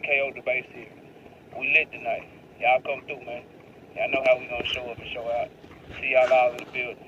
KO debate series. We lit tonight. Y'all come through, man. Y'all know how we gonna show up and show out. See y'all all in the building.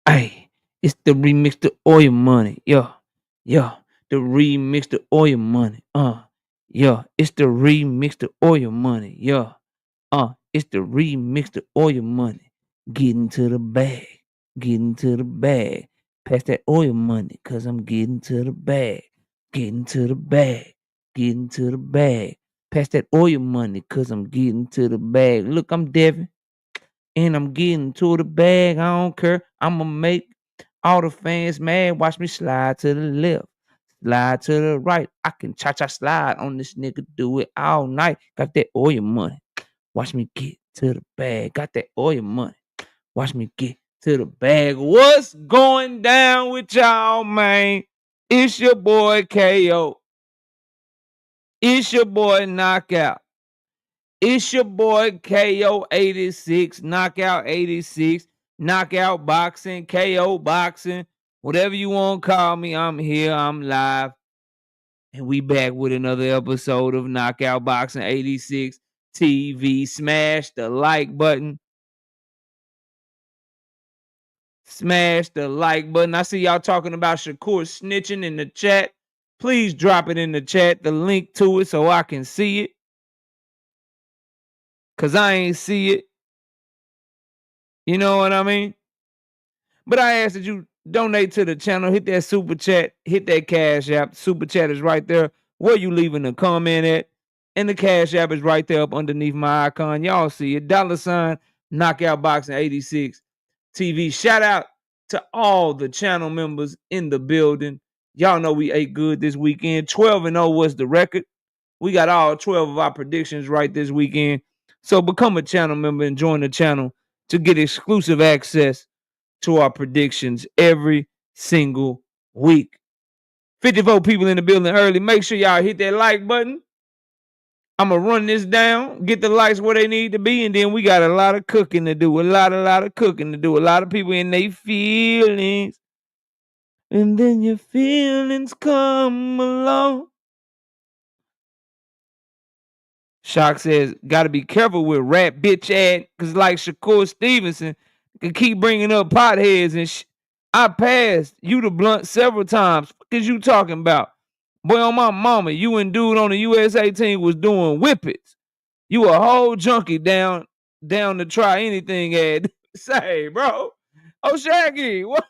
Hey, it's the remix to oil money. Yeah. The remix to oil money. Yeah. It's the remix to oil money. Yeah. It's the remix to oil money. Getting to the bag. Getting to the bag. Pass that oil money, cause I'm getting to the bag. Getting to the bag. Getting to the bag. Pass that oil money, cause I'm getting to the bag. Look, I'm Devin. And I'm getting to the bag. I don't care. I'ma make all the fans mad. Watch me slide to the left, slide to the right. I can cha-cha slide on this nigga. Do it all night. Got that oil money. Watch me get to the bag. Got that oil money. Watch me get to the bag. What's going down with y'all, man? It's your boy KO. It's your boy Knockout. It's your boy KO 86, Knockout 86, Knockout Boxing, KO Boxing, whatever you want to call me. I'm here, I'm live. And we back with another episode of Knockout Boxing 86 TV. Smash the like button. Smash the like button. I see y'all talking about Shakur snitching in the chat. Please drop it in the chat, the link to it, so I can see it. Because I ain't see it. You know what I mean? But I ask that you donate to the channel, hit that super chat, hit that cash app. Super chat is right there where you leaving a comment at. And the cash app is right there up underneath my icon. Y'all see it. $ Knockout Boxing 86 TV. Shout out to all the channel members in the building. Y'all know we ate good this weekend. 12-0 was the record. We got all 12 of our predictions right this weekend. So become a channel member and join the channel to get exclusive access to our predictions every single week. 54 people in the building early. Make sure y'all hit that like button. I'm going to run this down, get the likes where they need to be, and then we got a lot of cooking to do. A lot of cooking to do. A lot of people in their feelings. And then your feelings come along. Shock says, got to be careful with rap bitch ad, because like Shakur Stevenson can keep bringing up potheads and I passed you the blunt several times. What is you talking about? Boy, on my mama, you and dude on the USA team was doing whippets. You a whole junkie down to try anything ad. Say, bro. Oh, Shaggy, what?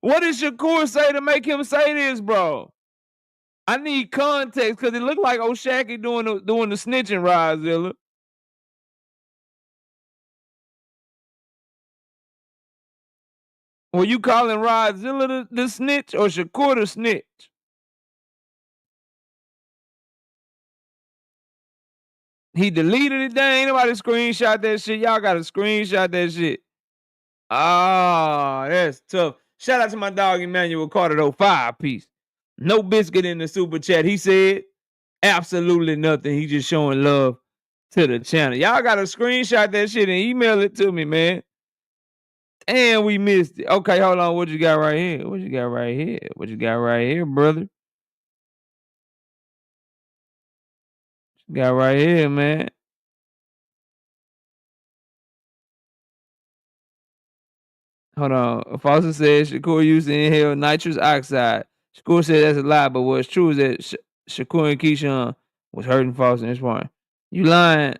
What did Shakur say to make him say this, bro? I need context because it looked like O'Shaquie doing the snitching, Ryzilla. Were you calling Ryzilla the snitch or Shakur the snitch? He deleted it. Dang, ain't nobody screenshot that shit. Y'all got to screenshot that shit. Ah, that's tough. Shout out to my dog Emmanuel Carter, though. 5 piece. No biscuit in the super chat. He said absolutely nothing. He just showing love to the channel. Y'all got to screenshot that shit and email it to me, man. And we missed it. Okay, hold on. What you got right here? What you got right here? What you got right here, brother? What you got right here, man? Hold on. Foster said Shakur used to inhale nitrous oxide. Shakur said that's a lie, but what's true is that Shakur and Keyshawn was hurting Foster in this point. You lying.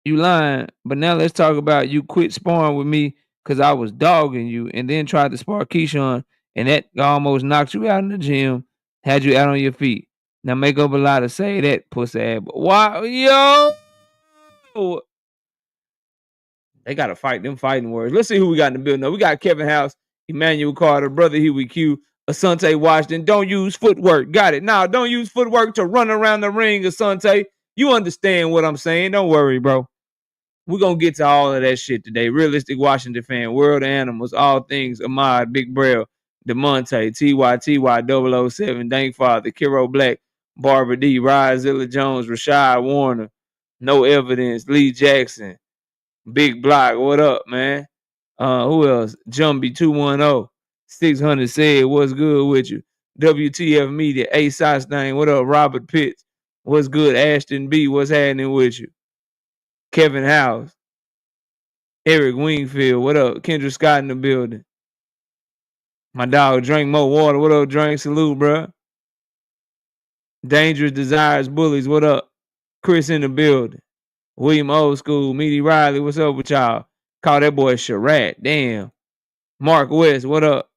You lying. But now let's talk about you quit sparring with me because I was dogging you and then tried to spar Keyshawn and that almost knocked you out in the gym, had you out on your feet. Now make up a lie to say that, pussy ass. Why? Yo! They got to fight them fighting words. Let's see who we got in the building. Now, we got Kevin House, Emmanuel Carter, Brother Huey Q, Asante Washington. Don't use footwork. Got it. Now, don't use footwork to run around the ring, Asante. You understand what I'm saying. Don't worry, bro. We're going to get to all of that shit today. Realistic Washington fan, World Animals, all things, Ahmad, Big Braille, DeMonte, TY, 007, Dank Father, Kiro Black, Barbara D, Ryzilla Jones, Rashad Warner, No Evidence, Lee Jackson, Big Block, what up, man? Who else? Jumbie 210. 600 said, what's good with you? WTF Media, A Sostain, what up? Robert Pitts, what's good? Ashton B, what's happening with you? Kevin House, Eric Wingfield, what up? Kendra Scott in the building. My dog Drink More Water, what up, Drink? Salute, bro. Dangerous Desires Bullies, what up? Chris in the building. William Old School, Meaty Riley, what's up with y'all? Call that boy Sherrat, damn. Mark West, what up?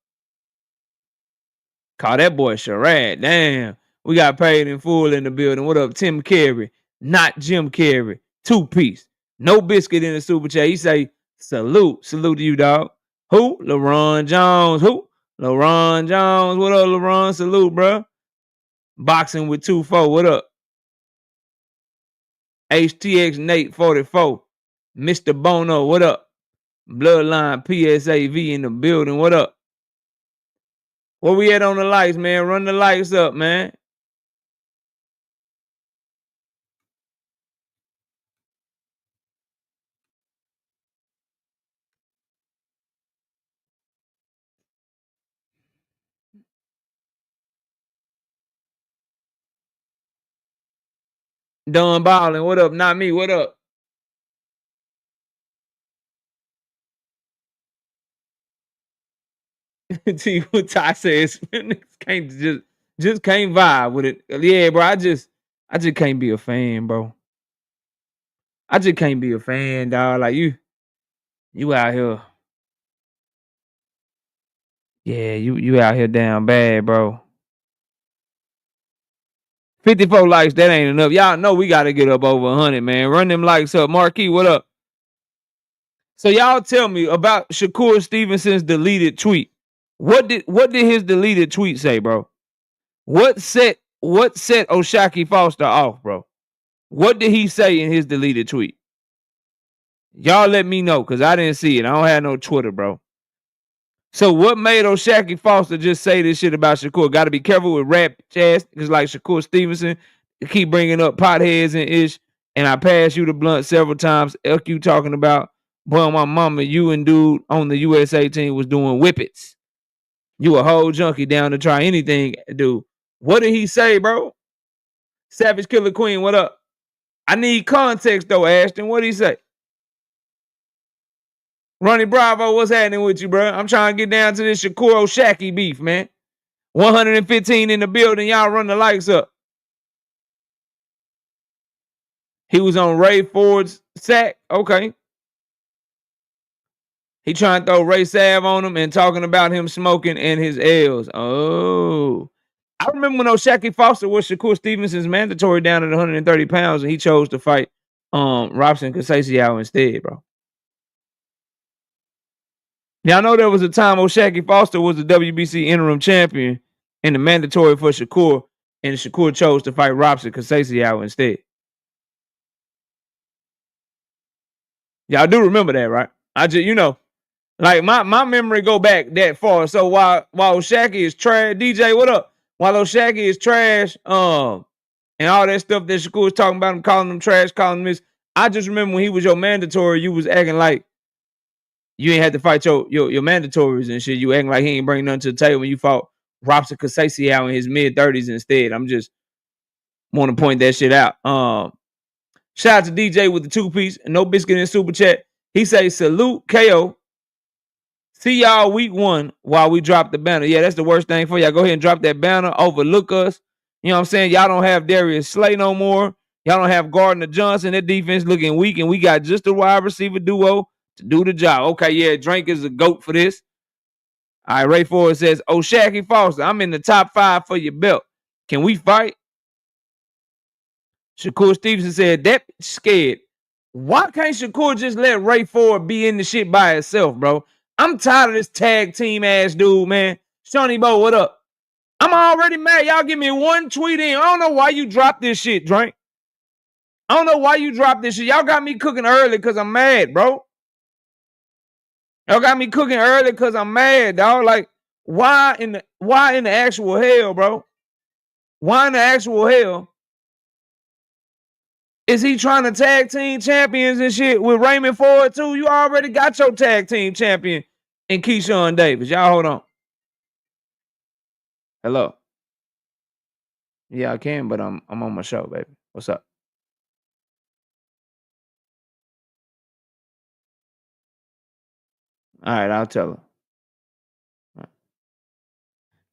Call that boy Sherrod. Damn. We got paid in full in the building. What up, Tim Carey? Not Jim Carey. 2-piece. No biscuit in the super chat. He say, salute. Salute to you, dog. Who? LaRon Jones. Who? LaRon Jones. What up, LaRon? Salute, bro. Boxing with 2-4. What up? HTX Nate 44. Mr. Bono. What up? Bloodline PSAV in the building. What up? Where we at on the lights, man? Run the lights up, man. Don Ballin, what up? Not me, what up? See what Ty says. Can't just can't vibe with it. Yeah, bro. I just can't be a fan, bro. I just can't be a fan, dog. Like you out here. Yeah, you out here down bad, bro. 54 likes, that ain't enough. Y'all know we gotta get up over 100, man. Run them likes up. Marquis, what up? So y'all tell me about Shakur Stevenson's deleted tweet. What did his deleted tweet say, bro? What set O'Shaquie Foster off, bro? What did he say in his deleted tweet? Y'all let me know because I didn't see it. I don't have no Twitter, bro. So what made O'Shaquie Foster just say this shit about Shakur? Got to be careful with rap ass because like Shakur Stevenson keep bringing up potheads and ish. And I passed you the blunt several times. LQ talking about, boy, my mama, you and dude on the USA team was doing whippets. You a whole junkie down to try anything, dude. What did he say, bro? Savage Killer Queen, what up? I need context though, Ashton. What did he say? Ronnie Bravo, what's happening with you, bro? I'm trying to get down to this Shakur O'Shaquie beef, man. 115 in the building. Y'all run the lights up. He was on Ray Ford's sack. Okay. He trying to throw Ray Sav on him and talking about him smoking and his L's. Oh. I remember when O'Shaquie Foster was Shakur Stevenson's mandatory down at 130 pounds and he chose to fight Robson Casasio instead, bro. Now, I know there was a time O'Shaquie Foster was the WBC interim champion and the mandatory for Shakur, and Shakur chose to fight Robson Casasio instead. Y'all do remember that, right? I just, like my memory go back that far. So while O'Shaquie is trash, DJ, what up? While O'Shaquie is trash, and all that stuff that Shakur was talking about him, calling him trash, calling him this. I just remember when he was your mandatory, you was acting like you ain't had to fight your mandatories and shit. You acting like he ain't bring nothing to the table when you fought Robson Casasio in his mid-30s instead. I'm just want to point that shit out. Shout out to DJ with the 2-piece. No biscuit in super chat. He say salute KO. See y'all week 1 while we drop the banner. Yeah, that's the worst thing for y'all. Go ahead and drop that banner. Overlook us. You know what I'm saying? Y'all don't have Darius Slay no more. Y'all don't have Gardner Johnson. That defense looking weak, and we got just a wide receiver duo to do the job. Okay, yeah, Drake is a GOAT for this. All right, Ray Ford says, O'Shaquie Foster, I'm in the top 5 for your belt. Can we fight? Shakur Stevenson said, that scared. Why can't Shakur just let Ray Ford be in the shit by himself, bro? I'm tired of this tag team ass dude, man. Shawnee Bo, what up? I'm already mad. Y'all give me one tweet in. I don't know why you dropped this shit, Drake. I don't know why you dropped this shit. Y'all got me cooking early because I'm mad, bro. Y'all got me cooking early because I'm mad, dog. Like, why in the actual hell, bro? Why in the actual hell is he trying to tag team champions and shit with Raymond Ford too? You already got your tag team champion in Keyshawn Davis. Y'all hold on. Hello. Yeah, I can, but I'm on my show, baby. What's up? All right, I'll tell her.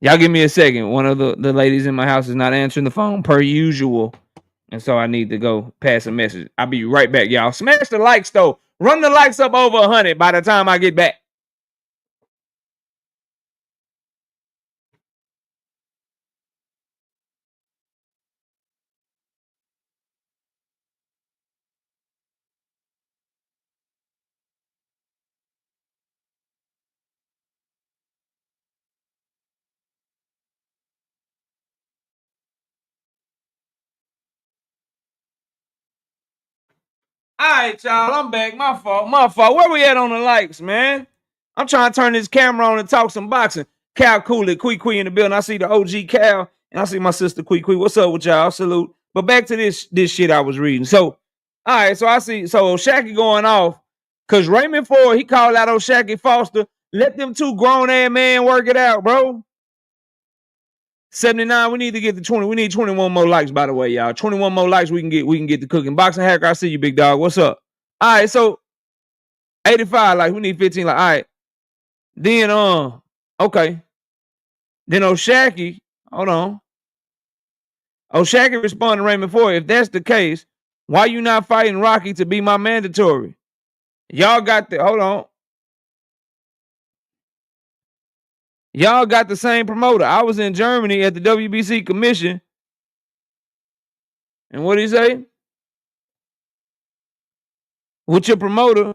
Y'all give me a second. One of the ladies in my house is not answering the phone per usual. And so I need to go pass a message. I'll be right back, y'all. Smash the likes, though. Run the likes up over 100 by the time I get back. All right, y'all. I'm back. My fault. Where we at on the likes, man? I'm trying to turn this camera on and talk some boxing. Cal Cooley, Quee in the building. I see the OG Cal, and I see my sister Quee. What's up with y'all? Salute. But back to this shit I was reading. So, all right. So I see. So O'Shaquie going off because Raymond Ford, he called out O'Shaquie Foster. Let them two grown ass men work it out, bro. 79. We need to get to 20. We need 21 more likes, by the way, y'all. 21 more likes. We can get the cooking. Boxing Hacker, I see you, big dog. What's up? All right, so 85 likes. We need 15 likes. All right. Then okay. Then O'Shaquie, hold on. O'Shaquie responded to Raymond Ford. If that's the case, why you not fighting Rocky to be my mandatory? Y'all got the hold on. Y'all got the same promoter. I was in Germany at the WBC commission. And what did he say? With your promoter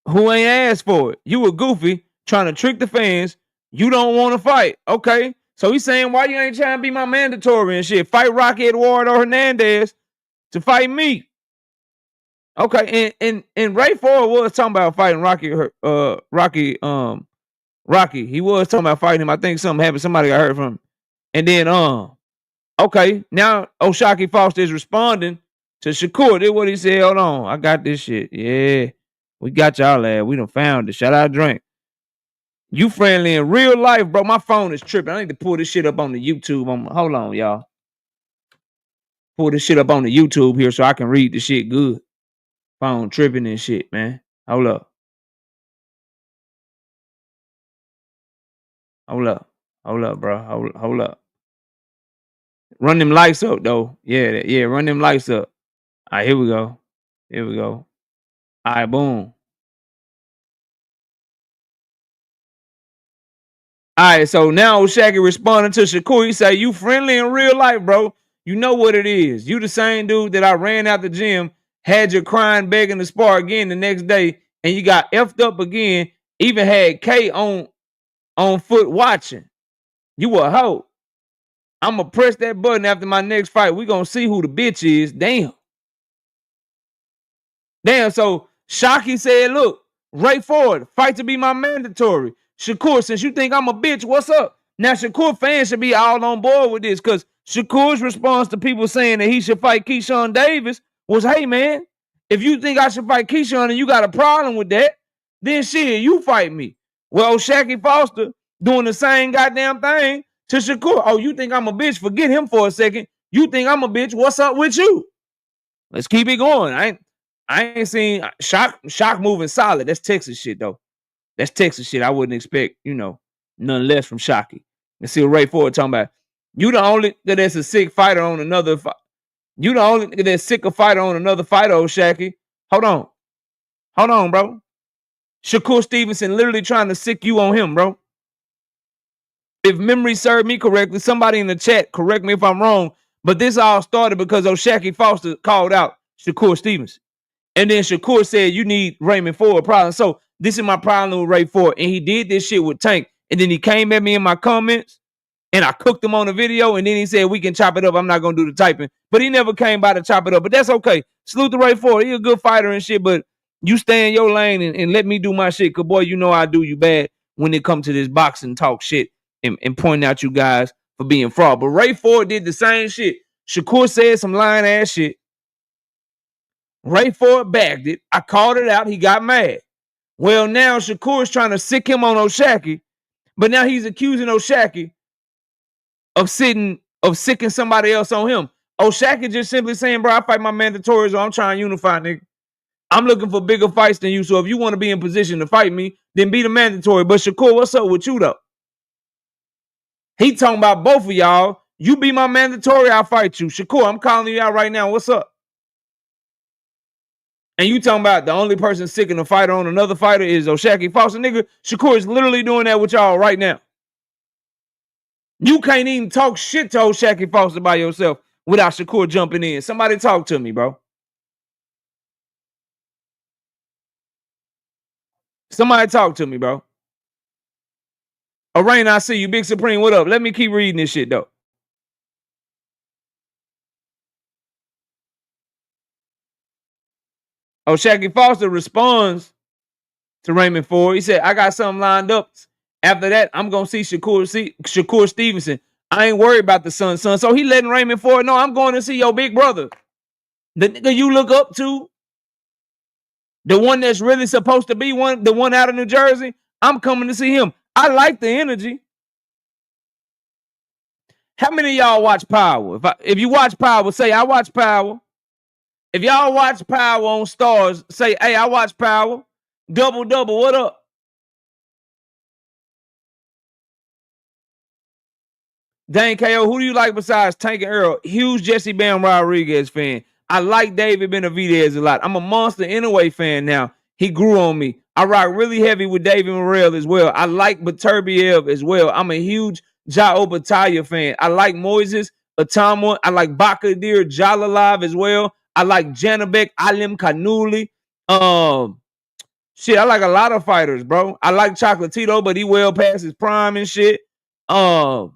who ain't asked for it. You were goofy trying to trick the fans. You don't want to fight. Okay. So he's saying, why you ain't trying to be my mandatory and shit? Fight Rocky Eduardo Hernandez to fight me. Okay. And Ray Ford was talking about fighting Rocky. He was talking about fighting him. I think something happened. Somebody got hurt from him. And then okay. Now O'Shaquie Foster is responding to Shakur. Did what he said. Hold on. I got this shit. Yeah. We got y'all, lad. We done found it. Shout out Drink. You friendly in real life, bro. My phone is tripping. I need to pull this shit up on the YouTube. Hold on, y'all. Pull this shit up on the YouTube here so I can read the shit good. Phone tripping and shit, man. Hold up. Hold up, bro. Hold up. Run them lights up, though. Yeah, run them lights up. All right, here we go. All right, boom. All right, so now Shaggy responding to Shakur. He say, "You friendly in real life, bro. You know what it is. You the same dude that I ran out the gym, had you crying, begging to spar again the next day, and you got effed up again. Even had K on foot watching. You a hoe. I'ma press that button after my next fight. We gonna see who the bitch is. Damn. Damn, so Shockey said, look, right forward, fight to be my mandatory. Shakur, since you think I'm a bitch, what's up? Now, Shakur fans should be all on board with this because Shakur's response to people saying that he should fight Keyshawn Davis was, hey, man, if you think I should fight Keyshawn and you got a problem with that, then shit, you fight me. Well, Shacky Foster doing the same goddamn thing to Shakur. Oh, you think I'm a bitch? Forget him for a second. You think I'm a bitch? What's up with you? Let's keep it going. I ain't seen shock moving solid. That's Texas shit though. That's Texas shit. I wouldn't expect, none less from Shockey. Let's see what Ray Ford talking about. You the only nigga that's a sick fighter on another fight. You the only nigga that's sick a fighter on another fighter, old Shacky. Hold on, bro. Shakur Stevenson literally trying to sick you on him, bro. If memory served me correctly, somebody in the chat, correct me if I'm wrong, but this all started because O'Shaquie Foster called out Shakur Stevenson. And then Shakur said, you need Raymond Ford problem. So this is my problem with Ray Ford. And he did this shit with Tank. And then he came at me in my comments and I cooked him on the video. And then he said, we can chop it up. I'm not going to do the typing. But he never came by to chop it up. But that's okay. Salute to Ray Ford. He a good fighter and shit. But you stay in your lane and let me do my shit. Because, boy, you know I do you bad when it comes to this boxing talk shit and pointing out you guys for being fraud. But Ray Ford did the same shit. Shakur said some lying ass shit. Ray Ford bagged it. I called it out. He got mad. Well, now Shakur is trying to sick him on O'Shaquie, but now he's accusing O'Shaquie of sicking somebody else on him. O'Shaquie just simply saying, bro, I fight my mandatories, or I'm trying to unify, nigga. I'm looking for bigger fights than you, so if you want to be in position to fight me, then be the mandatory. But Shakur, what's up with you, though? He talking about both of y'all. You be my mandatory, I'll fight you. Shakur, I'm calling you out right now. What's up? And you talking about the only person sicking a fighter on another fighter is O'Shaquie Foster. Nigga, Shakur is literally doing that with y'all right now. You can't even talk shit to O'Shaquie Foster by yourself without Shakur jumping in. Somebody talk to me, bro. Somebody talk to me, bro. Rain, I see you. Big Supreme, what up? Let me keep reading this shit, though. O'Shaquie Foster responds to Raymond Ford. He said, I got something lined up. After that, I'm going to see Shakur Stevenson. I ain't worried about the son. So he letting Raymond Ford know, I'm going to see your big brother. The nigga you look up to, the one that's really supposed to be the one out of New Jersey, I'm coming to see him. I like the energy. How many of y'all watch Power? If you watch Power, say, I watch Power. If y'all watch Power on Stars, say, hey, I watch Power. Double, what up? Dane KO, who do you like besides Tank and Earl? Huge Jesse Bam Rodriguez fan. I like David Benavidez a lot. I'm a Monster Anyway fan now. He grew on me. I rock really heavy with David Morrell as well. I like Baturbiev as well. I'm a huge Jao Bataya fan. I like Moises Atama. I like Bakadir Jalalav as well. I like Janabek Alim Kanuli. Shit, I like a lot of fighters, bro. I like Chocolatito, but he well past his prime and shit. Yeah,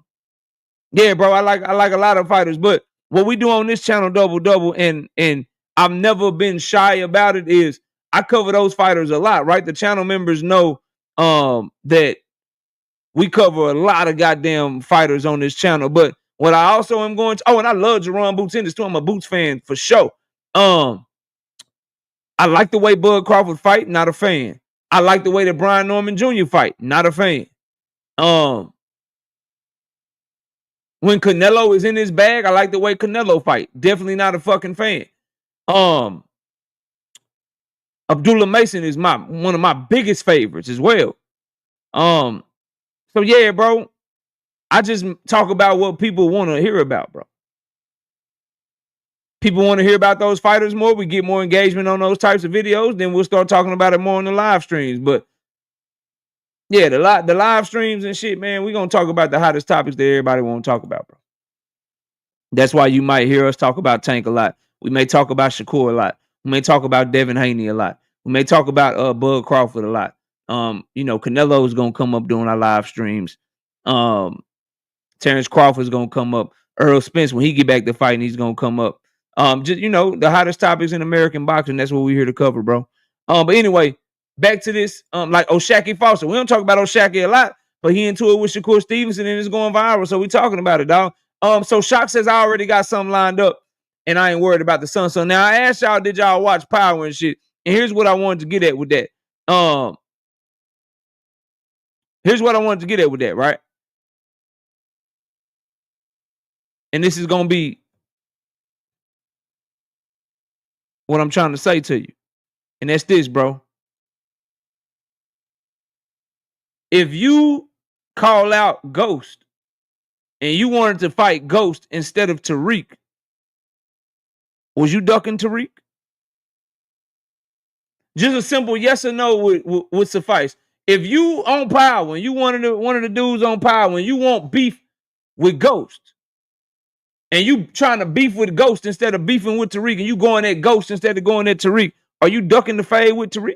bro, I like a lot of fighters, but what we do on this channel, Double, and I've never been shy about it, is I cover those fighters a lot, right? The channel members know that we cover a lot of goddamn fighters on this channel. But what I also am going to, and I love Jerron Boots Ennis too. I'm a Boots fan for sure. I like the way Bud Crawford fight, not a fan. I like the way that Brian Norman Jr. fight, not a fan. When Canelo is in his bag, I like the way Canelo fight. Definitely not a fucking fan. Abdullah Mason is one of my biggest favorites as well. So yeah, bro. I just talk about what people want to hear about, bro. People want to hear about those fighters more. We get more engagement on those types of videos. Then we'll start talking about it more on the live streams. But Yeah, the live streams and shit, man. We're gonna talk about the hottest topics that everybody want to talk about, bro. That's why you might hear us talk about Tank a lot. We may talk about Shakur a lot. We may talk about Devin Haney a lot. We may talk about Bud Crawford a lot. Canelo is gonna come up doing our live streams. Terrence Crawford's gonna come up. Earl Spence, when he get back to fighting, he's gonna come up. Just the hottest topics in American boxing. That's what we're here to cover, bro. But anyway, back to this. Like O'Shaquie Foster. We don't talk about O'Shaquie a lot, but he into it with Shakur Stevenson and it's going viral. So we talking about it, dog. So Shock says I already got something lined up, and I ain't worried about the sun. So now I asked y'all, did y'all watch Power and shit? And here's what I wanted to get at with that. Here's what I wanted to get at with that, right? And this is gonna be what I'm trying to say to you. And that's this, bro. If you call out Ghost and you wanted to fight Ghost instead of Tariq, was you ducking Tariq? Just a simple yes or no would suffice. If you on Power and you one of the dudes on Power and you want beef with Ghost, and you trying to beef with Ghost instead of beefing with Tariq, and you going at Ghost instead of going at Tariq, are you ducking the fade with Tariq?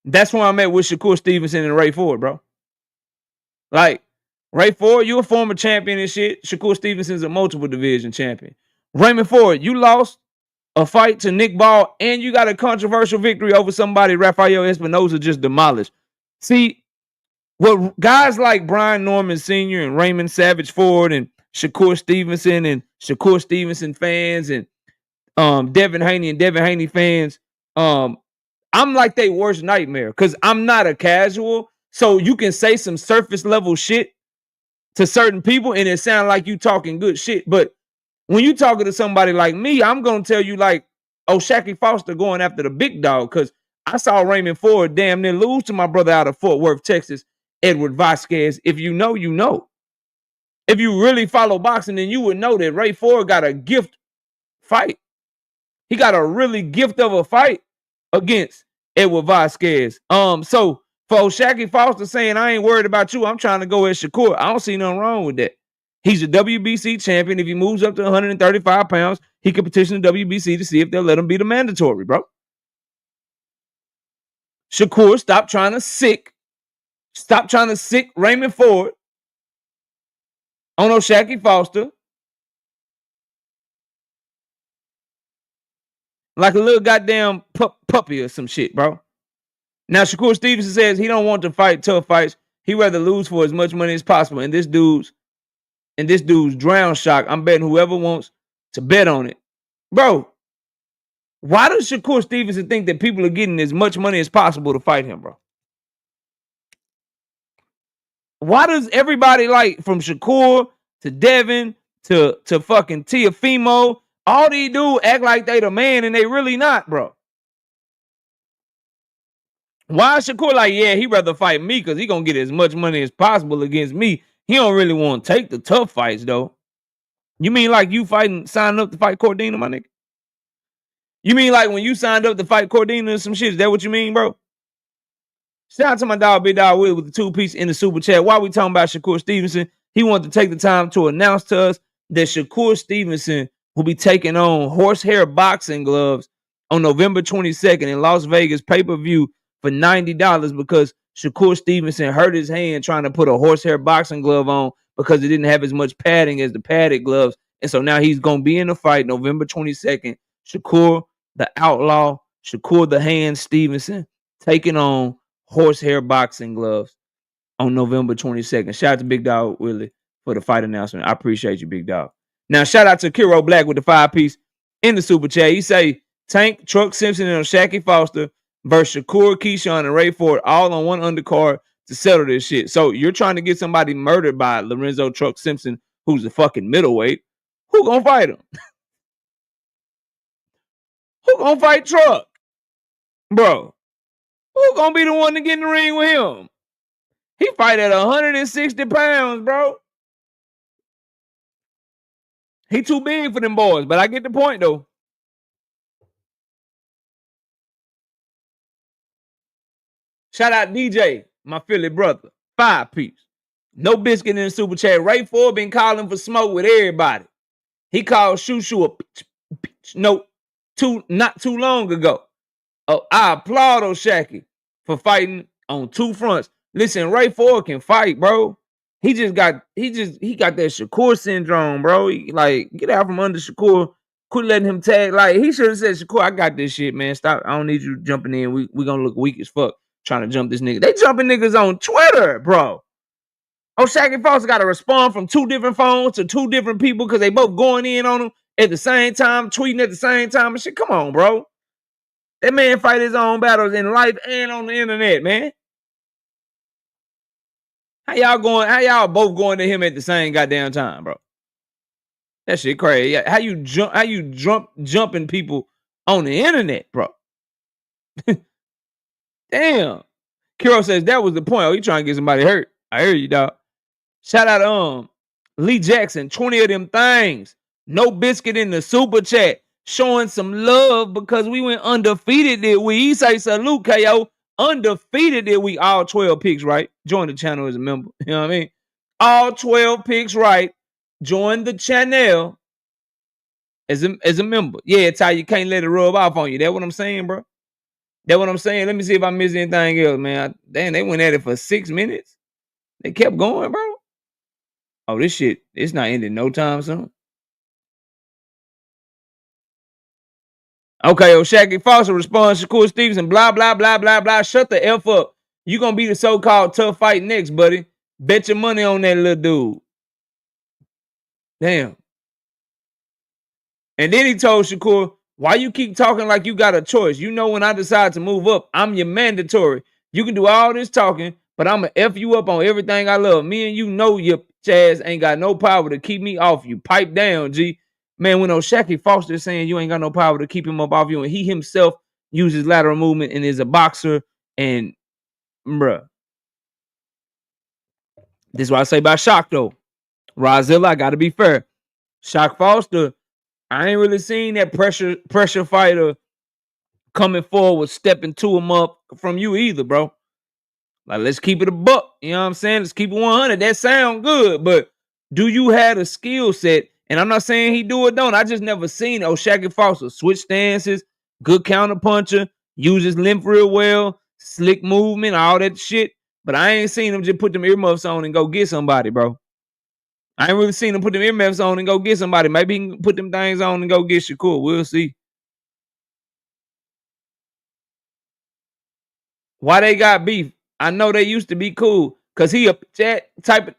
That's where I'm at with Shakur Stevenson and Ray Ford, bro. Like, Ray Ford, you a former champion and shit. Shakur Stevenson's a multiple division champion. Raymond Ford, you lost a fight to Nick Ball, and you got a controversial victory over somebody Rafael Espinosa just demolished. See, what guys like Brian Norman Sr. and Raymond Savage Ford and Shakur Stevenson fans and Devin Haney and Devin Haney fans, I'm like their worst nightmare because I'm not a casual. So you can say some surface level shit to certain people and it sounds like you talking good shit. But when you talking to somebody like me, I'm going to tell you like, Shaquie Foster going after the big dog because I saw Raymond Ford damn near lose to my brother out of Fort Worth, Texas, Edward Vasquez. If you know, you know. If you really follow boxing, then you would know that Ray Ford got a gift fight. He got a really gift of a fight against Edward Vasquez. So for Shaquie Foster saying, I ain't worried about you, I'm trying to go at Shakur, I don't see nothing wrong with that. He's a WBC champion. If he moves up to 135 pounds, he could petition the WBC to see if they'll let him be the mandatory, bro. Shakur, stop trying to sick Raymond Ford on Shaquie Foster like a little goddamn puppy or some shit, bro. Now, Shakur Stevenson says he don't want to fight tough fights. He rather lose for as much money as possible. And this dude's drown shock. I'm betting whoever wants to bet on it. Bro, why does Shakur Stevenson think that people are getting as much money as possible to fight him, bro? Why does everybody like from Shakur to Devin to fucking Teofimo, all these dudes act like they the man and they really not, bro? Why is Shakur like, yeah, he rather fight me because he gonna get as much money as possible against me. He don't really want to take the tough fights, though. You mean like you signing up to fight Cordina, my nigga? You mean like when you signed up to fight Cordina or some shit? Is that what you mean, bro? Shout out to my dog, Big Dog Will, with the 2-piece in the super chat. While we talking about Shakur Stevenson, he wanted to take the time to announce to us that Shakur Stevenson will be taking on horsehair boxing gloves on November 22nd in Las Vegas pay-per-view for $90 because Shakur Stevenson hurt his hand trying to put a horsehair boxing glove on because it didn't have as much padding as the padded gloves. And so now he's going to be in the fight November 22nd. Shakur, the outlaw, Shakur, the hand Stevenson, taking on horsehair boxing gloves on November 22nd. Shout out to Big Dog Willie for the fight announcement. I appreciate you, Big Dog. Now, shout out to Kiro Black with the 5-piece in the super chat. He say Tank, Truck Simpson, and Shaquie Foster versus Shakur, Keyshawn, and Ray Ford all on one undercard to settle this shit. So you're trying to get somebody murdered by Lorenzo Truck Simpson, who's a fucking middleweight. Who gonna fight him? Who gonna fight Truck? Bro, Who gonna be the one to get in the ring with him? He fight at 160 pounds, bro. He too big for them boys, but I get the point, though. Shout out DJ, my Philly brother. 5-piece. No biscuit in the super chat. Ray Ford been calling for smoke with everybody. He called Shushu a bitch. No, not too long ago. I applaud O'Shaquie for fighting on two fronts. Listen, Ray Ford can fight, bro. He got that Shakur syndrome, bro. Like, get out from under Shakur. Quit letting him tag. Like, he should have said, Shakur, I got this shit, man. Stop. I don't need you jumping in. We gonna look weak as fuck trying to jump this nigga. They jumping niggas on Twitter, bro. O'Shaquie Foster got to respond from two different phones to two different people because they both going in on him at the same time, tweeting at the same time and shit. Come on, bro. That man fight his own battles in life and on the internet, man. How y'all both going to him at the same goddamn time, bro? That shit crazy. How you jumping people on the internet, bro? Damn. Kiro says that was the point. Oh, you trying to get somebody hurt. I hear you, dog. Shout out Lee Jackson, 20 of them things. No biscuit in the super chat. Showing some love because we went undefeated this week. He say salute, KO. Undefeated this week. All 12 picks right. Join the channel as a member. You know what I mean? All 12 picks right. Join the channel as a member. Yeah, Ty, you can't let it rub off on you. That's what I'm saying, bro. That's what I'm saying. Let me see if I missed anything else, man. Damn, they went at it for 6 minutes. They kept going, bro. Oh, this shit, it's not ending no time soon. Okay, O'Shaquie Foster responds, Shakur Stevenson, blah, blah, blah, blah, blah. Shut the F up. You gonna be the so-called tough fight next, buddy. Bet your money on that little dude. Damn. And then he told Shakur, why you keep talking like you got a choice? You know when I decide to move up, I'm your mandatory. You can do all this talking, but I'm going to F you up on everything I love. Me and you know your ass ain't got no power to keep me off you. Pipe down, G. Man, when O'Shaquie Foster is saying you ain't got no power to keep him up off you, and he himself uses lateral movement and is a boxer, and bruh. This is what I say about Shock, though. Rozilla, I got to be fair. Shock Foster, I ain't really seen that pressure fighter coming forward, stepping to him up from you either, bro. Like, let's keep it a buck. You know what I'm saying? Let's keep it 100. That sound good, but do you have a skill set? And I'm not saying he do or don't. I just never seen O'Shaquie Foster switch stances, good counter puncher, uses length real well, slick movement, all that shit. But I ain't seen him just put them earmuffs on and go get somebody, bro. I ain't really seen him put them earmuffs on and go get somebody. Maybe he can put them things on and go get Shakur. We'll see. Why they got beef? I know they used to be cool because he a type of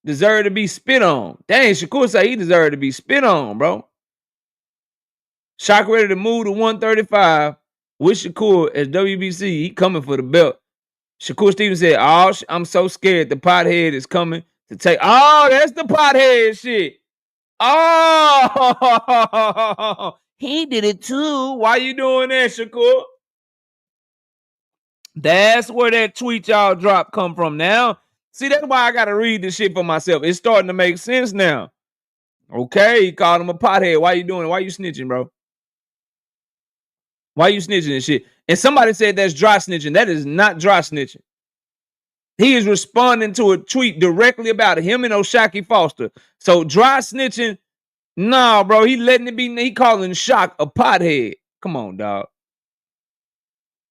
deserve to be spit on. Dang, Shakur say he deserved to be spit on, bro. Shock ready to move to 135 with Shakur as WBC. He coming for the belt. Shakur Stevens said, oh, I'm so scared the pothead is coming to take. Oh, that's the pothead shit. Oh, he did it too. Why you doing that, Shakur? That's where that tweet y'all drop come from now. See, that's why I got to read this shit for myself. It's starting to make sense now. Okay, he called him a pothead. Why you doing it? Why you snitching, bro? Why you snitching and shit? And somebody said that's dry snitching. That is not dry snitching. He is responding to a tweet directly about him and O'Shaquie Foster. So dry snitching, nah, bro. He letting it be. He calling Shock a pothead. Come on, dog.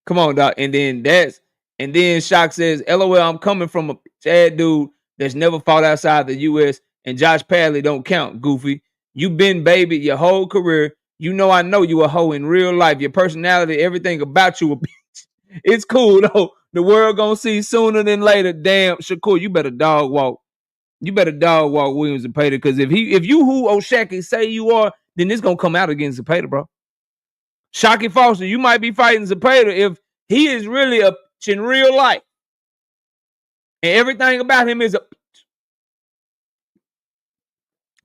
Come on, dog. And then Shock says, LOL, I'm coming from a bad dude that's never fought outside the US, and Josh Padley don't count, goofy. You been baby your whole career. You know I know you a hoe in real life. Your personality, everything about you a bitch. It's cool, though. The world gonna see sooner than later. Damn, Shakur, you better dog walk. You better dog walk Williams Zepeda, because if you who O'Shaquie say you are, then it's gonna come out against Zepeda, bro. Shocky Foster, you might be fighting Zepeda if he is really a in real life. And everything about him is a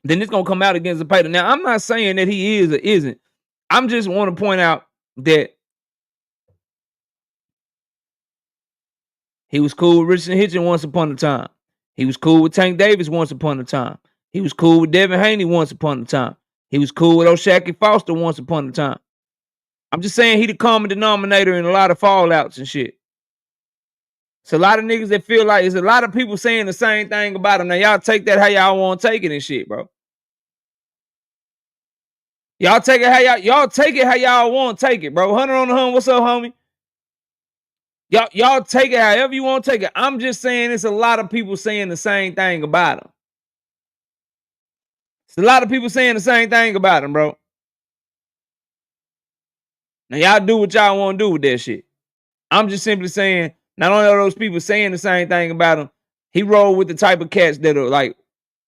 then it's gonna come out against Zepeda. Now, I'm not saying that he is or isn't. I'm just want to point out that He was cool with Richardson Hitchens once upon a time. He was cool with Tank Davis once upon a time. He was cool with Devin Haney once upon a time. He was cool with O'Shaquie Foster once upon a time. I'm just saying he the common denominator in a lot of fallouts and shit. It's a lot of niggas that feel like it's a lot of people saying the same thing about him. Now y'all take that how y'all want to take it and shit, bro. Y'all take it how y'all take it how y'all want to take it, bro. Hunter on the Hun, what's up, homie? Y'all take it however you want to take it. I'm just saying it's a lot of people saying the same thing about him. It's a lot of people saying the same thing about him, bro. Now y'all do what y'all want to do with that shit. I'm just simply saying, not only are those people saying the same thing about him, he rolled with the type of cats that'll like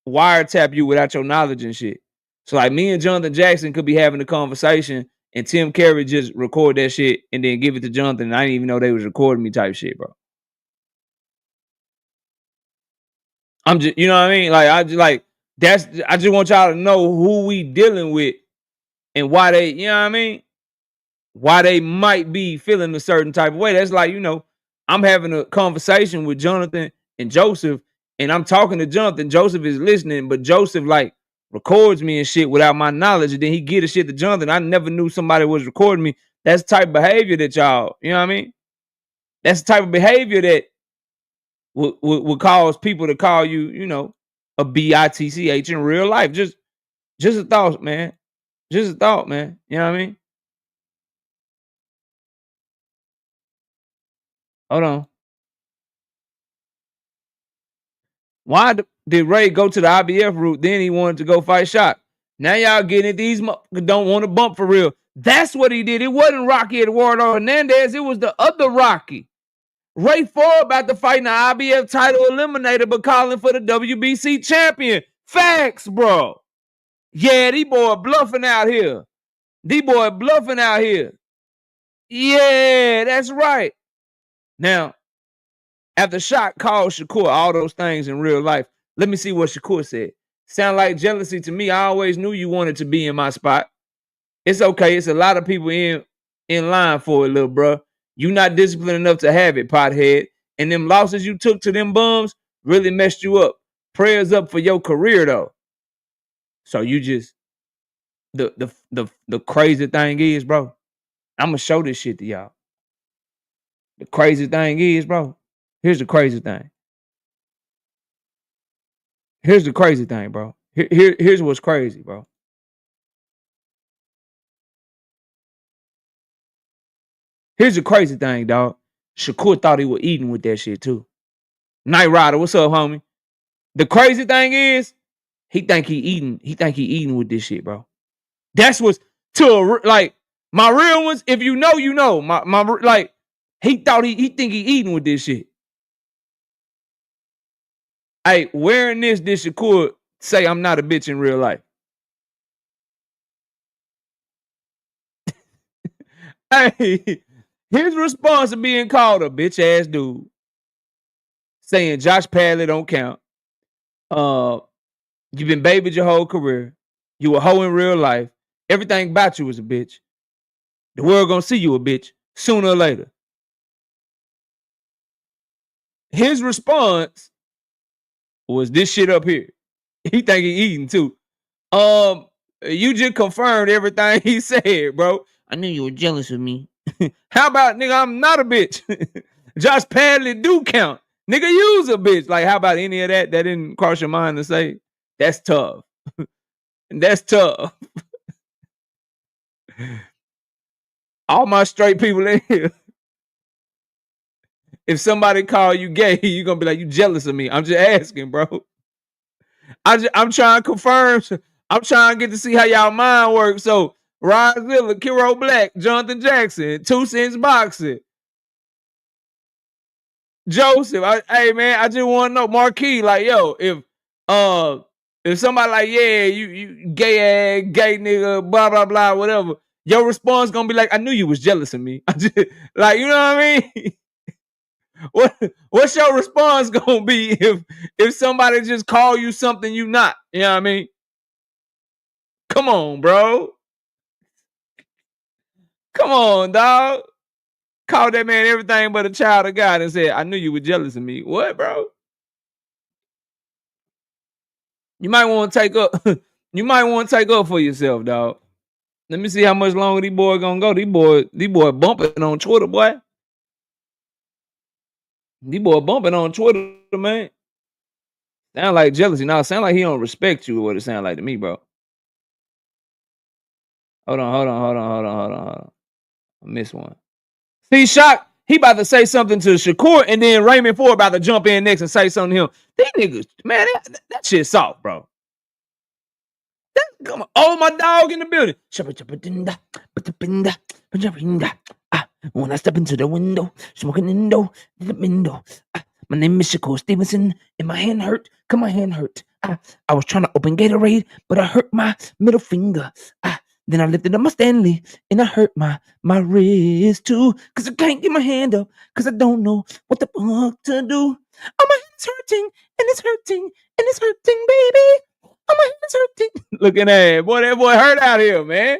wiretap you without your knowledge and shit. So like me and Jonathan Jackson could be having a conversation and Tim Carey just record that shit and then give it to Jonathan. And I didn't even know they was recording me type shit, bro. I'm just, you know what I mean? Like, I just want y'all to know who we dealing with and why they, you know what I mean? Why they might be feeling a certain type of way. That's like, you know, I'm having a conversation with Jonathan and Joseph, and I'm talking to Jonathan. Joseph is listening, but Joseph like records me and shit without my knowledge, and then he get the shit to Jonathan. I never knew somebody was recording me. That's the type of behavior that y'all, you know what I mean? That's the type of behavior that would cause people to call you, you know, a bitch in real life. Just a thought, man. Just a thought, man. You know what I mean? Hold on. Why did Ray go to the IBF route? Then he wanted to go fight Shot. Now y'all getting it. These don't want to bump for real. That's what he did. It wasn't Rocky Eduardo Hernandez. It was the other Rocky. Ray Ford about to fight in the IBF title eliminator, but calling for the WBC champion. Facts, bro. Yeah, these boy bluffing out here. These boy bluffing out here. Yeah, that's right. Now, after Shot called Shakur all those things in real life, let me see what Shakur said. Sound like jealousy to me. I always knew you wanted to be in my spot. It's okay. It's a lot of people in line for it, little bro. You not disciplined enough to have it, pothead. And them losses you took to them bums really messed you up. Prayers up for your career though. So you just the crazy thing is, bro. I'm gonna show this shit to y'all. The crazy thing is, bro. Here's the crazy thing. Here's the crazy thing, bro. Here's what's crazy, bro. Here's the crazy thing, dog. Shakur thought he was eating with that shit too. Night Rider, what's up, homie? The crazy thing is, he think he eating with this shit, bro. That's what's like my real ones. If you know, you know. My like he thought he think he eating with this shit. Hey, wearing this, did Shakur say I'm not a bitch in real life? Hey, his response to being called a bitch ass dude, saying Josh Padley don't count. You've been babied your whole career. You a hoe in real life. Everything about you is a bitch. The world gonna see you a bitch sooner or later. His response was this shit up here. He think he eating too. You just confirmed everything he said, bro. I knew you were jealous of me. How about, nigga, I'm not a bitch. Josh Padley do count. Nigga, you's a bitch. Like, how about any of that didn't cross your mind to say? That's tough. That's tough. All my straight people in here. If somebody call you gay, you're gonna be like, you jealous of me. I'm just asking, bro. I'm trying to confirm. I'm trying to get to see how y'all mind works. So Rod Zilla, Kiro Black, Jonathan Jackson, 2 Cents Boxing, Joseph. Hey man, I just want to know, Marquis, like, yo, if somebody like, yeah, you gay ass, gay nigga, blah blah blah, whatever, your response gonna be like, I knew you was jealous of me. I just, like, you know what I mean? What's your response gonna be if somebody just call you something you not? You know what I mean? Come on, bro. Come on, dog. Called that man everything but a child of God and said, I knew you were jealous of me. What, bro? You might want to take up. You might want to take up for yourself, dog. Let me see how much longer these boys gonna go. These boy bumping on Twitter, boy. These boy bumping on Twitter, man. Sound like jealousy. Now, sound like he don't respect you. What it sound like to me, bro. Hold on. I missed one. See, Shock, he about to say something to Shakur, and then Raymond Ford about to jump in next and say something to him. These niggas, man, that shit soft, bro. Come on. Oh, my dog in the building. When I step into the window, smoking indo, the window. My name is Shakur Stevenson, and my hand hurt, cause my hand hurt. I was trying to open Gatorade, but I hurt my middle finger. Then I lifted up my Stanley, and I hurt my wrist too, cause I can't get my hand up, cause I don't know what the fuck to do. Oh, my hand's hurting, and it's hurting, and it's hurting, baby. Oh, my hand's hurting. Looking at it. Boy, that boy hurt out here, man.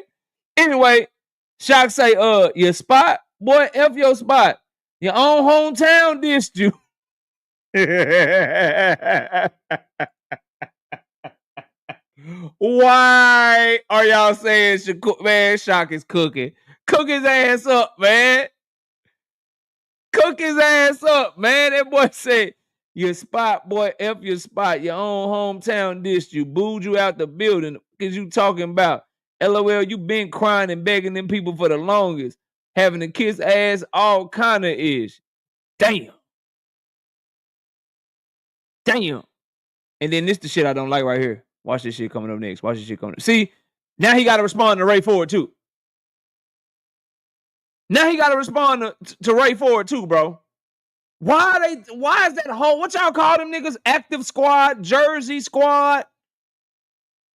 Anyway, Shock say, your spot, boy, F your spot. Your own hometown dissed you. Why are y'all saying Shakur? Man, Shock is cooking. Cook his ass up, man. Cook his ass up, man. That boy said, your spot, boy, F your spot. Your own hometown dissed you. Booed you out the building because you talking about. LOL, you been crying and begging them people for the longest. Having to kiss ass, all kind of ish. Damn. And then this the shit I don't like right here. Watch this shit coming up next. Watch this shit coming up. See, now he got to respond to Ray Ford too. Now he got to respond to Ray Ford too, bro. Why is that whole, what y'all call them niggas? Active squad, Jersey squad,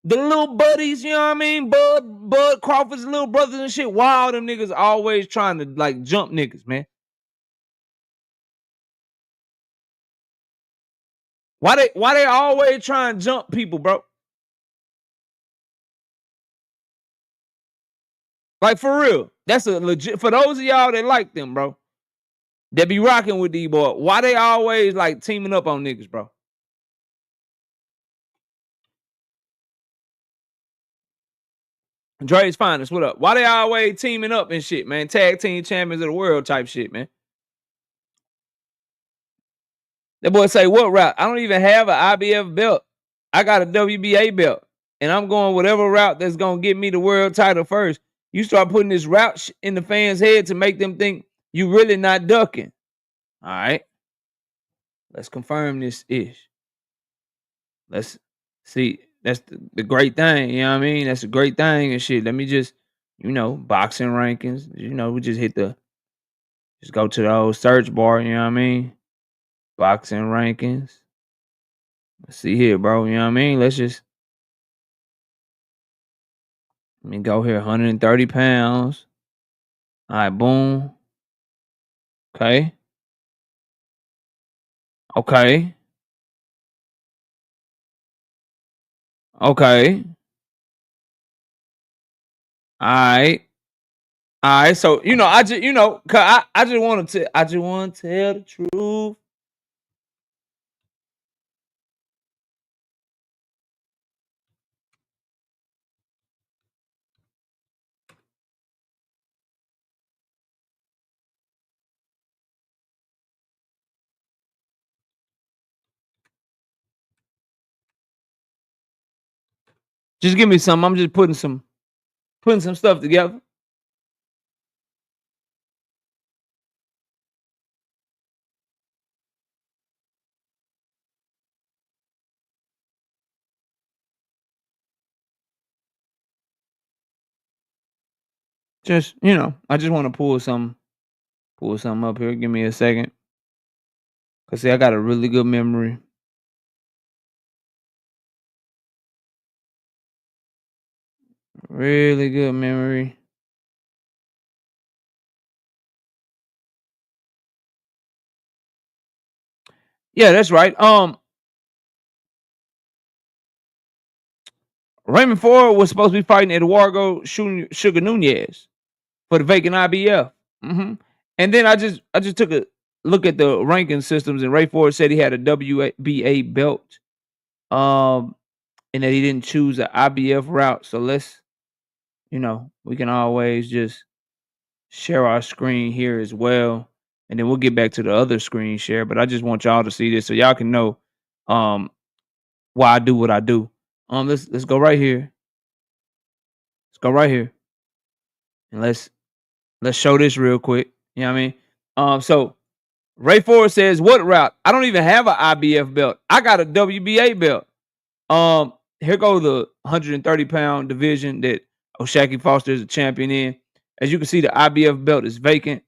the little buddies, you know what I mean? Bud Crawford's little brothers and shit. Why all them niggas always trying to like jump niggas, man? Why they always trying to jump people, bro? Like for real. That's a legit, for those of y'all that like them, bro, that be rocking with these boys, why they always like teaming up on niggas, bro? Dre's Finest, what up? Why they always teaming up and shit, man? Tag team champions of the world type shit, man. That boy say, what route? I don't even have an IBF belt. I got a WBA belt. And I'm going whatever route that's going to get me the world title first. You start putting this route in the fans' head to make them think you really not ducking. All right. Let's confirm this ish. Let's see. That's the great thing. You know what I mean? That's a great thing and shit. Let me just, boxing rankings. We just just go to the old search bar. You know what I mean? Boxing rankings. Let's see here, bro. You know what I mean? Let me go here. 130 pounds. All right, boom. Okay. Okay. All right. So, I just, cause I just want to tell the truth. Just give me some. I'm just putting some stuff together. Just, I just want to pull something up here. Give me a second. Cause see, I got a really good memory. Really good memory. Yeah, that's right. Raymond Ford was supposed to be fighting Eduardo Sugar Nunez for the vacant IBF. And then I just took a look at the ranking systems, and Ray Ford said he had a WBA belt, and that he didn't choose an IBF route. So let's, we can always just share our screen here as well, and then we'll get back to the other screen share. But I just want y'all to see this so y'all can know um why I do what I do. Let's go right here. Let's go right here, and let's show this real quick. You know what I mean? So Ray Ford says, "What route? I don't even have an IBF belt. I got a WBA belt." Here goes the 130-pound division that O'Shaquie Foster is a champion in. As you can see, the IBF belt is vacant.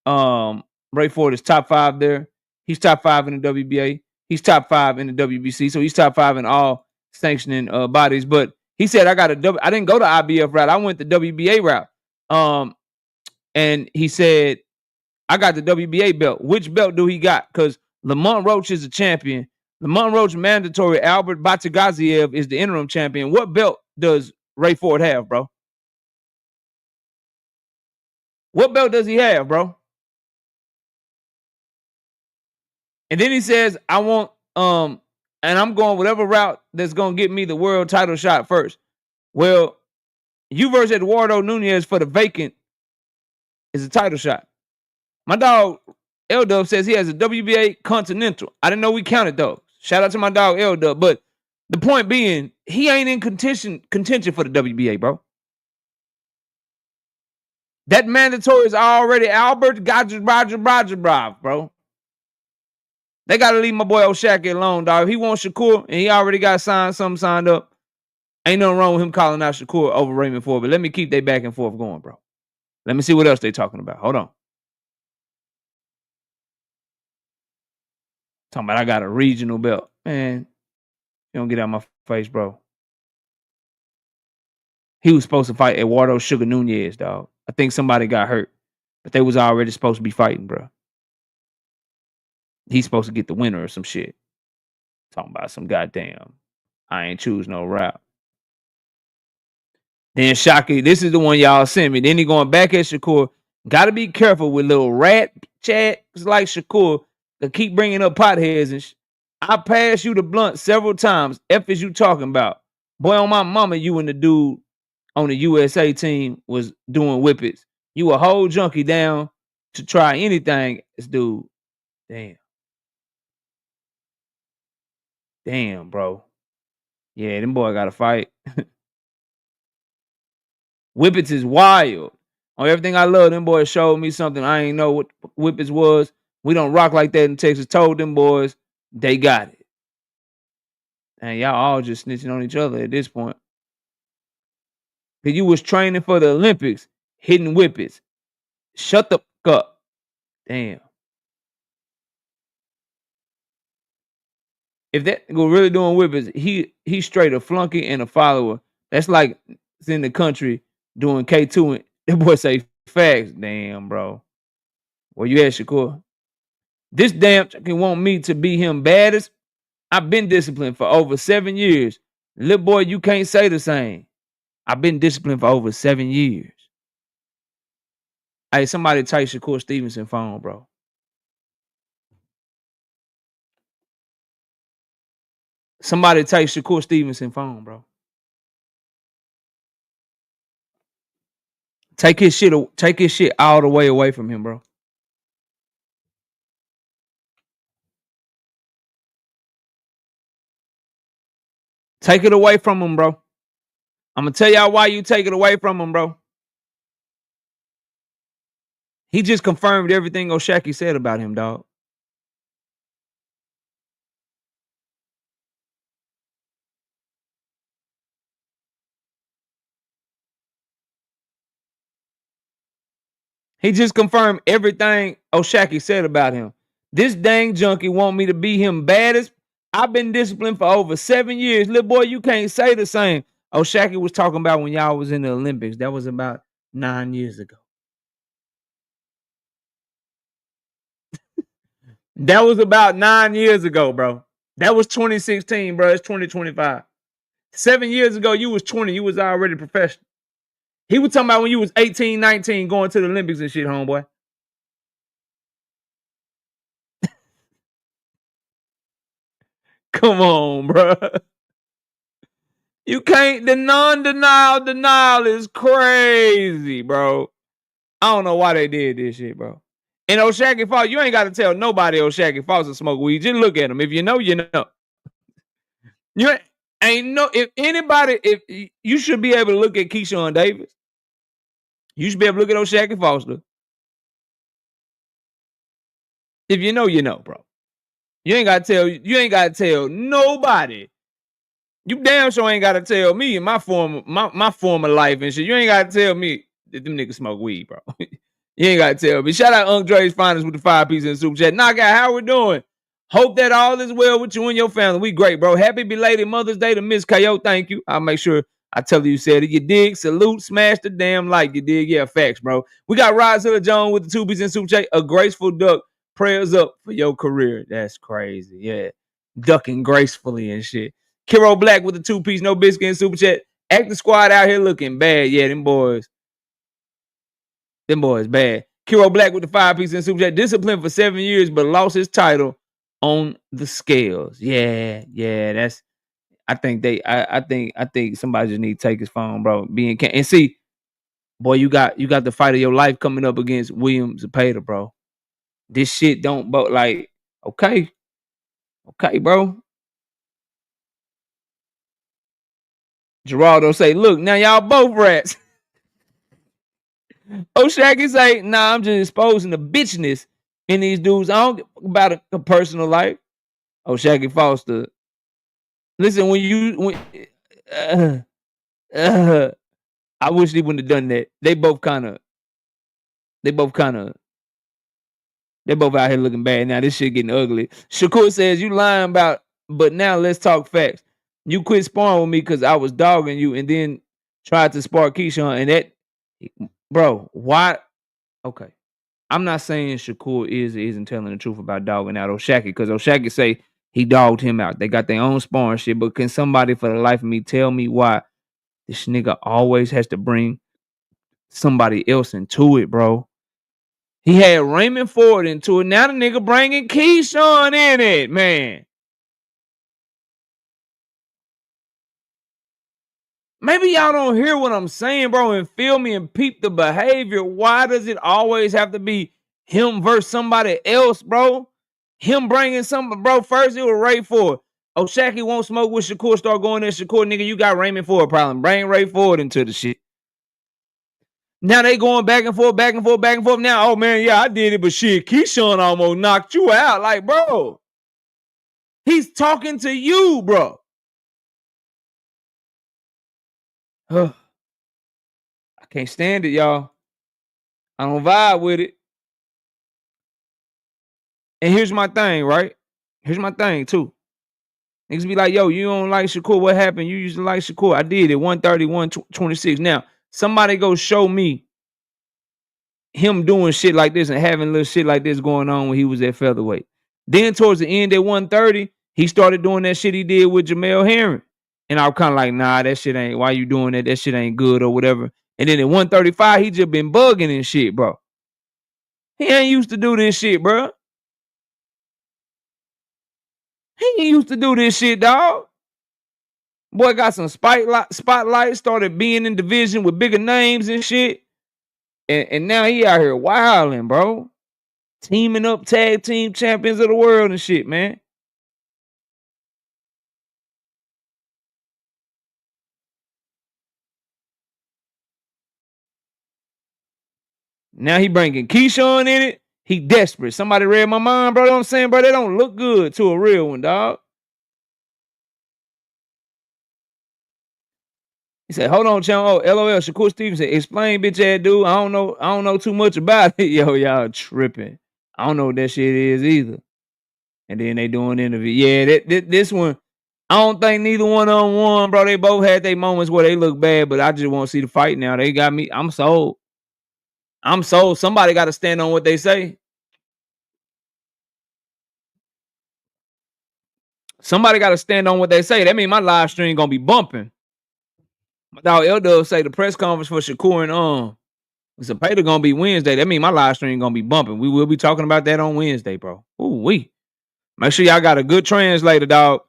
Ray Ford is top 5 there. He's top 5 in the WBA. He's top 5 in the WBC. So he's top 5 in all sanctioning bodies. But he said, I didn't go to IBF route. I went the WBA route. And he said, I got the WBA belt. Which belt do he got? Because Lamont Roach is a champion. Lamont Roach mandatory. Albert Batagaziev is the interim champion. What belt does Ray Ford have, bro? What belt does he have, bro? And then he says, I want, and I'm going whatever route that's going to get me the world title shot first. Well, you versus Eduardo Nunez for the vacant is a title shot. My dog L-Dub says he has a WBA Continental. I didn't know we counted those. Shout out to my dog L-Dub. But the point being, he ain't in contention for the WBA, bro. That mandatory is already Albert Roger, bro. They got to leave my boy O'Shaquie alone, dog. If he wants Shakur and he already got something signed up, ain't nothing wrong with him calling out Shakur over Raymond Ford. But let me keep they back and forth going, bro. Let me see what else they talking about. Hold on. Talking about I got a regional belt. Man, you don't get out of my face, bro. He was supposed to fight Eduardo Sugar Nunez, dog. I think somebody got hurt, but they was already supposed to be fighting, bro. He's supposed to get the winner or some shit. Talking about some goddamn, I ain't choose no route. Then Shockey, this is the one y'all sent me. Then he going back at Shakur. Got to be careful with little rat chats like Shakur that keep bringing up potheads and I passed you the blunt several times. F is you talking about? Boy, on my mama, you and the dude on the USA team was doing whippets. You a whole junkie down to try anything. This dude, damn, bro. Yeah, them boy got to fight. Whippets is wild. On everything I love, them boys showed me something I ain't know what Whippets was. We don't rock like that in Texas. Told them boys they got it. And y'all all just snitching on each other at this point. Cause you was training for the Olympics, hitting Whippets. Shut the fuck up. Damn. If that go really doing Whippets, he's straight a flunky and a follower. That's like it's in the country doing K2 and that boy say facts. Damn, bro. Where you at, Shakur? This damn chicken want me to be him baddest. I've been disciplined for over 7 years. Little boy, you can't say the same. I've been disciplined for over 7 years. Hey, somebody take Shakur Stevenson phone, bro. Somebody take Shakur Stevenson phone, bro. Take his shit all the way away from him, bro. Take it away from him, bro. I'm gonna tell y'all why you take it away from him, bro. He just confirmed everything O'Shaquie said about him, dog. He just confirmed everything O'Shaquie said about him. This dang junkie want me to be him baddest. I've been disciplined for over 7 years. Little boy, you can't say the same. O'Shaquie was talking about when y'all was in the Olympics. That was about 9 years ago. That was about 9 years ago, bro. That was 2016, bro. It's 2025. 7 years ago, you was 20. You was already professional. He was talking about when you was 18, 19, going to the Olympics and shit, homeboy. Come on, bro. You can't. The denial is crazy, bro. I don't know why they did this shit, bro. And O'Shaquie Fox, you ain't got to tell nobody O'Shaquie Fox to smoke weed. Just look at him. If you know, you know. You ain't no. If anybody, if you should be able to look at Keyshawn Davis, you should be able to look at O'Shaquie Foster. If you know, you know, bro. You ain't got to tell nobody. You damn sure ain't got to tell me in my former life and shit. You ain't got to tell me that them niggas smoke weed, bro. You ain't got to tell me. Shout out Andre's Finest with the 5 piece in the super chat. Knockout, how we doing? Hope that all is well with you and your family. We great, bro. Happy belated Mother's Day to Miss Coyote. Thank you. I'll make sure I tell you said it. You dig? Salute. Smash the damn like. You dig? Yeah, facts, bro. We got Rodzilla Jones with the 2 piece in super chat. A graceful duck. Prayers up for your career. That's crazy. Yeah. Ducking gracefully and shit. Kiro Black with the 2 piece, no biscuit in super chat. Active squad out here looking bad. Yeah, them boys bad. Kiro Black with the 5 piece in super chat. Disciplined for 7 years, but lost his title on the scales. Yeah. That's. I think somebody just need to take his phone, bro. And see, boy, you got the fight of your life coming up against William Zepeda, bro. This shit don't, but like, okay, bro. Geraldo say, look, now y'all both rats. O'Shaquie say, nah, I'm just exposing the bitchness in these dudes. I don't give about a personal life. O'Shaquie Foster. Listen, I wish they wouldn't have done that. They both out here looking bad. Now this shit getting ugly. Shakur says, you lying about, but now let's talk facts. You quit sparring with me because I was dogging you and then tried to spar Keyshawn. And that, bro, why? Okay. I'm not saying Shakur is or isn't telling the truth about dogging out O'Shaquie because O'Shaquie say he dogged him out. They got their own sparring shit, but can somebody for the life of me tell me why this nigga always has to bring somebody else into it, bro? He had Raymond Ford into it. Now the nigga bringing Keyshawn in it, man. Maybe y'all don't hear what I'm saying, bro, and feel me and peep the behavior. Why does it always have to be him versus somebody else, bro? Him bringing somebody, bro. First it was Ray Ford. O'Shaquie won't smoke with Shakur. Start going there. Shakur, nigga, you got Raymond Ford problem. Bring Ray Ford into the shit. Now they going back and forth. Now, oh man, yeah, I did it, but shit, Keyshawn almost knocked you out. Like, bro, he's talking to you, bro. I can't stand it, y'all. I don't vibe with it. And here's my thing, right? Here's my thing, too. Niggas be like, yo, you don't like Shakur. What happened? You used to like Shakur. I did it. 130, 126. Now, somebody go show me him doing shit like this and having little shit like this going on when he was at featherweight. Then towards the end at 130, he started doing that shit he did with Jamel Herring. And I was kind of like, nah, that shit ain't, why you doing that? That shit ain't good or whatever. And then at 135, he just been bugging and shit, bro. He ain't used to do this shit, bro. He ain't used to do this shit, dog. Boy got some spotlight, started being in division with bigger names and shit. And now he out here wilding, bro. Teaming up tag team champions of the world and shit, man. Now he bringing Keyshawn in it. He desperate. Somebody read my mind, bro. You know what I'm saying, bro? They don't look good to a real one, dog. He said, hold on, Chum. Oh, LOL, Shakur Stevenson. Explain, bitch ass dude. I don't know too much about it. Yo, y'all tripping. I don't know what that shit is either. And then they doing interview. Yeah, this one, I don't think neither one of them won, bro. They both had their moments where they look bad, but I just want to see the fight now. They got me. I'm sold. Somebody got to stand on what they say. Somebody got to stand on what they say. That means my live stream going to be bumping. My dog L-Dub say the press conference for Shakur and Zepeda gonna be Wednesday. That means my live stream gonna be bumping. We will be talking about that on Wednesday, bro. Ooh, make sure y'all got a good translator, dog.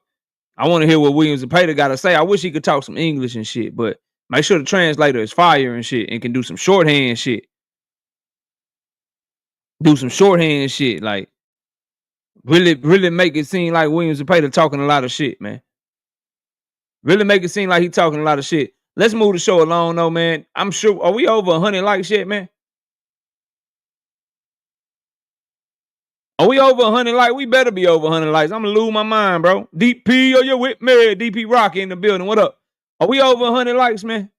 I want to hear what Williams Zepeda got to say. I wish he could talk some English and shit, but make sure the translator is fire and shit and can do some shorthand shit. Do some shorthand shit. Like, really make it seem like Williams Zepeda talking a lot of shit, man. Really make it seem like he talking a lot of shit. Let's move the show along, though, man. I'm sure. Are we over 100 likes yet, man? Are we over 100 likes? We better be over 100 likes. I'm going to lose my mind, bro. DP, are you with me? DP Rocky in the building. What up? Are we over 100 likes, man?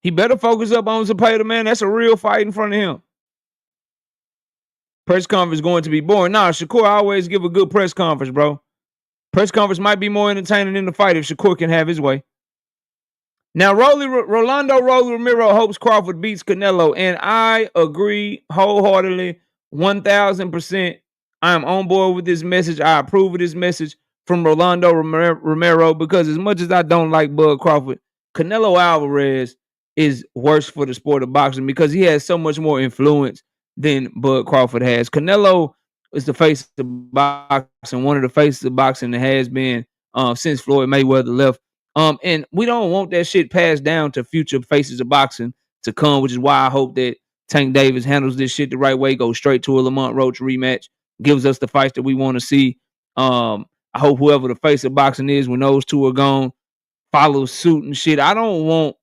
He better focus up on Zepeda, man. That's a real fight in front of him. Press conference going to be boring. Nah, Shakur always give a good press conference, bro. Press conference might be more entertaining than the fight if Shakur can have his way. Now, Rolando Ramirez hopes Crawford beats Canelo, and I agree wholeheartedly, 1,000%. I am on board with this message. I approve of this message from Rolando Ramirez because as much as I don't like Bud Crawford, Canelo Alvarez is worse for the sport of boxing because he has so much more influence than Bud Crawford has. Canelo is the face of boxing, one of the faces of boxing that has been since Floyd Mayweather left. And we don't want that shit passed down to future faces of boxing to come, which is why I hope that Tank Davis handles this shit the right way, goes straight to a Lamont Roach rematch, gives us the fights that we want to see. I hope whoever the face of boxing is when those two are gone follows suit and shit. I don't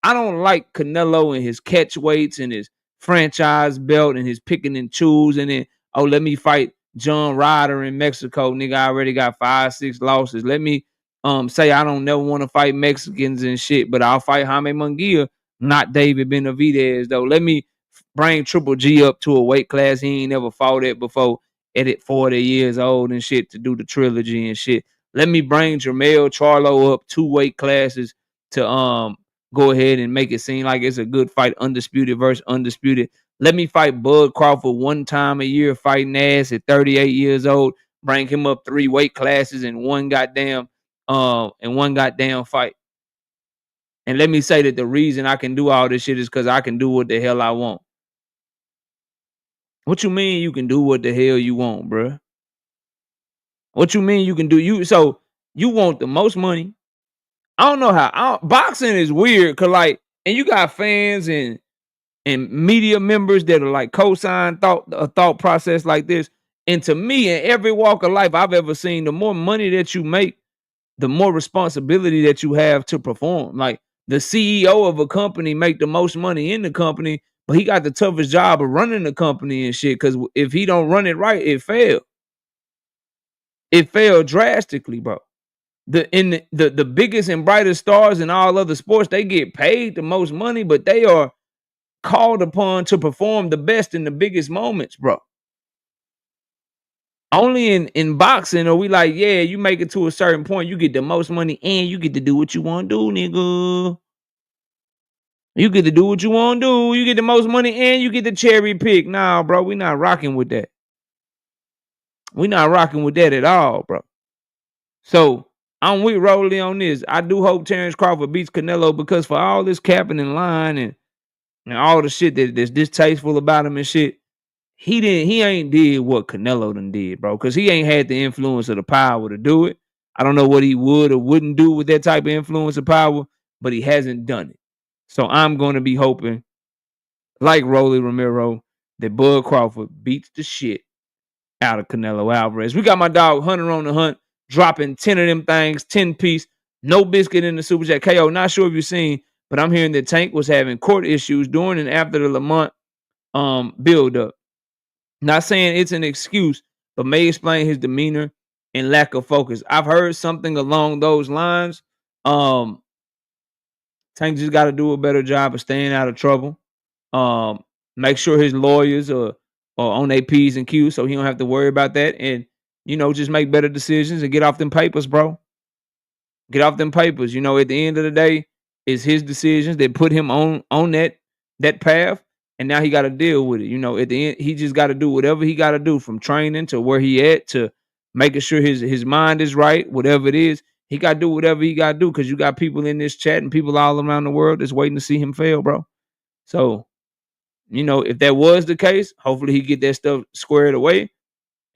like Canelo and his catch weights and his franchise belt and his picking and choose and then, oh, let me fight John Ryder in Mexico. Nigga, I already got 5-6 losses. Let me say I don't never want to fight Mexicans and shit, but I'll fight Jaime Munguia, not David Benavidez, though. Let me bring Triple G up to a weight class he ain't never fought at before at 40 years old and shit to do the trilogy and shit. Let me bring Jermell Charlo up 2 weight classes to go ahead and make it seem like it's a good fight, undisputed versus undisputed. Let me fight Bud Crawford 1 time a year, fighting ass at 38 years old, bring him up 3 weight classes in one goddamn fight. And let me say that the reason I can do all this shit is because I can do what the hell I want. What you mean you can do what the hell you want, bruh? What you mean you can do? So you want the most money. I don't know how. Boxing is weird because and you got fans and media members that are like co-sign a thought process like this. And to me, in every walk of life I've ever seen, the more money that you make, the more responsibility that you have to perform. Like the CEO of a company make the most money in the company, but he got the toughest job of running the company and shit. Because if he don't run it right, it failed. It failed drastically, bro. The biggest and brightest stars in all other sports, they get paid the most money, but they are called upon to perform the best in the biggest moments, bro. Only in boxing are we like, yeah, you make it to a certain point, you get the most money and you get to do what you want to do, nigga. You get to do what you want to do. You get the most money and you get the cherry pick. Nah, bro, we not rocking with that. We not rocking with that at all, bro. So I'm with Rolly on this. I do hope Terrence Crawford beats Canelo because for all this capping in line and all the shit that's distasteful about him and shit, he ain't did what Canelo done did, bro. Because he ain't had the influence of the power to do it. I don't know what he would or wouldn't do with that type of influence or power, but he hasn't done it. So I'm going to be hoping, like Rolly Ramiro, that Bud Crawford beats the shit out of Canelo Alvarez. We got my dog Hunter on the hunt, dropping 10 of them things, 10 piece, no biscuit in the Super Chat. KO, not sure if you've seen, but I'm hearing that Tank was having court issues during and after the Lamont build up. Not saying it's an excuse, but may explain his demeanor and lack of focus. I've heard something along those lines. Tank just got to do a better job of staying out of trouble. Make sure his lawyers are on their P's and Q's so he don't have to worry about that. And, just make better decisions and get off them papers, bro. Get off them papers. At the end of the day, it's his decisions that put him on that path. And now he got to deal with it. At the end, he just got to do whatever he got to do from training to where he at to making sure his mind is right, whatever it is. He got to do whatever he got to do because you got people in this chat and people all around the world that's waiting to see him fail, bro. So, if that was the case, hopefully he get that stuff squared away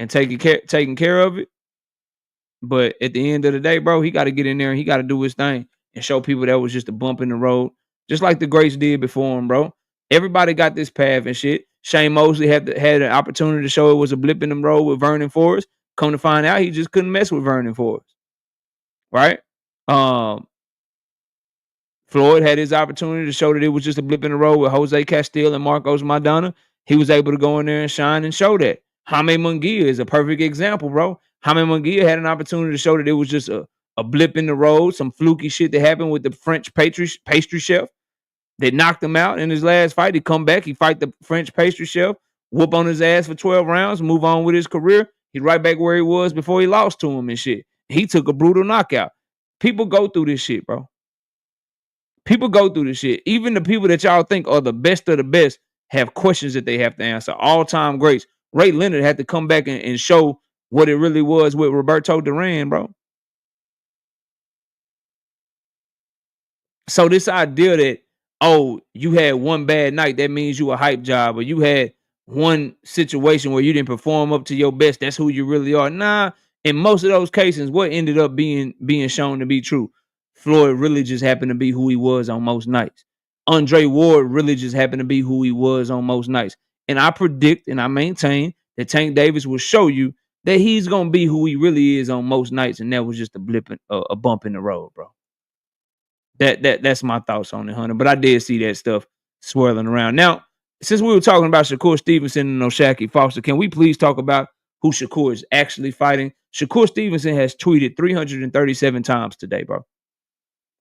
and taking care of it. But at the end of the day, bro, he got to get in there and he got to do his thing and show people that was just a bump in the road, just like the greats did before him, bro. Everybody got this path and shit. Shane Mosley had an opportunity to show it was a blip in the road with Vernon Forrest. Come to find out, he just couldn't mess with Vernon Forrest, right? Floyd had his opportunity to show that it was just a blip in the road with Jose Castillo and Marcos Maidana. He was able to go in there and shine and show that. Jaime Munguia is a perfect example, bro. Jaime Munguia had an opportunity to show that it was just a blip in the road, some fluky shit that happened with the French pastry chef that knocked him out in his last fight. He come back, he fight the French pastry chef, whoop on his ass for 12 rounds, move on with his career. He's right back where he was before he lost to him and shit. He took a brutal knockout. People go through this shit, bro. People go through this shit. Even the people that y'all think are the best of the best have questions that they have to answer. All-time greats. Ray Leonard had to come back and show what it really was with Roberto Duran, bro. So this idea that, oh, you had one bad night, that means you a hype job, or you had one situation where you didn't perform up to your best, that's who you really are. Nah, in most of those cases, what ended up being shown to be true? Floyd really just happened to be who he was on most nights. Andre Ward really just happened to be who he was on most nights. And I predict and I maintain that Tank Davis will show you that he's going to be who he really is on most nights, and that was just a bump in the road, bro. That's my thoughts on it, Hunter. But I did see that stuff swirling around. Now, since we were talking about Shakur Stevenson and O'Shaquie Foster, can we please talk about who Shakur is actually fighting? Shakur Stevenson has tweeted 337 times today, bro.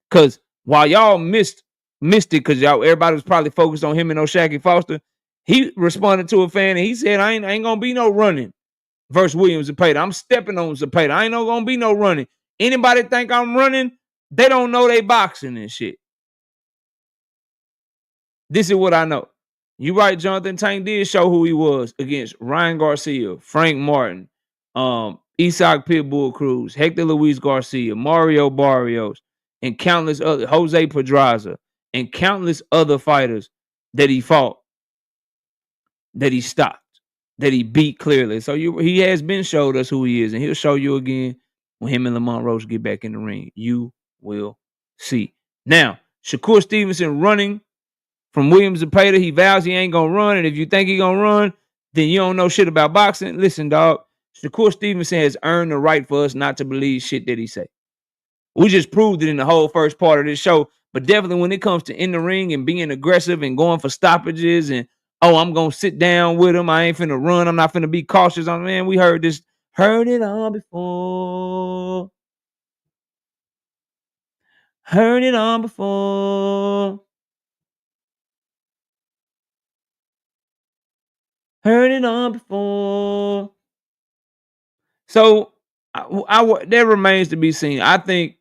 Because while y'all missed it, because everybody was probably focused on him and O'Shaquie Foster, he responded to a fan and he said, I ain't gonna be no running versus Williams Zepeda. I'm stepping on Zepeda. I ain't gonna be no running. Anybody think I'm running? They don't know they boxing and shit. This is what I know. You right, Jonathan. Tank did show who he was against Ryan Garcia, Frank Martin, Isaac Pitbull Cruz, Hector Luis Garcia, Mario Barrios, and countless other, Jose Pedraza, and countless other fighters that he fought, that he stopped, that he beat clearly. So he has been showed us who he is, and he'll show you again when him and Lamont Roach get back in the ring. You will see. Now, Shakur Stevenson running from Williams Zepeda. He vows he ain't gonna run, and if you think he gonna run, then you don't know shit about boxing. Listen, dog. Shakur Stevenson has earned the right for us not to believe shit that he say. We just proved it in the whole first part of this show. But definitely when it comes to in the ring and being aggressive and going for stoppages and, oh, I'm gonna sit down with him, I ain't finna run, I'm not finna be cautious on, man. We heard it all before. Heard it all before. Heard it all before. So that remains to be seen. I think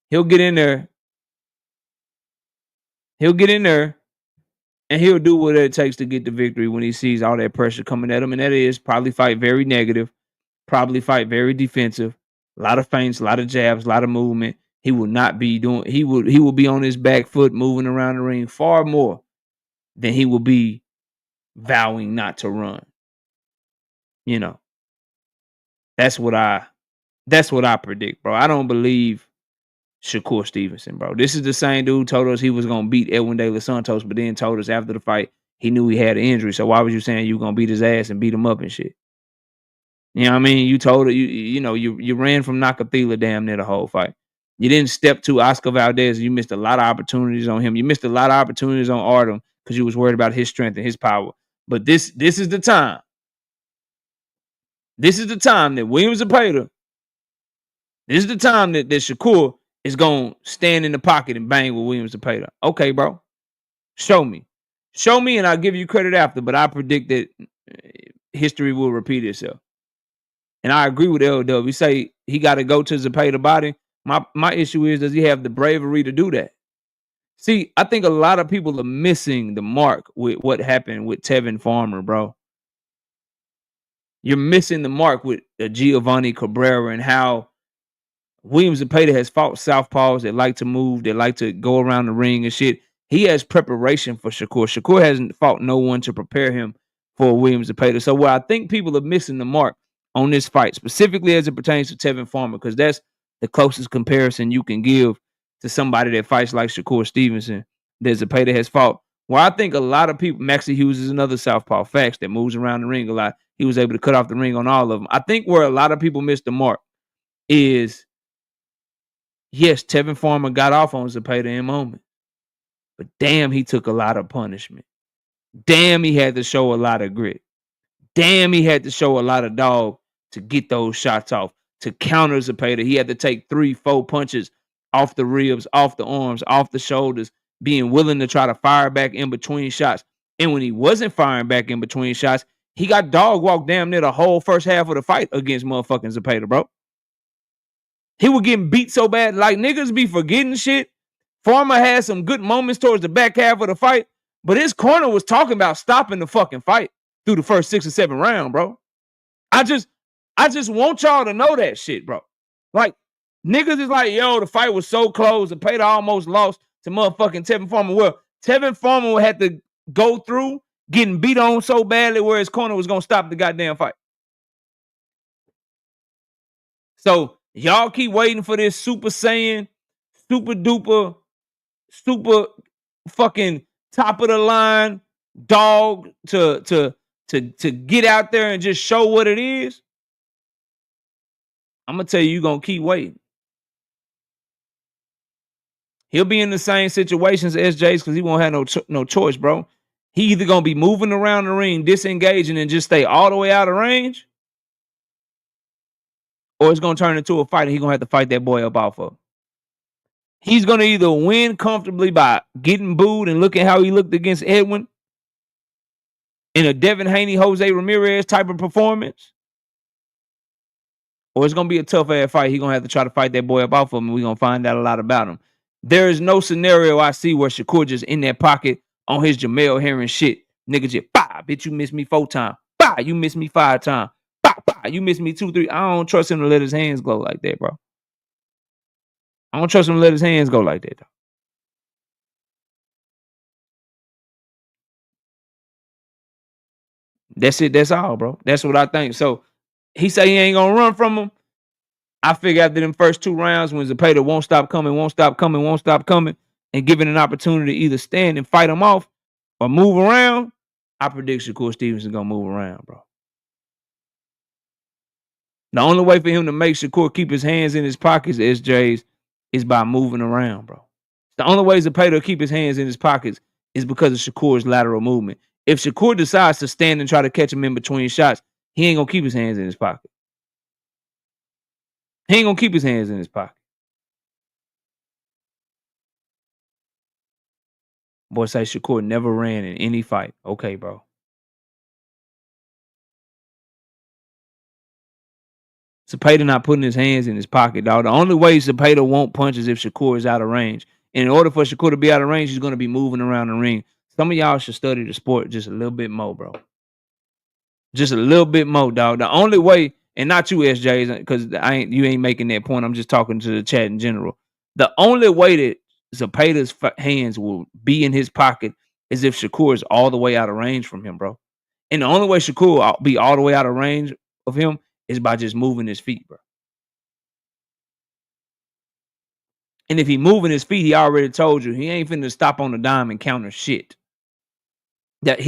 he'll get in there. He'll get in there and he'll do what it takes to get the victory when he sees all that pressure coming at him. And that is probably fight very negative, probably fight very defensive, a lot of feints, a lot of jabs, a lot of movement. He will not be doing, he will be on his back foot moving around the ring far more than he will be vowing not to run. You know, that's what I predict, bro. I don't believe Shakur Stevenson, bro. This is the same dude who told us he was gonna beat Edwin De Los Santos, but then told us after the fight he knew he had an injury. So why was you saying you were gonna beat his ass and beat him up and shit? You know what I mean? You told it, you ran from Nakathila damn near the whole fight. You didn't step to Oscar Valdez. You missed a lot of opportunities on him. You missed a lot of opportunities on Artem because you was worried about his strength and his power. But this is the time. This is the time that Williams Zepeda. This is the time that Shakur is going to stand in the pocket and bang with Williams Zepeda. Okay, bro. Show me. Show me and I'll give you credit after, but I predict that history will repeat itself. And I agree with LW. We say he got to go to Zepeda body. My issue is, does he have the bravery to do that? See, I think a lot of people are missing the mark with what happened with Tevin Farmer, bro. You're missing the mark with Giovanni Cabrera and how Williams Zepeda has fought southpaws that like to move, that like to go around the ring and shit. He has preparation for Shakur. Shakur hasn't fought no one to prepare him for Williams Zepeda. So where I think people are missing the mark on this fight, specifically as it pertains to Tevin Farmer, because that's the closest comparison you can give to somebody that fights like Shakur Stevenson that Zepeda has fought. Where I think a lot of people, Maxie Hughes is another southpaw facts that moves around the ring a lot. He was able to cut off the ring on all of them. I think where a lot of people miss the mark is, yes, Tevin Farmer got off on Zepeda in a moment, but damn, he took a lot of punishment. Damn, he had to show a lot of grit. Damn, he had to show a lot of dog to get those shots off, to counter Zepeda. He had to take 3-4 punches off the ribs, off the arms, off the shoulders, being willing to try to fire back in between shots. And when he wasn't firing back in between shots, he got dog walked damn near the whole first half of the fight against motherfucking Zepeda, bro. He was getting beat so bad, like niggas be forgetting shit. Farmer had some good moments towards the back half of the fight, but his corner was talking about stopping the fucking fight through the first 6 or 7 rounds, bro. I just want y'all to know that shit, bro. Like, niggas is like, yo, the fight was so close. Zepeda almost lost to motherfucking Tevin Farmer. Well, Tevin Farmer had to go through getting beat on so badly where his corner was going to stop the goddamn fight. So, y'all keep waiting for this Super Saiyan, super duper, super fucking top of the line dog to get out there and just show what it is. I'm gonna tell you're gonna keep waiting. He'll be in the same situations as SJ's because he won't have no choice, bro. He either gonna be moving around the ring, disengaging, and just stay all the way out of range, or it's gonna turn into a fight and he's gonna have to fight that boy up off of. He's gonna either win comfortably by getting booed and looking how he looked against Edwin in a Devin Haney, Jose Ramirez type of performance, or it's gonna be a tough ass fight. He's gonna have to try to fight that boy up off of him, and we're gonna find out a lot about him. There is no scenario I see where Shakur just in that pocket on his Jamel Herring shit. Nigga just, bah, bitch, you missed me 4 times. Bah, you missed me 5 times. Bah, bah, you missed me 2, 3. I don't trust him to let his hands go like that, bro. I don't trust him to let his hands go like that, though. That's it. That's all, bro. That's what I think. So he say he ain't gonna run from him. I figure after them first 2 rounds, when Zepeda won't stop coming, and given an opportunity to either stand and fight him off or move around, I predict Shakur Stevenson gonna move around, bro. The only way for him to make Shakur keep his hands in his pockets, SJ's, is by moving around, bro. The only way Zepeda will keep his hands in his pockets is because of Shakur's lateral movement. If Shakur decides to stand and try to catch him in between shots, he ain't gonna keep his hands in his pocket. He ain't gonna keep his hands in his pocket. Boy say Shakur never ran in any fight. Okay, bro. Zepeda not putting his hands in his pocket, dog. The only way Zepeda won't punch is if Shakur is out of range. And in order for Shakur to be out of range, he's going to be moving around the ring. Some of y'all should study the sport just a little bit more, bro. Just a little bit more, dog. The only way, and not you, SJ, because you ain't making that point. I'm just talking to the chat in general. The only way that Zepeda's hands will be in his pocket is if Shakur is all the way out of range from him, bro. And the only way Shakur will be all the way out of range of him is by just moving his feet, bro. And if he moving his feet, he already told you he ain't finna stop on the dime and counter shit. That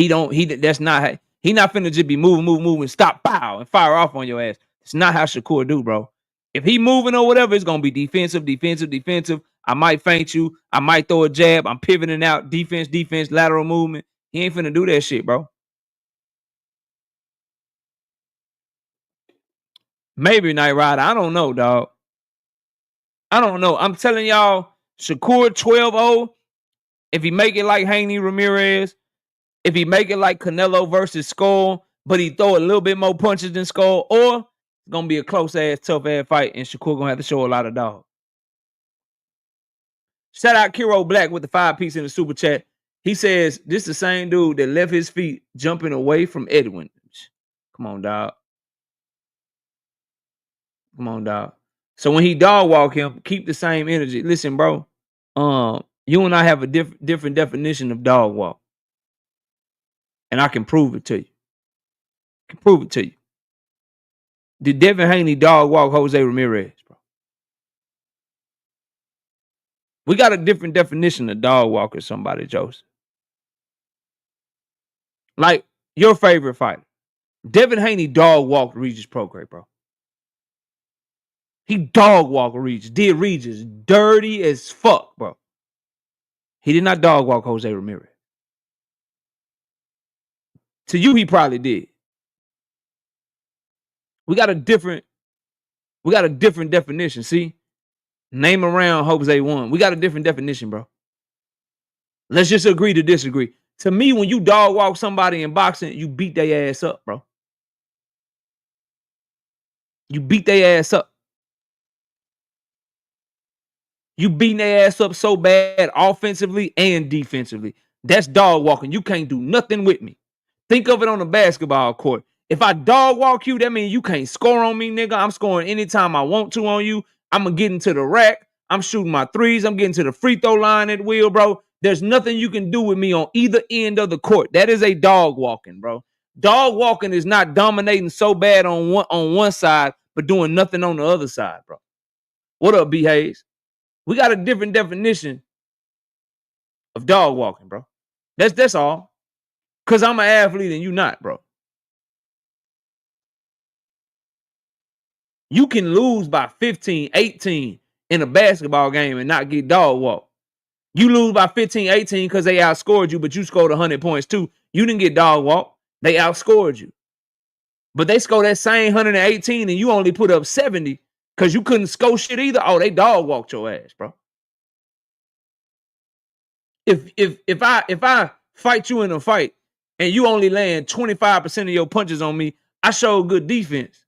that's not he not finna just be moving, stop, pow, and fire off on your ass. It's not how Shakur do, bro. If he moving or whatever, it's gonna be defensive. I might feint you. I might throw a jab. I'm pivoting out. Defense, lateral movement. He ain't finna do that shit, bro. Maybe Night Rider. I don't know, dog. I don't know. I'm telling y'all, Shakur 12-0. If he make it like Haney Ramirez, if he make it like Canelo versus Skull, but he throw a little bit more punches than Skull, or it's gonna be a close ass, tough ass fight, and Shakur gonna have to show a lot of dog. Shout out Kiro Black with the 5-piece in the super chat. He says this the same dude that left his feet jumping away from Edwin. Come on, dog. So when he dog walk him, keep the same energy. Listen, bro. You and I have a different definition of dog walk. And I can prove it to you. Did Devin Haney dog walk Jose Ramirez, bro? We got a different definition of dog walking somebody, Joseph. Like your favorite fighter. Devin Haney dog walked Regis Prograis, bro. He dog walked Regis. Did Regis dirty as fuck, bro. He did not dog walk Jose Ramirez. To you, he probably did. We got a different definition. See? Name around Jose won. We got a different definition, bro. Let's just agree to disagree. To me, when you dog walk somebody in boxing, you beat their ass up, bro. You beat their ass up. You beating their ass up so bad offensively and defensively. That's dog walking. You can't do nothing with me. Think of it on the basketball court. If I dog walk you, that means you can't score on me, nigga. I'm scoring anytime I want to on you. I'm going to get into the rack. I'm shooting my threes. I'm getting to the free throw line at will, bro. There's nothing you can do with me on either end of the court. That is a dog walking, bro. Dog walking is not dominating so bad on one side, but doing nothing on the other side, bro. What up, B. Hayes? We got a different definition of dog walking, bro. That's all. Because I'm an athlete and you not, bro. You can lose by 15, 18 in a basketball game and not get dog walked. You lose by 15, 18 because they outscored you, but you scored 100 points too. You didn't get dog walked. They outscored you. But they scored that same 118 and you only put up 70 because you couldn't score shit either. Oh, they dog walked your ass, bro. If I fight you in a fight and you only land 25% of your punches on me, I show good defense.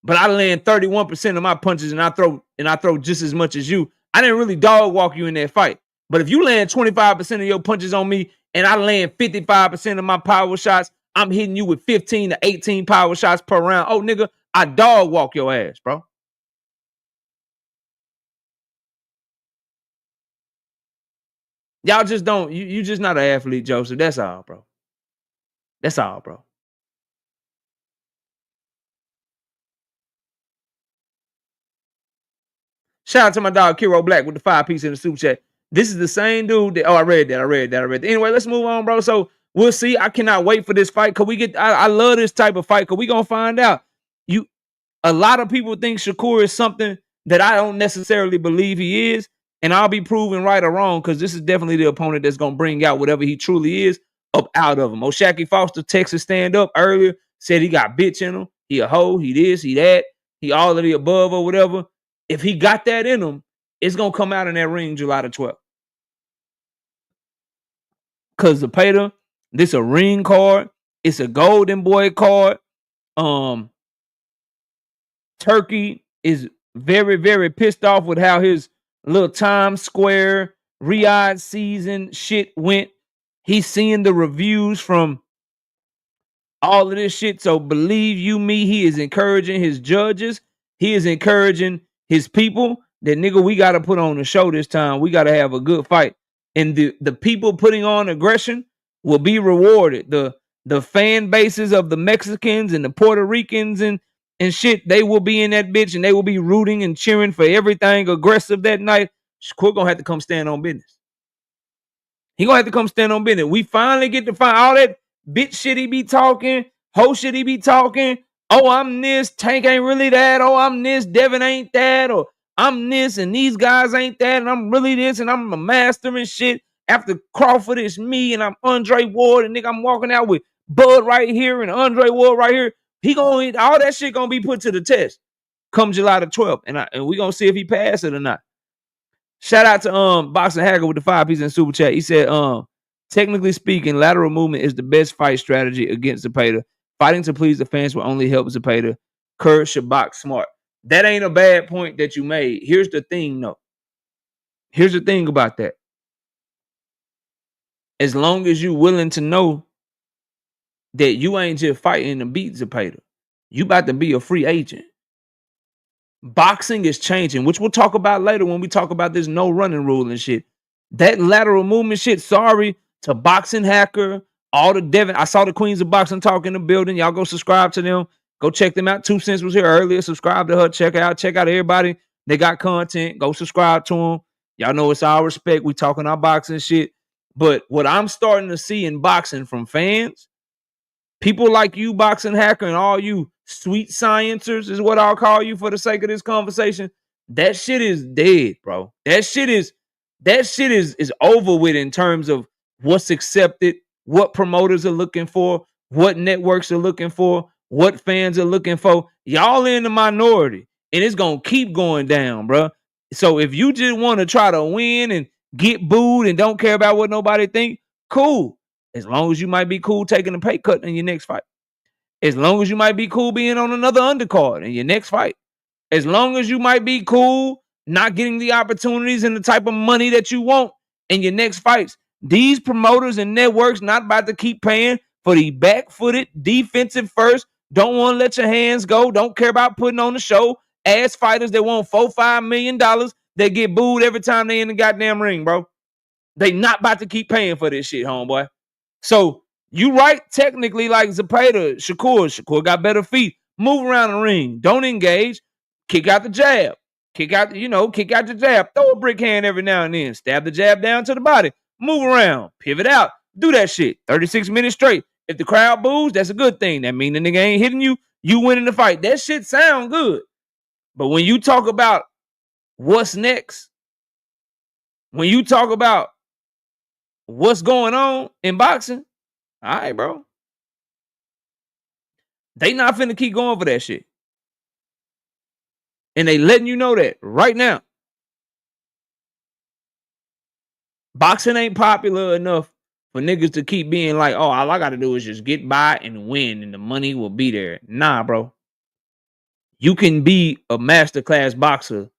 But I land 31% of my punches and I throw just as much as you. I didn't really dog walk you in that fight. But if you land 25% of your punches on me and I land 55% of my power shots, I'm hitting you with 15 to 18 power shots per round. Oh, nigga, I dog walk your ass, bro. Y'all just don't, you just not an athlete, Joseph. That's all, bro. That's all, bro. Shout out to my dog Kiro Black with the 5-piece in the super chat. This is the same dude that, I read that. Anyway, let's move on, bro. So we'll see. I cannot wait for this fight. I love this type of fight because we gonna find out. A lot of people think Shakur is something that I don't necessarily believe he is. And I'll be proven right or wrong because this is definitely the opponent that's gonna bring out whatever he truly is up out of him. O'Shaquie Foster, Texas stand up earlier, said he got bitch in him. He a hoe, he this, he that, he all of the above or whatever. If he got that in him, it's going to come out in that ring July the 12th. Because Zepeda, this a ring card. It's a golden boy card. Turkey is very, very pissed off with how his little Times Square Riyadh season shit went. He's seeing the reviews from all of this shit. So believe you me, he is encouraging his judges. He is encouraging his people that, nigga, we got to put on the show this time. We got to have a good fight. And the people putting on aggression will be rewarded. The fan bases of the Mexicans and the Puerto Ricans and shit, they will be in that bitch and they will be rooting and cheering for everything aggressive that night. Shakur gonna have to come stand on business. He gonna have to come stand on business. We finally get to find all that bitch shit he be talking, hoe shit he be talking. Oh, I'm this, Tank ain't really that. Oh, I'm this, Devin ain't that. Or I'm this and these guys ain't that. And I'm really this and I'm a master and shit. After Crawford, it's me and I'm Andre Ward. And nigga, I'm walking out with Bud right here and Andre Ward right here. He gonna, all that shit gonna be put to the test come July the 12th. And we gonna see if he passed it or not. Shout out to Boxing Hacker with the 5-piece in super chat. He said, technically speaking, lateral movement is the best fight strategy against Zepeda. Fighting to please the fans will only help Zepeda. Kerr should box smart. That ain't a bad point that you made. Here's the thing, though. Here's the thing about that. As long as you willing to know that you ain't just fighting to beat Zepeda, you about to be a free agent. Boxing is changing, which we'll talk about later when we talk about this no running rule and shit. That lateral movement shit, sorry to Boxing Hacker, all the Devin. I saw the Queens of Boxing talk in the building. Y'all go subscribe to them. Go check them out. 2 Cents was here earlier. Subscribe to her. Check out everybody. They got content. Go subscribe to them. Y'all know it's our respect. We talking our boxing shit. But what I'm starting to see in boxing from fans, people like you, Boxing Hacker, and all you sweet sciencers is what I'll call you for the sake of this conversation. That shit is dead, bro. That shit is over with in terms of what's accepted, what promoters are looking for, what networks are looking for, what fans are looking for. Y'all in the minority, and it's gonna keep going down, bro. So if you just want to try to win and get booed and don't care about what nobody think, cool. As long as you might be cool taking a pay cut in your next fight. As long as you might be cool being on another undercard in your next fight. As long as you might be cool not getting the opportunities and the type of money that you want in your next fights. These promoters and networks not about to keep paying for the back-footed, defensive first, don't want to let your hands go, don't care about putting on the show, ass fighters that want $4-5 million that get booed every time they in the goddamn ring, bro. They not about to keep paying for this shit, homeboy. So you right, technically, like Zepeda, Shakur got better feet. Move around the ring. Don't engage. Kick out the jab. Kick out the jab. Throw a brick hand every now and then. Stab the jab down to the body. Move around. Pivot out. Do that shit. 36 minutes straight. If the crowd boos, that's a good thing. That means the nigga ain't hitting you. You winning the fight. That shit sound good. But when you talk about what's next, when you talk about what's going on in boxing, all right, bro. They not finna keep going for that shit. And they letting you know that right now. Boxing ain't popular enough for niggas to keep being like, oh, all I gotta do is just get by and win and the money will be there. Nah, bro. You can be a masterclass boxer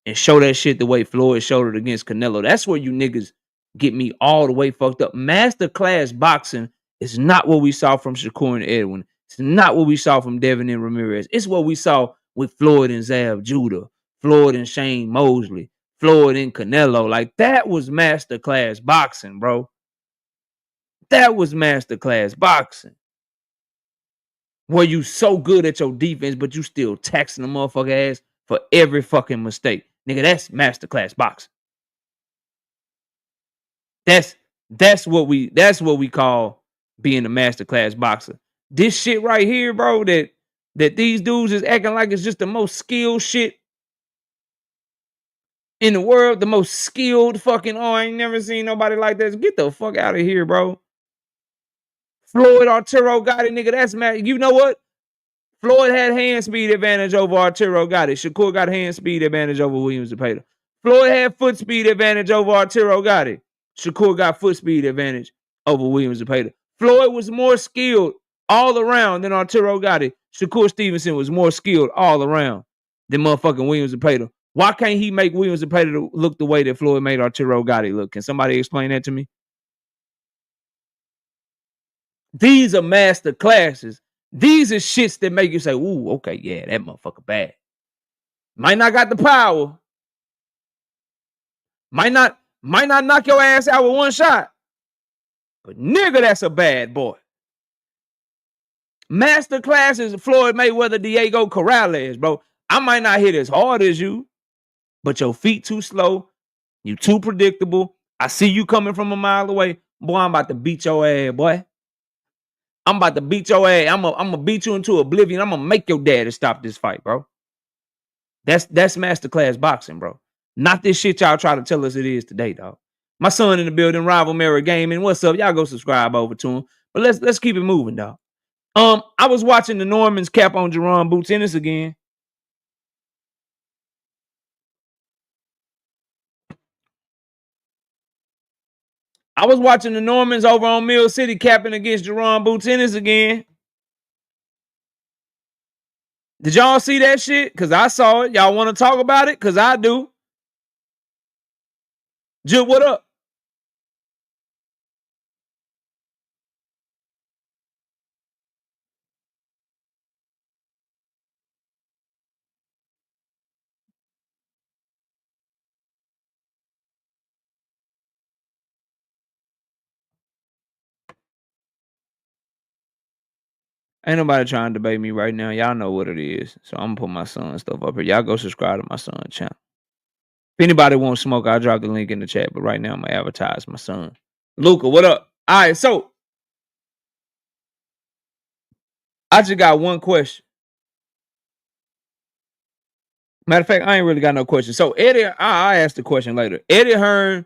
and show that shit the way Floyd showed it against Canelo. That's where you niggas get me all the way fucked up. Masterclass boxing is not what we saw from Shakur and Edwin. It's not what we saw from Devin and Ramirez. It's what we saw with Floyd and Zav Judah, Floyd and Shane Mosley, Floyd and Canelo. Like, that was masterclass boxing, bro. That was masterclass boxing. Where you so good at your defense, but you still taxing the motherfucker ass for every fucking mistake. Nigga, that's masterclass boxing. That's what we call being a masterclass boxer. This shit right here, bro, that these dudes is acting like it's just the most skilled shit in the world, the most skilled fucking, oh, I ain't never seen nobody like this. Get the fuck out of here, bro. Floyd Arturo got it, nigga. That's mad. You know what? Floyd had hand speed advantage over Arturo got it. Shakur got hand speed advantage over Williams Zepeda. Floyd had foot speed advantage over Arturo got it. Shakur got foot speed advantage over Williams Zepeda. Floyd was more skilled all around than Arturo got it. Shakur Stevenson was more skilled all around than motherfucking Williams Zepeda. Why can't he make Williams Zepeda look the way that Floyd made Arturo Gotti look? Can somebody explain that to me? These are master classes. These are shits that make you say, ooh, okay, yeah, that motherfucker bad. Might not got the power. Might not knock your ass out with one shot. But nigga, that's a bad boy. Master classes Floyd Mayweather, Diego Corrales, bro. I might not hit as hard as you, but your feet too slow. You too predictable. I see you coming from a mile away. Boy, I'm about to beat your ass, boy. I'm about to beat your ass. I'm gonna beat you into oblivion. I'm gonna make your daddy stop this fight, bro. That's masterclass boxing, bro. Not this shit y'all try to tell us it is today, dog. My son in the building, Rival Mirror Gaming. What's up? Y'all go subscribe over to him. But let's keep it moving, dog. I was watching the Normans cap on Jerron Boots Ennis again. I was watching the Normans over on Mill City capping against Jerron Boots Ennis again. Did y'all see that shit? Because I saw it. Y'all want to talk about it? Because I do. Jip, what up? Ain't nobody trying to debate me right now. Y'all know what it is. So I'm gonna put my son stuff up here. Y'all go subscribe to my son's channel. If anybody wants smoke, I'll drop the link in the chat. But right now I'm gonna advertise my son. Luca, what up? All right, so I just got one question. Matter of fact, I ain't really got no question. So Eddie, I asked the question later. Eddie Hearn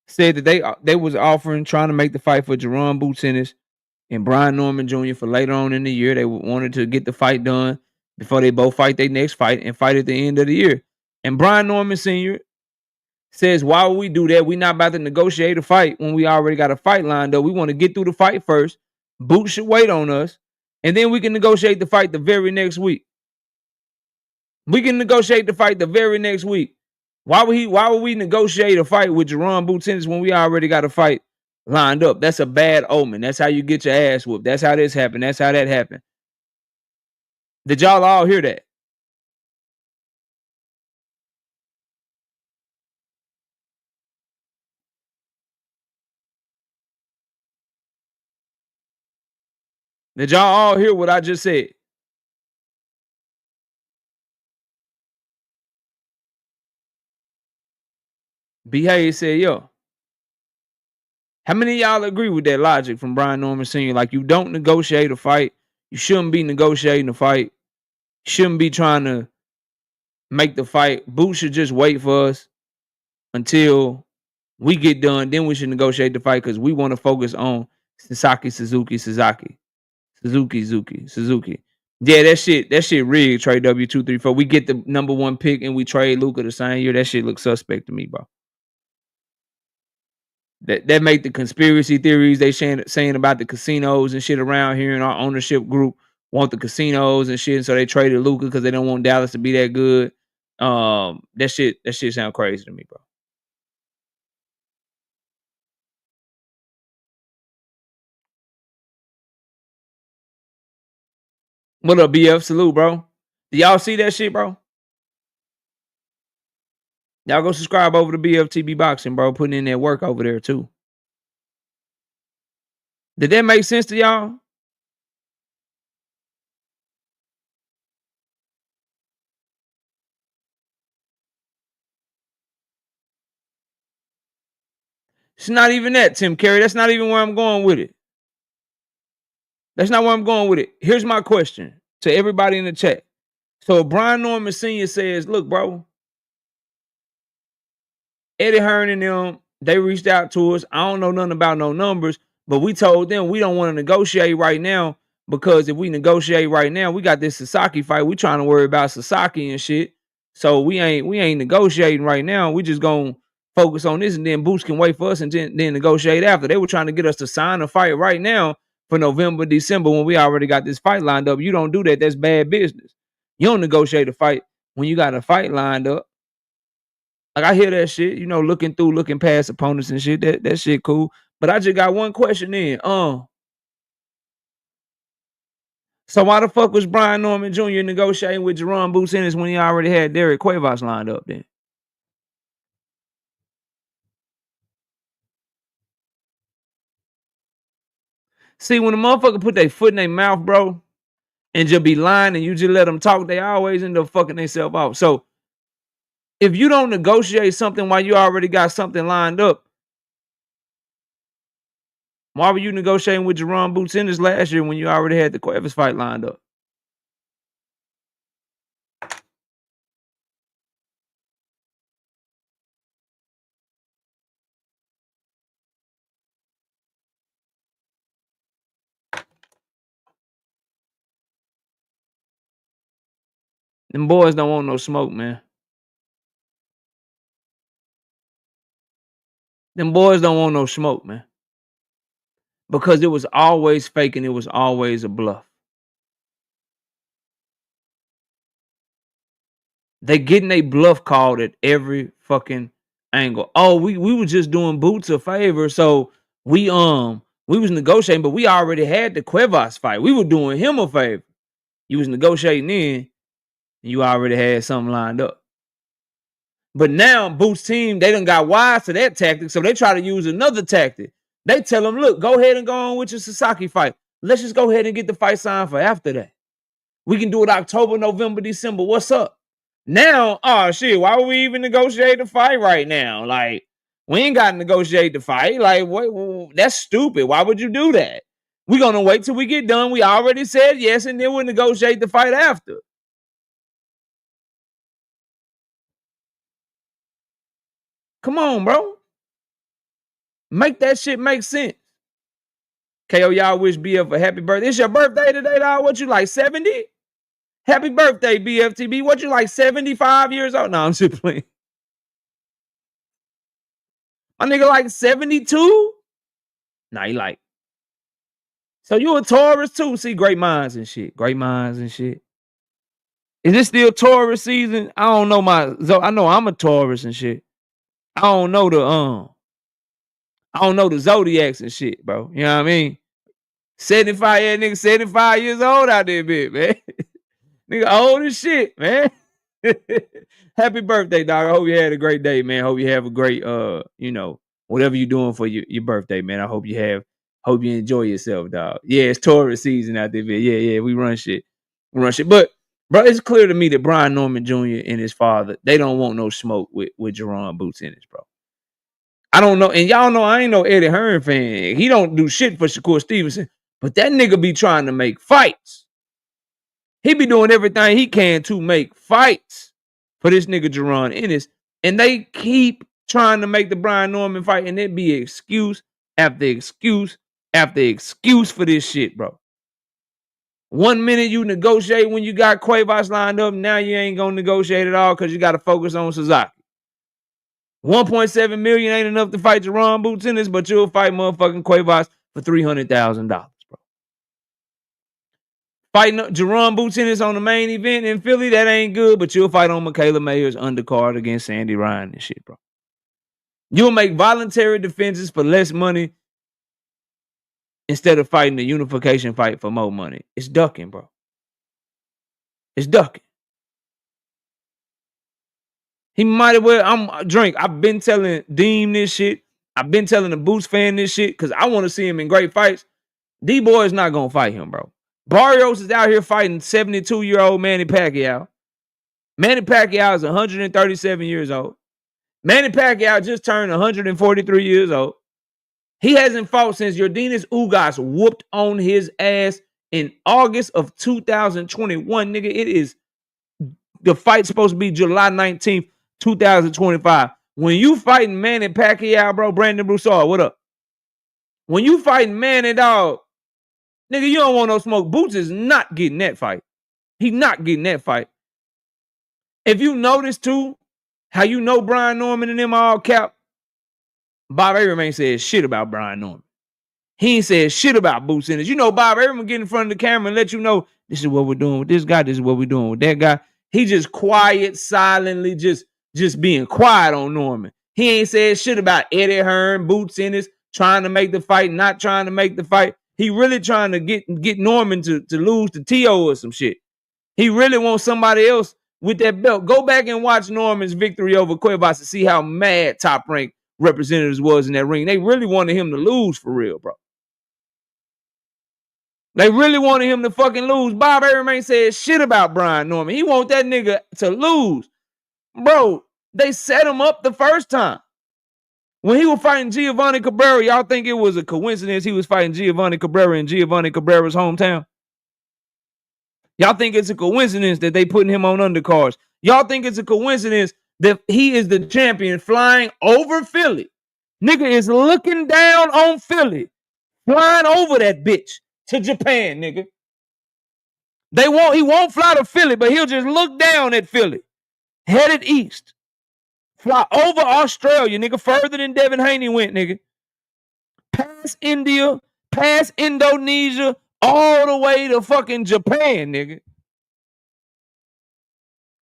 said that they was offering, trying to make the fight for Jerome Boots Ennis and Brian Norman Jr. for later on in the year. They wanted to get the fight done before they both fight their next fight and fight at the end of the year. And Brian Norman Sr. says, why would we do that? We not about to negotiate a fight when we already got a fight lined up. We want to get through the fight first. Boots should wait on us, and then we can negotiate the fight the very next week. We can negotiate the fight the very next week. Why would we negotiate a fight with Jerome Boots Ennis when we already got a fight lined up? That's a bad omen. That's how you get your ass whooped. That's how this happened. That's how that happened. Did y'all all hear that? Did y'all all hear what I just said? B. Hayes said, yo. How many of y'all agree with that logic from Brian Norman Sr.? Like, you don't negotiate a fight. You shouldn't be negotiating a fight. You shouldn't be trying to make the fight. Boots should just wait for us until we get done. Then we should negotiate the fight because we want to focus on Suzuki. Yeah, that shit rigged. Trade W234. We get the number 1 pick and we trade Luka the same year. That shit looks suspect to me, bro. That make the conspiracy theories they saying about the casinos and shit around here in our ownership group want the casinos and shit, so they traded Luka because they don't want Dallas to be that good. That shit sound crazy to me, bro. What up, BF? Salute, bro. Do y'all see that shit, bro? Y'all go subscribe over to BFTB Boxing, bro. Putting in that work over there too. Did that make sense to y'all? It's not even that, Tim Carey. That's not even where I'm going with it. That's not where I'm going with it. Here's my question to everybody in the chat. So Brian Norman Sr. says, look, bro, Eddie Hearn and them, they reached out to us. I don't know nothing about no numbers, but we told them we don't want to negotiate right now because if we negotiate right now, we got this Sasaki fight. We trying to worry about Sasaki and shit. So we ain't negotiating right now. We just gonna focus on this, and then Boots can wait for us and then negotiate after. They were trying to get us to sign a fight right now for November, December when we already got this fight lined up. You don't do that. That's bad business. You don't negotiate a fight when you got a fight lined up. Like, I hear that shit, you know, looking past opponents and shit. That shit cool. But I just got one question in. So why the fuck was Brian Norman Jr. negotiating with Jerome Boots Ennis when he already had Derek Cuevas lined up then? See, when a motherfucker put their foot in their mouth, bro, and just be lying and you just let them talk, they always end up fucking themselves off. So if you don't negotiate something while you already got something lined up, why were you negotiating with Jerome Boots Ennis last year when you already had the Cuevas fight lined up? Them boys don't want no smoke, man. Them boys don't want no smoke, man. Because it was always fake and it was always a bluff. They getting a bluff called at every fucking angle. Oh, we were just doing Boots a favor, so we was negotiating, but we already had the Cuevas fight. We were doing him a favor. You was negotiating in, and you already had something lined up. But now Boots team, they done got wise to that tactic, so they try to use another tactic. They tell them, look, go ahead and go on with your Sasaki fight. Let's just go ahead and get the fight signed for after that. We can do it October, November, December. What's up? Now, oh shit, why would we even negotiate the fight right now? Like, we ain't got to negotiate the fight. Like, what? That's stupid. Why would you do that? We're going to wait till we get done. We already said yes, and then we'll negotiate the fight after. Come on, bro. Make that shit make sense. KO, y'all wish BF a happy birthday. It's your birthday today, dog. What you like, 70? Happy birthday, BFTB. What you like, 75 years old? No, I'm just playing. My nigga like 72? Nah, he like. So you a Taurus too? See, great minds and shit. Great minds and shit. Is it still Taurus season? I don't know I know I'm a Taurus and shit. I don't know the zodiacs and shit, bro. You know what I mean? 75, yeah, nigga, 75 years old out there, bitch, man. Nigga old as shit, man. Happy birthday, dog. I hope you had a great day, man. Hope you have a great whatever you're doing for your birthday, man. I hope you enjoy yourself, dog. Yeah, it's Taurus season out there, man. Yeah, we run shit. But bro, it's clear to me that Brian Norman Jr. and his father, they don't want no smoke with Jerron Boots Ennis, bro. I don't know, and y'all know I ain't no Eddie Hearn fan. He don't do shit for Shakur Stevenson, but that nigga be trying to make fights. He be doing everything he can to make fights for this nigga Jerron Ennis, and they keep trying to make the Brian Norman fight, and it be excuse after excuse after excuse for this shit, bro. 1 minute you negotiate when you got Cuevas lined up, now you ain't gonna negotiate at all because you got to focus on Sasaki. 1.7 million ain't enough to fight Jerron Boots Ennis, but you'll fight motherfucking Cuevas for $300,000, bro. Fighting Jerron Boots Ennis on the main event in Philly, that ain't good, but you'll fight on Michaela Mayer's undercard against Sandy Ryan and shit, bro. You'll make voluntary defenses for less money instead of fighting a unification fight for more money. It's ducking, bro. It's ducking. He might as well. I've been telling Deem this shit. I've been telling the Boots fan this shit because I want to see him in great fights. D-Boy is not going to fight him, bro. Barrios is out here fighting 72-year-old Manny Pacquiao. Manny Pacquiao is 137 years old. Manny Pacquiao just turned 143 years old. He hasn't fought since Yordenis Ugas whooped on his ass in August of 2021, nigga. The fight's supposed to be July 19th, 2025. When you fighting Manny Pacquiao, bro, Brandon Broussard, what up? When you fighting Manny, dog, nigga, you don't want no smoke. Boots is not getting that fight. He's not getting that fight. If you notice, too, how you know Brian Norman and them all cap, Bob Arum ain't said shit about Brian Norman. He ain't said shit about Boots Ennis. You know, Bob Arum will get in front of the camera and let you know, this is what we're doing with this guy, this is what we're doing with that guy. He just quiet, silently, just being quiet on Norman. He ain't said shit about Eddie Hearn, Boots Ennis, trying to make the fight, not trying to make the fight. He really trying to get Norman to lose to T.O. or some shit. He really wants somebody else with that belt. Go back and watch Norman's victory over Cuevas to see how mad Top Rank representatives was in that ring. They really wanted him to lose for real, bro. They really wanted him to fucking lose. Bob Arum ain't said shit about Brian Norman. He want that nigga to lose. Bro, they set him up the first time. When he was fighting Giovanni Cabrera, y'all think it was a coincidence he was fighting Giovanni Cabrera in Giovanni Cabrera's hometown? Y'all think it's a coincidence that they putting him on undercards? Y'all think it's a coincidence that he is the champion flying over Philly? Nigga is looking down on Philly, flying over that bitch to Japan, nigga. He won't fly to Philly, but he'll just look down at Philly, headed east. Fly over Australia, nigga, further than Devin Haney went, nigga. Past India, past Indonesia, all the way to fucking Japan, nigga.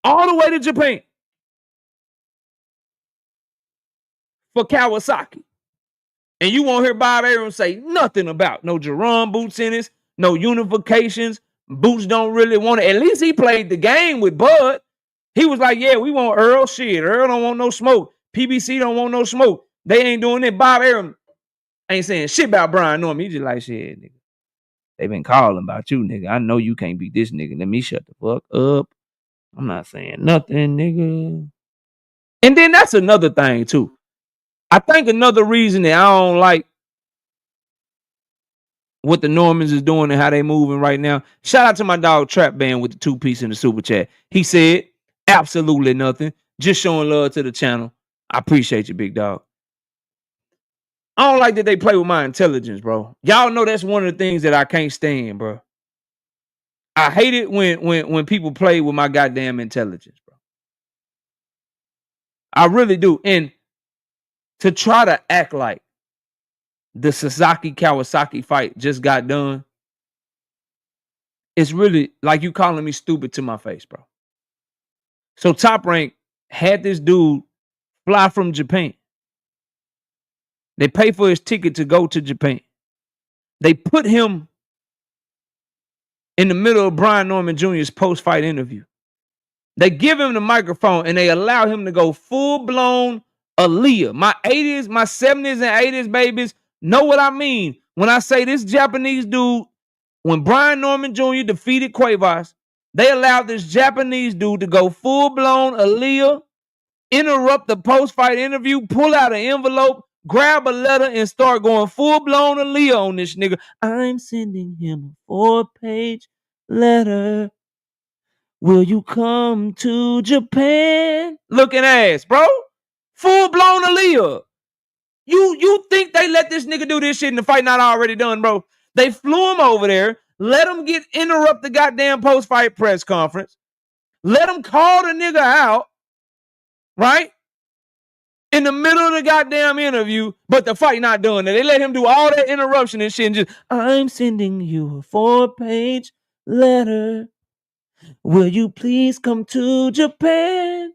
All the way to Japan. For Kawasaki. And you won't hear Bob Arum say nothing about no Jerron Boots Ennis, no unifications. Boots don't really want it. At least he played the game with Bud. He was like, yeah, we want Earl. Shit, Earl don't want no smoke. PBC don't want no smoke. They ain't doing it. Bob Arum ain't saying shit about Brian Norman. He just like, shit, nigga. They been calling about you, nigga. I know you can't beat this nigga. Let me shut the fuck up. I'm not saying nothing, nigga. And then that's another thing, too. I think another reason that I don't like what the Normans is doing and how they moving right now. Shout out to my dog Trap Band with the 2-piece in the super chat. He said, absolutely nothing. Just showing love to the channel. I appreciate you, big dog. I don't like that they play with my intelligence, bro. Y'all know that's one of the things that I can't stand, bro. I hate it when people play with my goddamn intelligence, bro. I really do. And to try to act like the Sasaki-Kawasaki fight just got done, it's really like you calling me stupid to my face, bro. So Top Rank had this dude fly from Japan. They pay for his ticket to go to Japan. They put him in the middle of Brian Norman Jr.'s post-fight interview. They give him the microphone and they allow him to go full-blown Aaliyah. My 80s, my 70s and 80s babies know what I mean when I say this Japanese dude, when Brian Norman Jr. defeated Cuevas, they allowed this Japanese dude to go full-blown Aaliyah, interrupt the post-fight interview, pull out an envelope, grab a letter, and start going full-blown Aaliyah on this nigga. I'm sending him a 4-page letter. Will you come to Japan? Looking ass, bro. Full-blown Aaliyah. You think they let this nigga do this shit and the fight not already done, bro? They flew him over there, let him interrupt the goddamn post-fight press conference, let him call the nigga out, right? In the middle of the goddamn interview, but the fight not done. They let him do all that interruption and shit and just, I'm sending you a 4-page letter. Will you please come to Japan?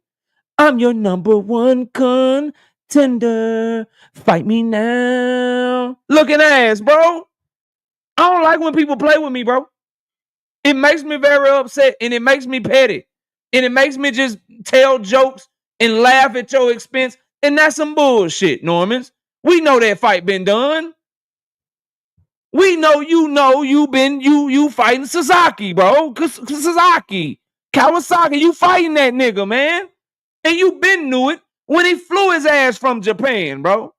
I'm your #1 contender. Fight me now. Looking ass, bro. I don't like when people play with me, bro. It makes me very upset and it makes me petty. And it makes me just tell jokes and laugh at your expense. And that's some bullshit, Normans. We know that fight been done. We know you fighting Sasaki, bro. Sasaki. Kawasaki, you fighting that nigga, man. And you been knew it when he flew his ass from Japan, bro.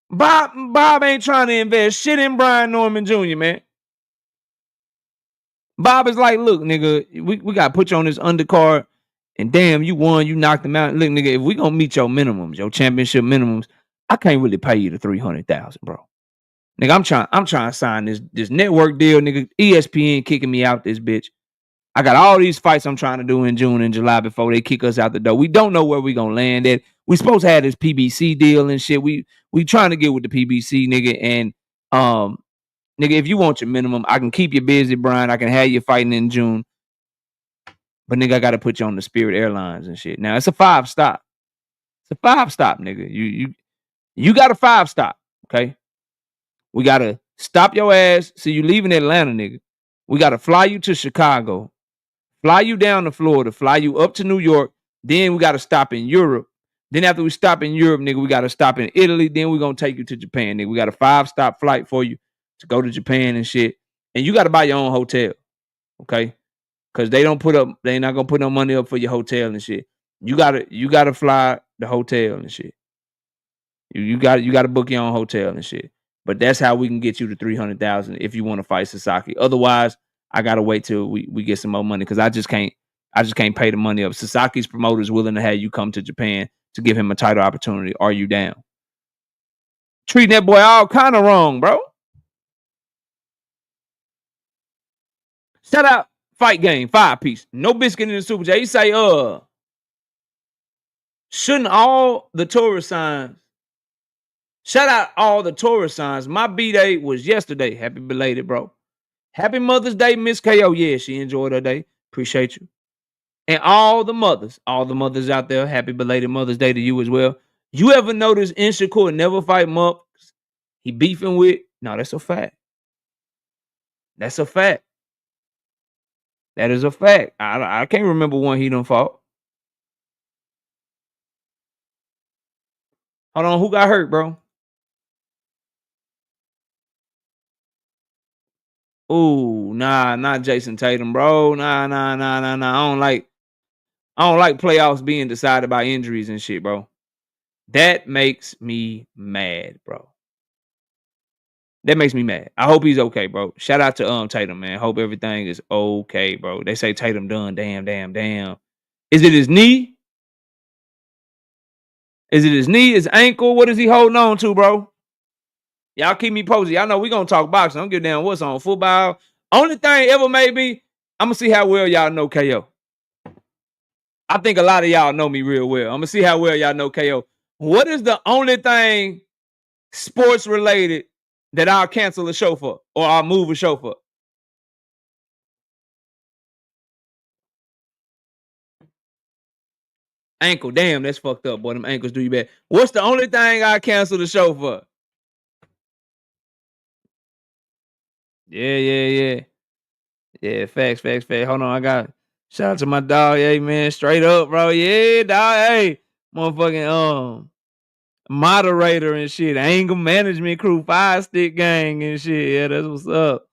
Bob ain't trying to invest shit in Brian Norman Jr., man. Bob is like, look, nigga, we got to put you on this undercard, and damn, you won, you knocked him out. Look, nigga, if we gonna meet your minimums, your championship minimums, I can't really pay you the $300,000, bro. Nigga, I'm trying to sign this network deal, nigga. ESPN kicking me out this bitch. I got all these fights I'm trying to do in June and July before they kick us out the door. We don't know where we gonna land at. We supposed to have this PBC deal and shit. We trying to get with the PBC, nigga. And nigga, if you want your minimum, I can keep you busy, Brian. I can have you fighting in June. But nigga, I gotta put you on the Spirit Airlines and shit. Now it's a 5-stop. It's a 5-stop, nigga. You got a 5-stop, okay? We gotta stop your ass. So you leaving Atlanta, nigga. We gotta fly you to Chicago, fly you down to Florida, fly you up to New York. Then we gotta stop in Europe. Then after we stop in Europe, nigga, we gotta stop in Italy. Then we're gonna take you to Japan, nigga. We got a 5-stop flight for you to go to Japan and shit. And you gotta buy your own hotel, okay? Cause they ain't not gonna put no money up for your hotel and shit. You gotta fly the hotel and shit. You gotta book your own hotel and shit. But that's how we can get you to 300,000 if you want to fight Sasaki. Otherwise, I gotta wait till we get some more money because I just can't pay the money up. Sasaki's promoters willing to have you come to Japan to give him a title opportunity. Are you down? Treating that boy all kind of wrong, bro. Shout out Fight Game 5-piece. No biscuit in the Super J. He say, shouldn't all the tourist signs? Shout out all the tourist signs. My B-Day was yesterday. Happy belated, bro. Happy Mother's Day, Miss KO. Yeah, she enjoyed her day. Appreciate you. And all the mothers out there, happy belated Mother's Day to you as well. You ever notice Shakur never fight Mup? He beefing with? No, that's a fact. That's a fact. That is a fact. I can't remember one he done fought. Hold on, who got hurt, bro? Ooh, nah, not Jason Tatum, bro. Nah. I don't like playoffs being decided by injuries and shit, bro. That makes me mad, bro. That makes me mad. I hope he's okay, bro. Shout out to Tatum, man. Hope everything is okay, bro. They say Tatum done. Damn. Is it his knee? Is it his knee? His ankle? What is he holding on to, bro? Y'all keep me posted. Y'all know we gonna talk boxing. I don't give a damn what's on football. Only thing ever made me, I'm gonna see how well y'all know KO. I think a lot of y'all know me real well. I'm gonna see how well y'all know KO. What is the only thing sports related that I'll cancel a show for or I'll move a show for? Ankle. Damn, that's fucked up, boy. Them ankles do you bad. What's the only thing I cancel the show for? Yeah. Yeah, facts. Hold on, I got shout out to my dog. Hey man, straight up, bro. Yeah, dog. Hey, motherfucking moderator and shit. Anger management crew, 5-stick gang and shit. Yeah, that's what's up.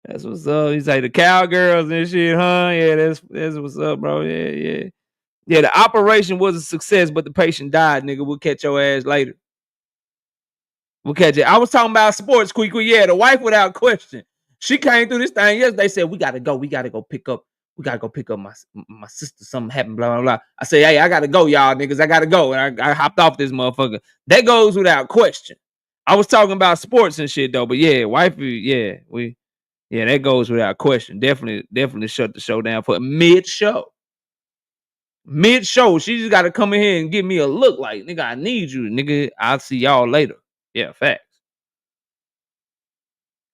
That's what's up. He's like the cowgirls and shit, huh? Yeah, that's what's up, bro. Yeah. Yeah, the operation was a success, but the patient died, nigga. We'll catch your ass later. We'll catch it. I was talking about sports, quick. Yeah, the wife without question. She came through this thing yesterday. Said we gotta go. We gotta go pick up. We gotta go pick up my sister. Something happened. Blah blah blah. I say, hey, I gotta go, y'all niggas. I gotta go. And I hopped off this motherfucker. That goes without question. I was talking about sports and shit though, but yeah, wifey, yeah, that goes without question. Definitely shut the show down for mid show. Mid show, she just gotta come in here and give me a look like, nigga, I need you, nigga. I'll see y'all later. Yeah, facts.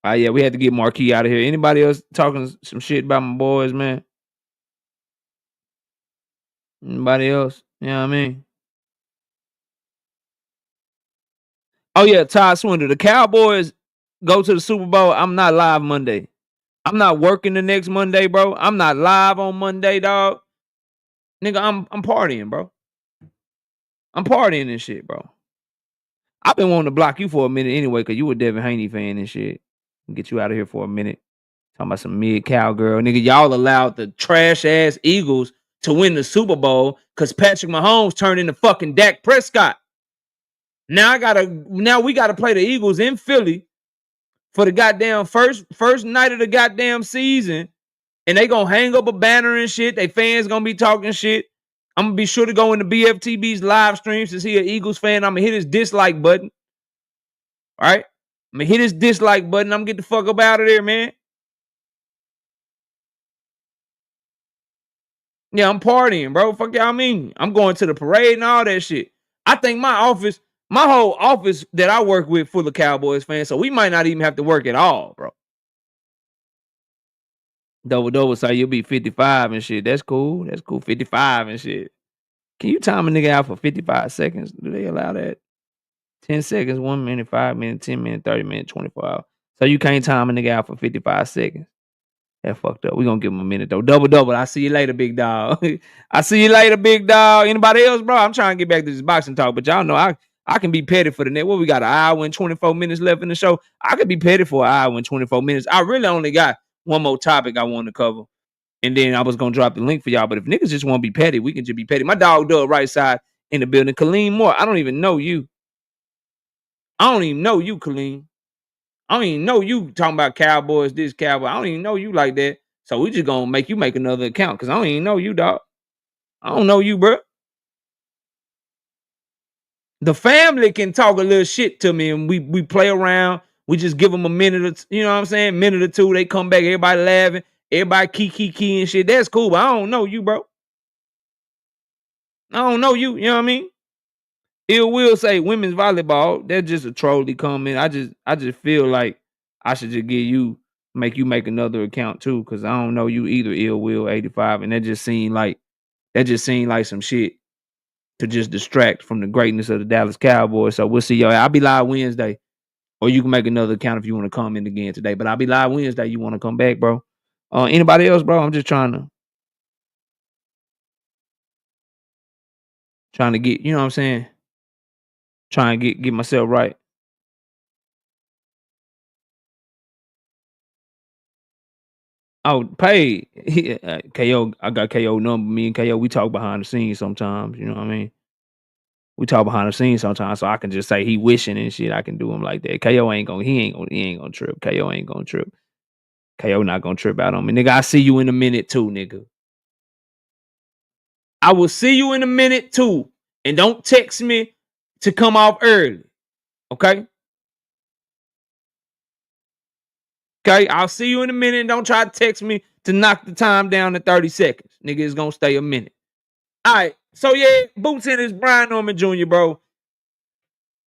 Yeah, we had to get Marquis out of here. Anybody else talking some shit about my boys, man? Anybody else? You know what I mean? Oh yeah, Todd Swindle. The Cowboys go to the Super Bowl. I'm not live Monday. I'm not working the next Monday, bro. I'm not live on Monday, dog. Nigga, I'm partying, bro. I'm partying and shit, bro. I've been wanting to block you for a minute anyway, cause you a Devin Haney fan and shit. Get you out of here for a minute. Talking about some mid cowgirl. Nigga, y'all allowed the trash ass Eagles to win the Super Bowl because Patrick Mahomes turned into fucking Dak Prescott. Now we gotta play the Eagles in Philly for the goddamn first night of the goddamn season. And they gonna hang up a banner and shit. They fans gonna be talking shit. I'm gonna be sure to go into BFTB's live stream since he an Eagles fan. I'm gonna hit his dislike button. All right? I'm gonna hit his dislike button. I'm gonna get the fuck up out of there, man. Yeah, I'm partying, bro. Fuck y'all mean. I'm going to the parade and all that shit. I think my whole office that I work with full of Cowboys fans, so we might not even have to work at all, bro. Double say you'll be 55 and shit. That's cool. 55 and shit. Can you time a nigga out for 55 seconds? Do they allow that? 10 seconds, 1 minute, 5 minutes, 10 minutes, 30 minutes, 24 hours. So you can't time a nigga out for 55 seconds. That fucked up. We gonna give him a minute though. Double. I see you later, big dog. I see you later, big dog. Anybody else, bro? I'm trying to get back to this boxing talk, but y'all know I can be petty for the net. What we got? An hour and 24 minutes left in the show. I could be petty for an hour and 24 minutes. I really only got one more topic I want to cover. And then I was gonna drop the link for y'all. But if niggas just want to be petty, we can just be petty. My dog Doug right side in the building. Kaleem Moore. I don't even know you. I don't even know you, Kaleem. I don't even know you talking about Cowboys, this Cowboy. I don't even know you like that. So we just gonna make you make another account because I don't even know you, dog. I don't know you, bro. The family can talk a little shit to me and we play around. We just give them a minute or you know what I'm saying? Minute or two. They come back, everybody laughing, everybody key and shit. That's cool, but I don't know you, bro. I don't know you, you know what I mean? Ill will say women's volleyball. That's just a trolly comment. I just feel like I should just make you make another account too, because I don't know you either, Ill Will 85. And that just seemed like some shit to just distract from the greatness of the Dallas Cowboys. So we'll see y'all. I'll be live Wednesday. Or you can make another account if you want to come in again today. But I'll be live Wednesday. You want to come back, bro? Anybody else, bro? I'm just trying to get, you know what I'm saying? Trying to get myself right. Oh, paid. KO, I got KO number. Me and KO, we talk behind the scenes sometimes. You know what I mean? We talk behind the scenes sometimes, so I can just say he wishing and shit. I can do him like that. KO he ain't gonna trip. KO ain't gonna trip. KO not gonna trip out on me, nigga. I see you in a minute too, nigga. I will see you in a minute too, and don't text me to come off early. Okay. Okay, I'll see you in a minute. And don't try to text me to knock the time down to 30 seconds. Nigga, it's gonna stay a minute. All right. So yeah, Boots in is Brian Norman Jr., bro.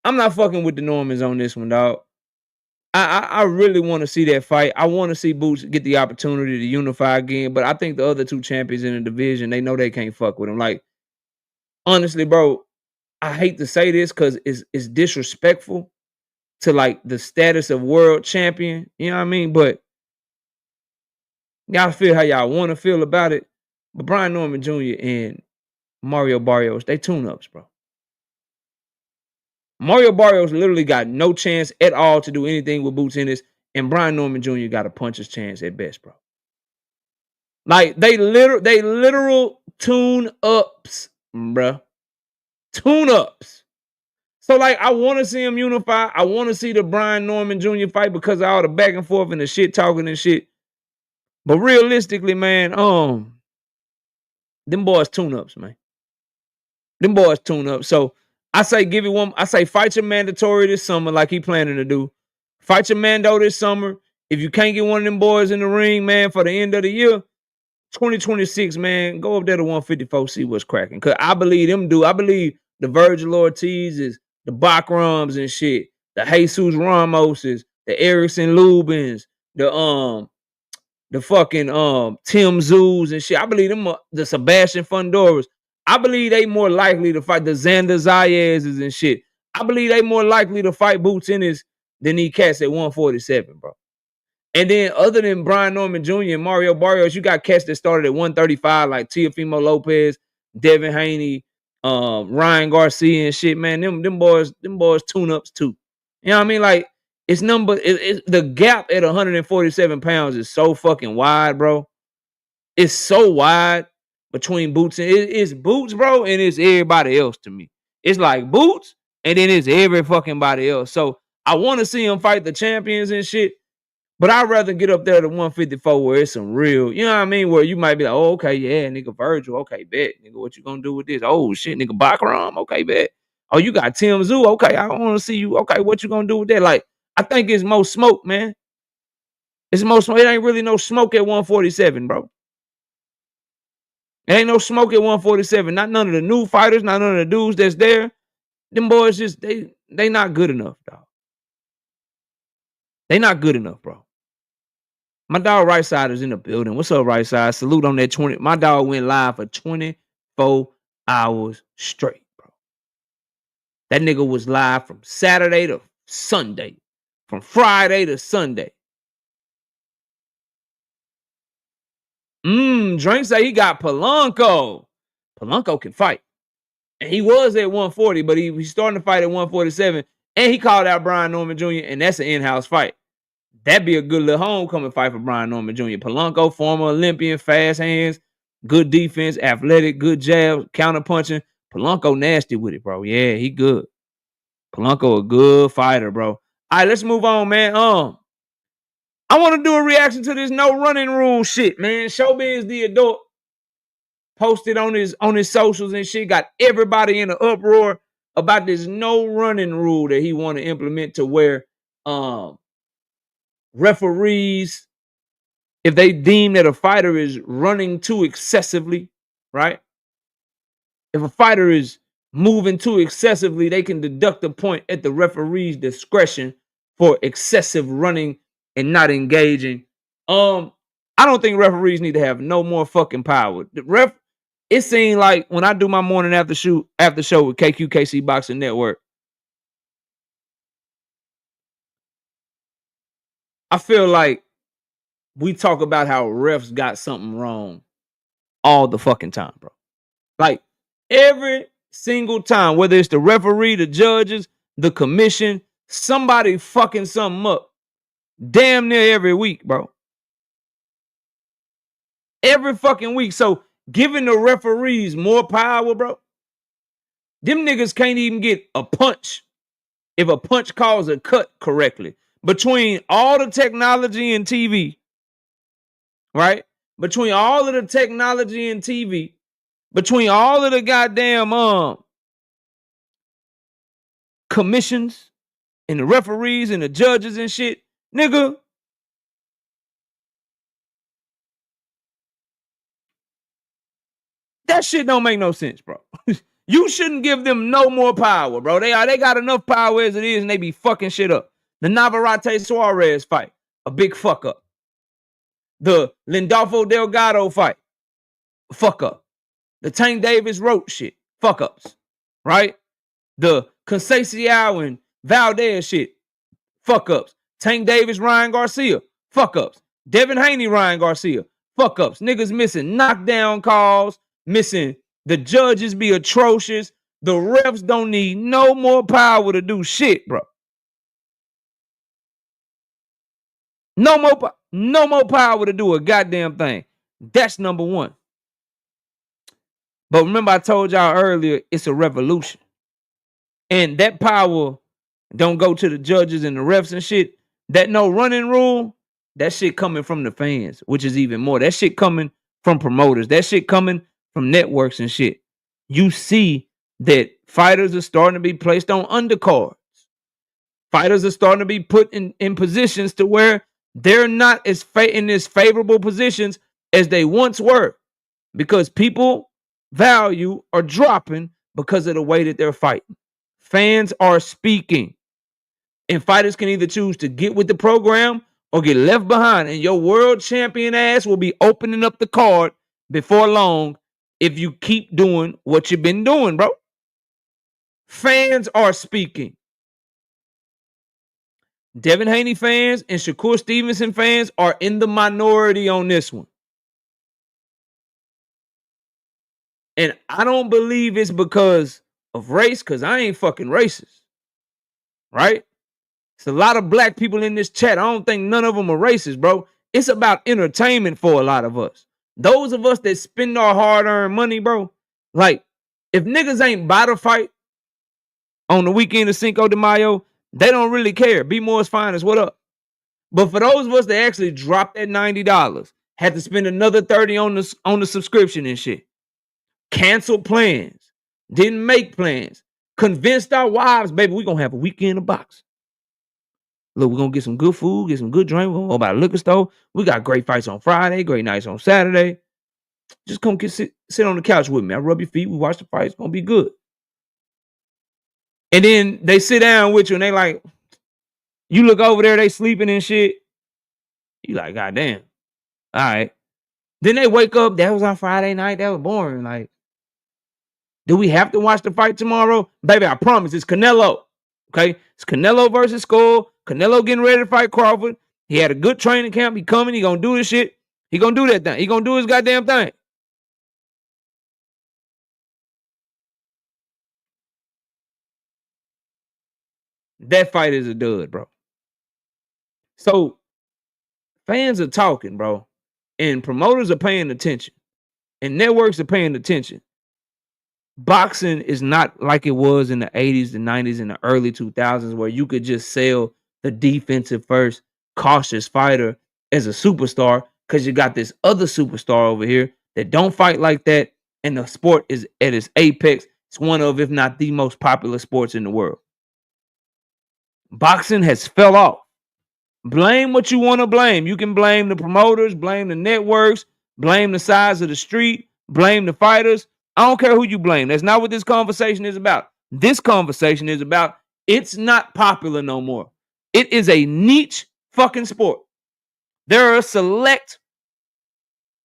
I'm not fucking with the Normans on this one, dog. I really want to see that fight. I want to see Boots get the opportunity to unify again. But I think the other two champions in the division, they know they can't fuck with him. Like, honestly, bro, I hate to say this because it's disrespectful to like the status of world champion. You know what I mean? But y'all feel how y'all want to feel about it. But Brian Norman Jr. and Mario Barrios, they tune-ups, bro. Mario Barrios literally got no chance at all to do anything with Boots Ennis, and Brian Norman Jr. got a puncher's chance at best, bro. Like they literal tune-ups, bro. Tune-ups. So like I want to see him unify. I want to see the Brian Norman Jr. fight because of all the back and forth and the shit talking and shit. But realistically, man, them boys tune-ups, man. Them boys tune up. So I say give it one. I say fight your mandatory this summer like he planning to do. Fight your mando this summer. If you can't get one of them boys in the ring, man, for the end of the year, 2026, man, go up there to 154, see what's cracking. Cause I believe them do. I believe the Virgil Ortizes, the Bakrams and shit, the Jesus Ramoses, the Erickson Lubins, the fucking Tim Zoos and shit. I believe them the Sebastian Fundoras. I believe they more likely to fight the Xander Zayez's and shit. I believe they more likely to fight Boots Ennis than these cats at 147, bro. And then other than Brian Norman Jr. and Mario Barrios, you got cats that started at 135 like Teofimo Lopez, Devin Haney, Ryan Garcia and shit, man. Them boys tune-ups too. You know what I mean? Like it's the gap at 147 pounds is so fucking wide, bro. It's so wide between Boots and it's Boots, bro, and it's everybody else to me. It's like Boots, and then it's every fucking body else. So I want to see him fight the champions and shit, but I'd rather get up there to 154 where it's some real, you know what I mean? Where you might be like, oh, okay, yeah, nigga Virgil, okay, bet. Nigga, what you gonna do with this? Oh shit, nigga Bakaram, okay, bet. Oh, you got Tim Zoo, okay, I want to see you. Okay, what you gonna do with that? Like, I think it's more smoke, man. It's more smoke. It ain't really no smoke at 147, bro. There ain't no smoke at 147. Not none of the new fighters, not none of the dudes that's there. Them boys just they not good enough, dog. They not good enough, bro. My dog Right Side is in the building. What's up, Right Side? Salute on that 20. My dog went live for 24 hours straight, bro. That nigga was live from Saturday to Sunday. From Friday to Sunday. Drink say he got Polanco. Polanco can fight. And he was at 140, but he's starting to fight at 147. And he called out Brian Norman Jr., and that's an in-house fight. That'd be a good little homecoming fight for Brian Norman Jr. Polanco, former Olympian, fast hands, good defense, athletic, good jab, counter punching. Polanco nasty with it, bro. Yeah, he good. Polanco a good fighter, bro. All right, let's move on, man. I want to do a reaction to this no running rule shit, man. Showbiz the adult posted on his socials and shit, got everybody in an uproar about this no running rule that he want to implement to where referees, if they deem that a fighter is running too excessively, right? If a fighter is moving too excessively, they can deduct a point at the referee's discretion for excessive running and not engaging. I don't think referees need to have no more fucking power. It seemed like when I do my morning after show with KQKC Boxing Network, I feel like we talk about how refs got something wrong all the fucking time, bro. Like every single time, whether it's the referee, the judges, the commission, somebody fucking something up damn near every week, bro. Every fucking week. So giving the referees more power, bro. Them niggas can't even get a punch if a punch calls a cut correctly. Between all the technology and TV, right? Between all of the technology and TV, between all of the goddamn commissions and the referees and the judges and shit, nigga. That shit don't make no sense, bro. You shouldn't give them no more power, bro. They got enough power as it is, and they be fucking shit up. The Navarrete Suarez fight, a big fuck up. The Lindolfo Delgado fight, fuck up. The Tank Davis Roach shit, fuck ups, right? The Conceição and Valdez shit, fuck ups. Tank Davis, Ryan Garcia, fuck ups. Devin Haney, Ryan Garcia, fuck ups. Niggas missing knockdown calls, missing. The judges be atrocious. The refs don't need no more power to do shit, bro. No more power to do a goddamn thing. That's number one. But remember, I told y'all earlier, it's a revolution. And that power don't go to the judges and the refs and shit. That no running rule, that shit coming from the fans, which is even more. That shit coming from promoters. That shit coming from networks and shit. You see that fighters are starting to be placed on undercards. Fighters are starting to be put in positions to where they're not in as favorable positions as they once were, because people value are dropping because of the way that they're fighting. Fans are speaking, and fighters can either choose to get with the program or get left behind, and your world champion ass will be opening up the card before long if you keep doing what you've been doing, bro. Fans are speaking. Devin Haney fans and Shakur Stevenson fans are in the minority on this one. And I don't believe it's because of race, because I ain't fucking racist. Right? It's a lot of black people in this chat. I don't think none of them are racist, bro. It's about entertainment for a lot of us. Those of us that spend our hard-earned money, bro, like, if niggas ain't buy the fight on the weekend of Cinco de Mayo, they don't really care. Be more is fine as what up. But for those of us that actually dropped that $90, had to spend another $30 on the subscription and shit, canceled plans, didn't make plans, convinced our wives, baby, we're going to have a weekend of boxing. Look, we're going to get some good food, get some good drink. We're going to go by the liquor store. We got great fights on Friday, great nights on Saturday. Just come sit on the couch with me. I rub your feet. We watch the fight. It's going to be good. And then they sit down with you and they like, you look over there, they sleeping and shit. You like, goddamn. All right. Then they wake up. That was on Friday night. That was boring. Like, do we have to watch the fight tomorrow? Baby, I promise it's Canelo. Okay? It's Canelo versus Skull. Canelo getting ready to fight Crawford. He had a good training camp. He coming. He gonna do this shit. He gonna do that thing. He gonna do his goddamn thing. That fight is a dud, bro. So fans are talking, bro. And promoters are paying attention. And networks are paying attention. Boxing is not like it was in the 80s, the 90s, and the early 2000s, where you could just sell the defensive first, cautious fighter as a superstar, because you got this other superstar over here that don't fight like that, and the sport is at its apex. It's one of, if not the most popular sports in the world. Boxing has fell off. Blame what you want to blame. You can blame the promoters, blame the networks, blame the size of the street, blame the fighters. I don't care who you blame. That's not what this conversation is about. This conversation is about it's not popular no more. It is a niche fucking sport. There are a select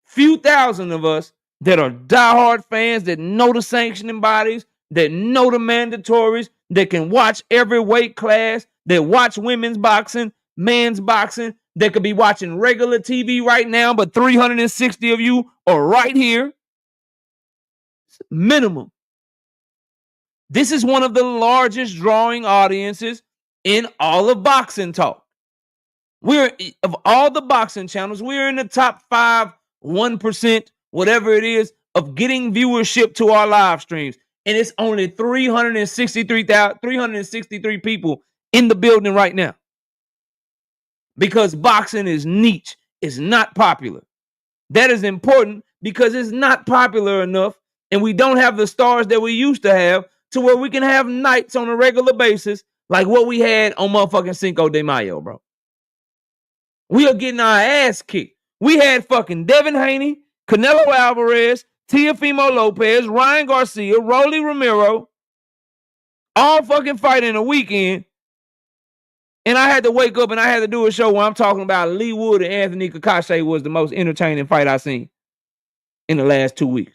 few thousand of us that are diehard fans that know the sanctioning bodies, that know the mandatories, that can watch every weight class, that watch women's boxing, men's boxing, that could be watching regular TV right now, but 360 of you are right here. Minimum. This is one of the largest drawing audiences in all of boxing talk. We're, of all the boxing channels, we're in the top 5 1%, whatever it is, of getting viewership to our live streams. And it's only 363 people in the building right now. Because boxing is niche. It's not popular. That is important because it's not popular enough, and we don't have the stars that we used to have to where we can have nights on a regular basis like what we had on motherfucking Cinco de Mayo, bro. We are getting our ass kicked. We had fucking Devin Haney, Canelo Alvarez, Teofimo Lopez, Ryan Garcia, Rolly Romero, all fucking fighting in a weekend. And I had to wake up and I had to do a show where I'm talking about Lee Wood and Anthony Kakashi was the most entertaining fight I've seen in the last 2 weeks.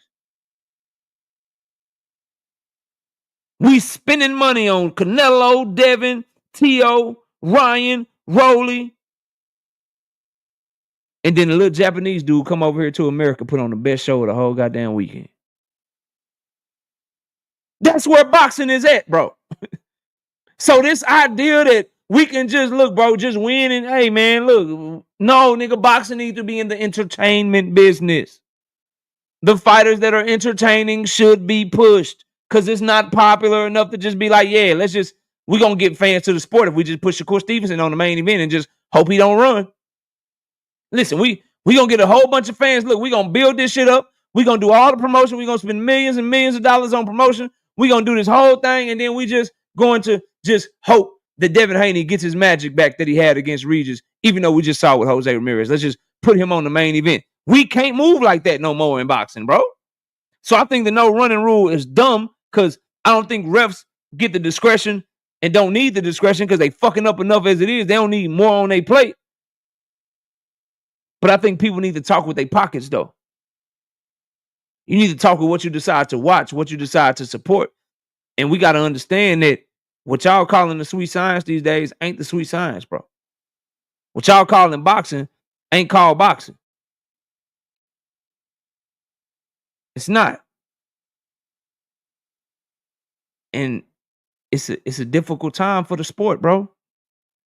We spending money on Canelo, Devin, Teo, Ryan, Rolly. And then the little Japanese dude come over here to America, put on the best show of the whole goddamn weekend. That's where boxing is at, bro. So this idea that we can just look, bro, just win and hey, man, look. No, nigga, boxing needs to be in the entertainment business. The fighters that are entertaining should be pushed because it's not popular enough to just be like, yeah, we're going to get fans to the sport if we just put Shakur Stevenson on the main event and just hope he don't run. Listen, we going to get a whole bunch of fans. Look, we going to build this shit up. We going to do all the promotion. We going to spend millions and millions of dollars on promotion. We going to do this whole thing, and then we just going to just hope that Devin Haney gets his magic back that he had against Regis, even though we just saw with Jose Ramirez. Let's just put him on the main event. We can't move like that no more in boxing, bro. So I think the no running rule is dumb because I don't think refs get the discretion and don't need the discretion because they fucking up enough as it is. They don't need more on their plate. But I think people need to talk with their pockets, though. You need to talk with what you decide to watch, what you decide to support. And we got to understand that what y'all calling the sweet science these days ain't the sweet science, bro. What y'all calling boxing ain't called boxing. It's not. And it's a difficult time for the sport, bro.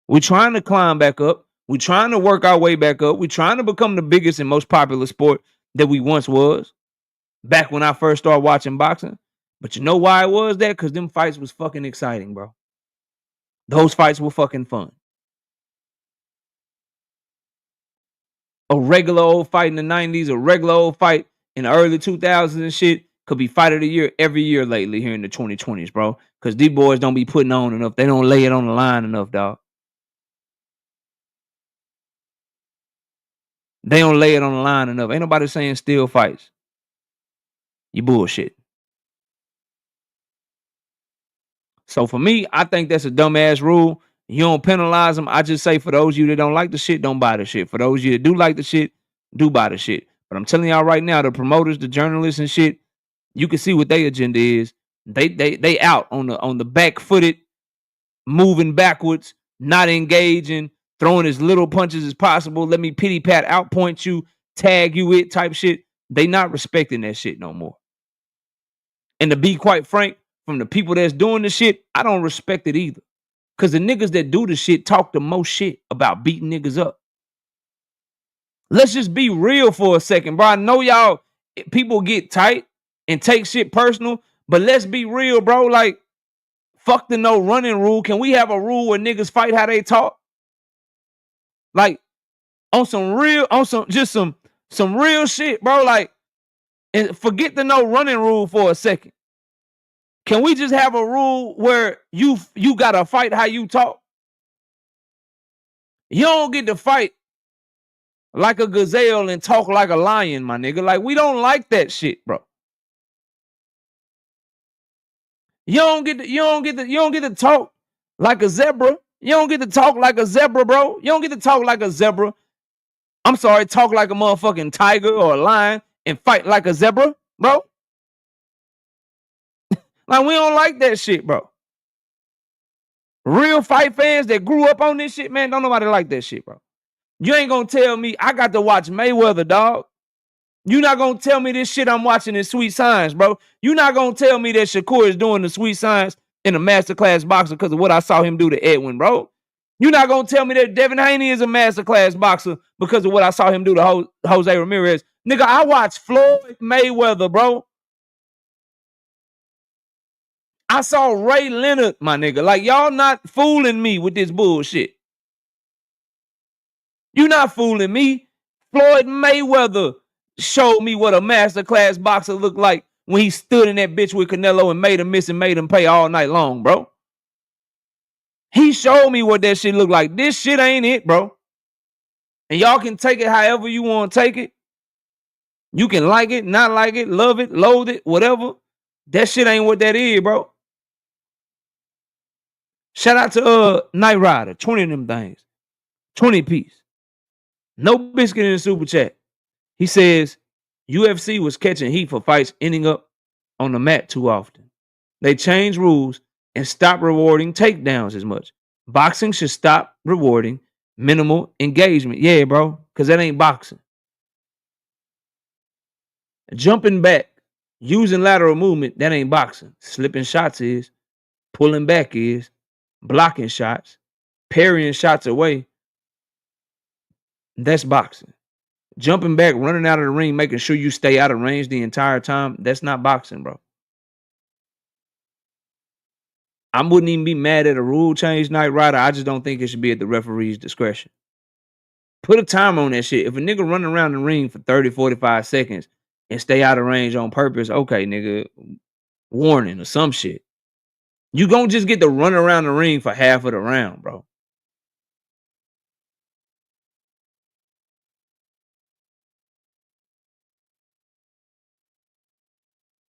We're trying to climb back up. We're trying to work our way back up. We're trying to become the biggest and most popular sport that we once was back when I first started watching boxing. But you know why it was that? Because them fights was fucking exciting, bro. Those fights were fucking fun. A regular old fight in the 90s, a regular old fight in the early 2000s and shit could be fight of the year every year lately here in the 2020s, bro. Because these boys don't be putting on enough. They don't lay it on the line enough, dog. They don't lay it on the line enough. Ain't nobody saying still fights. You bullshit. So for me, I think that's a dumbass rule. You don't penalize them. I just say for those of you that don't like the shit, don't buy the shit. For those of you that do like the shit, do buy the shit. But I'm telling y'all right now, the promoters, the journalists and shit, you can see what their agenda is. They out on the back footed, moving backwards, not engaging, throwing as little punches as possible. Let me pity pat, outpoint you, tag you it type shit. They not respecting that shit no more. And to be quite frank, from the people that's doing the shit, I don't respect it either. Because the niggas that do the shit talk the most shit about beating niggas up. Let's just be real for a second, bro. I know y'all, people get tight and take shit personal, but let's be real, bro. Like, fuck the no running rule. Can we have a rule where niggas fight how they talk? Like, on some real shit, bro. Like, and forget the no running rule for a second. Can we just have a rule where you gotta fight how you talk? You don't get to fight like a gazelle and talk like a lion, my nigga. Like, we don't like that shit, bro. You don't get to talk like a zebra. You don't get to talk like a zebra, bro. You don't get to talk like a zebra. I'm sorry, talk like a motherfucking tiger or a lion and fight like a zebra, bro. Like, we don't like that shit, bro. Real fight fans that grew up on this shit, man, don't nobody like that shit, bro. You ain't gonna tell me I got to watch Mayweather, dog. You not gonna tell me this shit I'm watching is sweet science, bro. You not gonna tell me that Shakur is doing the sweet science in a masterclass boxer because of what I saw him do to Edwin, bro. You not gonna tell me that Devin Haney is a masterclass boxer because of what I saw him do to Jose Ramirez Nigga, I watched Floyd Mayweather, bro. I saw Ray Leonard, my nigga. Like, y'all not fooling me with this bullshit. You not fooling me. Floyd Mayweather showed me what a masterclass boxer looked like when he stood in that bitch with Canelo and made him miss and made him pay all night long, bro. He showed me what that shit looked like. This shit ain't it, bro. And y'all can take it however you want to take it. You can like it, not like it, love it, loathe it, whatever. That shit ain't what that is, bro. Shout out to Knight Rider, 20 of them things. 20 piece. No biscuit in the super chat. He says UFC was catching heat for fights ending up on the mat too often. They changed rules and stopped rewarding takedowns as much. Boxing should stop rewarding minimal engagement. Yeah, bro, because that ain't boxing. Jumping back, using lateral movement, that ain't boxing. Slipping shots is. Pulling back is. Blocking shots. Parrying shots away. That's boxing. Jumping back, running out of the ring, making sure you stay out of range the entire time, that's not boxing, bro. I wouldn't even be mad at a rule change, Knight Rider. I just don't think it should be at the referee's discretion. Put a timer on that shit. If a nigga run around the ring for 30, 45 seconds and stay out of range on purpose, okay, nigga, warning or some shit. You gonna just get to run around the ring for half of the round, bro.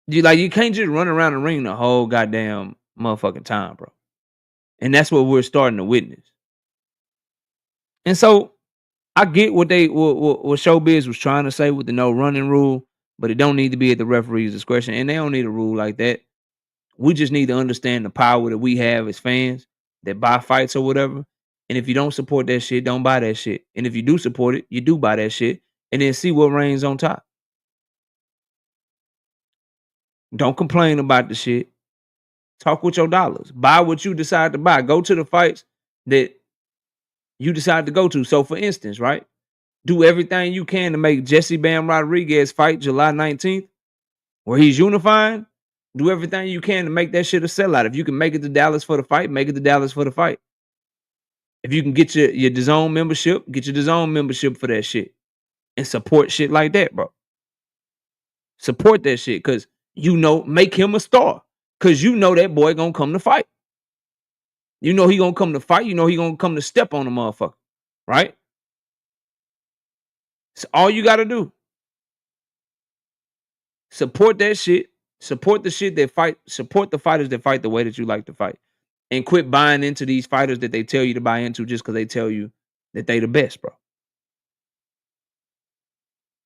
You can't just run around the ring the whole goddamn motherfucking time, bro. And that's what we're starting to witness. And so I get what Showbiz was trying to say with the no running rule, but it don't need to be at the referee's discretion. And they don't need a rule like that. We just need to understand the power that we have as fans that buy fights or whatever. And if you don't support that shit, don't buy that shit. And if you do support it, you do buy that shit. And then see what reigns on top. Don't complain about the shit. Talk with your dollars. Buy what you decide to buy. Go to the fights that you decide to go to. So for instance, right? Do everything you can to make Jesse Bam Rodriguez fight July 19th, where he's unifying. Do everything you can to make that shit a sellout. If you can make it to Dallas for the fight, make it to Dallas for the fight. If you can get your DAZN membership, get your DAZN membership for that shit. And support shit like that, bro. Support that shit, because make him a star. Because that boy gonna come to fight. He gonna come to fight. He gonna come to step on the motherfucker. Right? It's all you gotta do. Support that shit. Support the shit that fight. Support the fighters that fight the way that you like to fight. And quit buying into these fighters that they tell you to buy into just because they tell you that they the best, bro.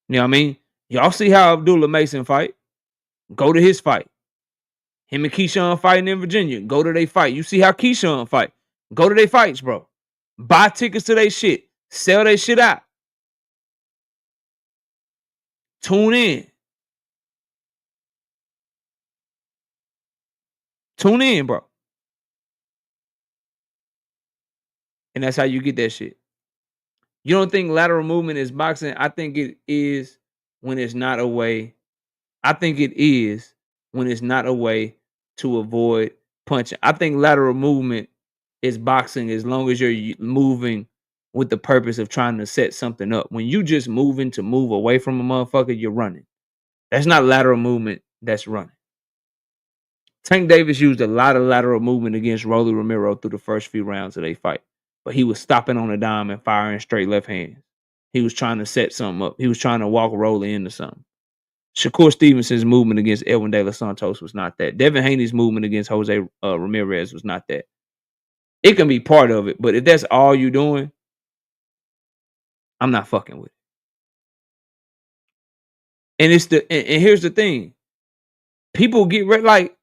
You know what I mean? Y'all see how Abdullah Mason fight? Go to his fight. Him and Keyshawn fighting in Virginia. Go to their fight. You see how Keyshawn fight? Go to their fights, bro. Buy tickets to their shit. Sell their shit out. Tune in. Tune in, bro. And that's how you get that shit. You don't think lateral movement is boxing? I think it is when it's not a way. I think it is when it's not a way to avoid punching. I think lateral movement is boxing as long as you're moving with the purpose of trying to set something up. When you just moving to move away from a motherfucker, you're running. That's not lateral movement, that's running. Tank Davis used a lot of lateral movement against Rolly Romero through the first few rounds of their fight. But he was stopping on a dime and firing straight left hands. He was trying to set something up. He was trying to walk Rolly into something. Shakur Stevenson's movement against Edwin De Los Santos was not that. Devin Haney's movement against Jose Ramirez was not that. It can be part of it, but if that's all you doing, I'm not fucking with it. And here's the thing. People get like,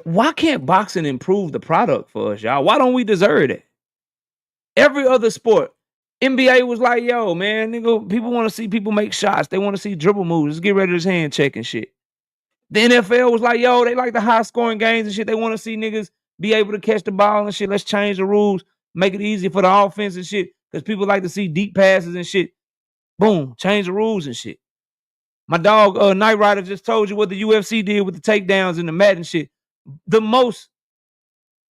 why can't boxing improve the product for us, y'all? Why don't we deserve it? Every other sport, NBA was like, yo, man, nigga, people want to see people make shots. They want to see dribble moves. Let's get ready to this hand check and shit. The NFL was like, yo, they like the high scoring games and shit. They want to see niggas be able to catch the ball and shit. Let's change the rules, make it easy for the offense and shit. Because people like to see deep passes and shit. Boom, change the rules and shit. My dog, Knight Rider, just told you what the UFC did with the takedowns and the mat and shit. The most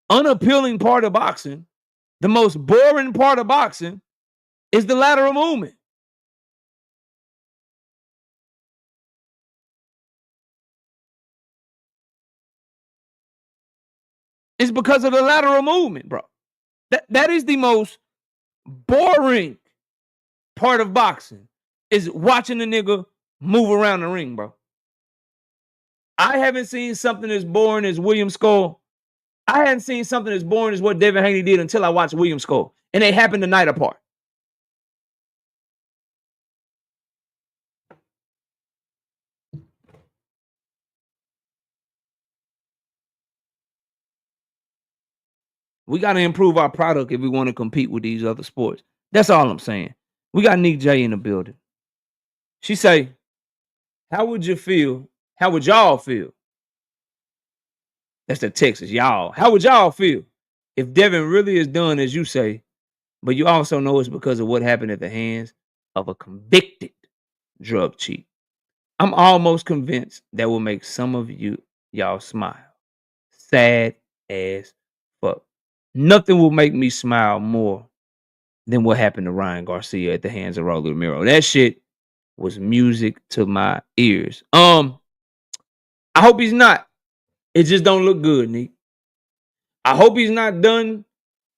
unappealing part of boxing, the most boring part of boxing is the lateral movement. It's because of the lateral movement, bro. That is the most boring part of boxing, is watching the nigga move around the ring, bro. I haven't seen something as boring as William Skull. I hadn't seen something as boring as what Devin Haney did until I watched William Skull. And they happened the night apart. We got to improve our product if we want to compete with these other sports. That's all I'm saying. We got Nick J in the building. She say, how would you feel? How would y'all feel? That's the Texas, y'all. How would y'all feel if Devin really is done as you say, but you also know it's because of what happened at the hands of a convicted drug cheat? I'm almost convinced that will make some of y'all smile. Sad as fuck. Nothing will make me smile more than what happened to Ryan Garcia at the hands of Raul Romero. That shit was music to my ears. I hope he's not. It just don't look good, Nick. I hope he's not done.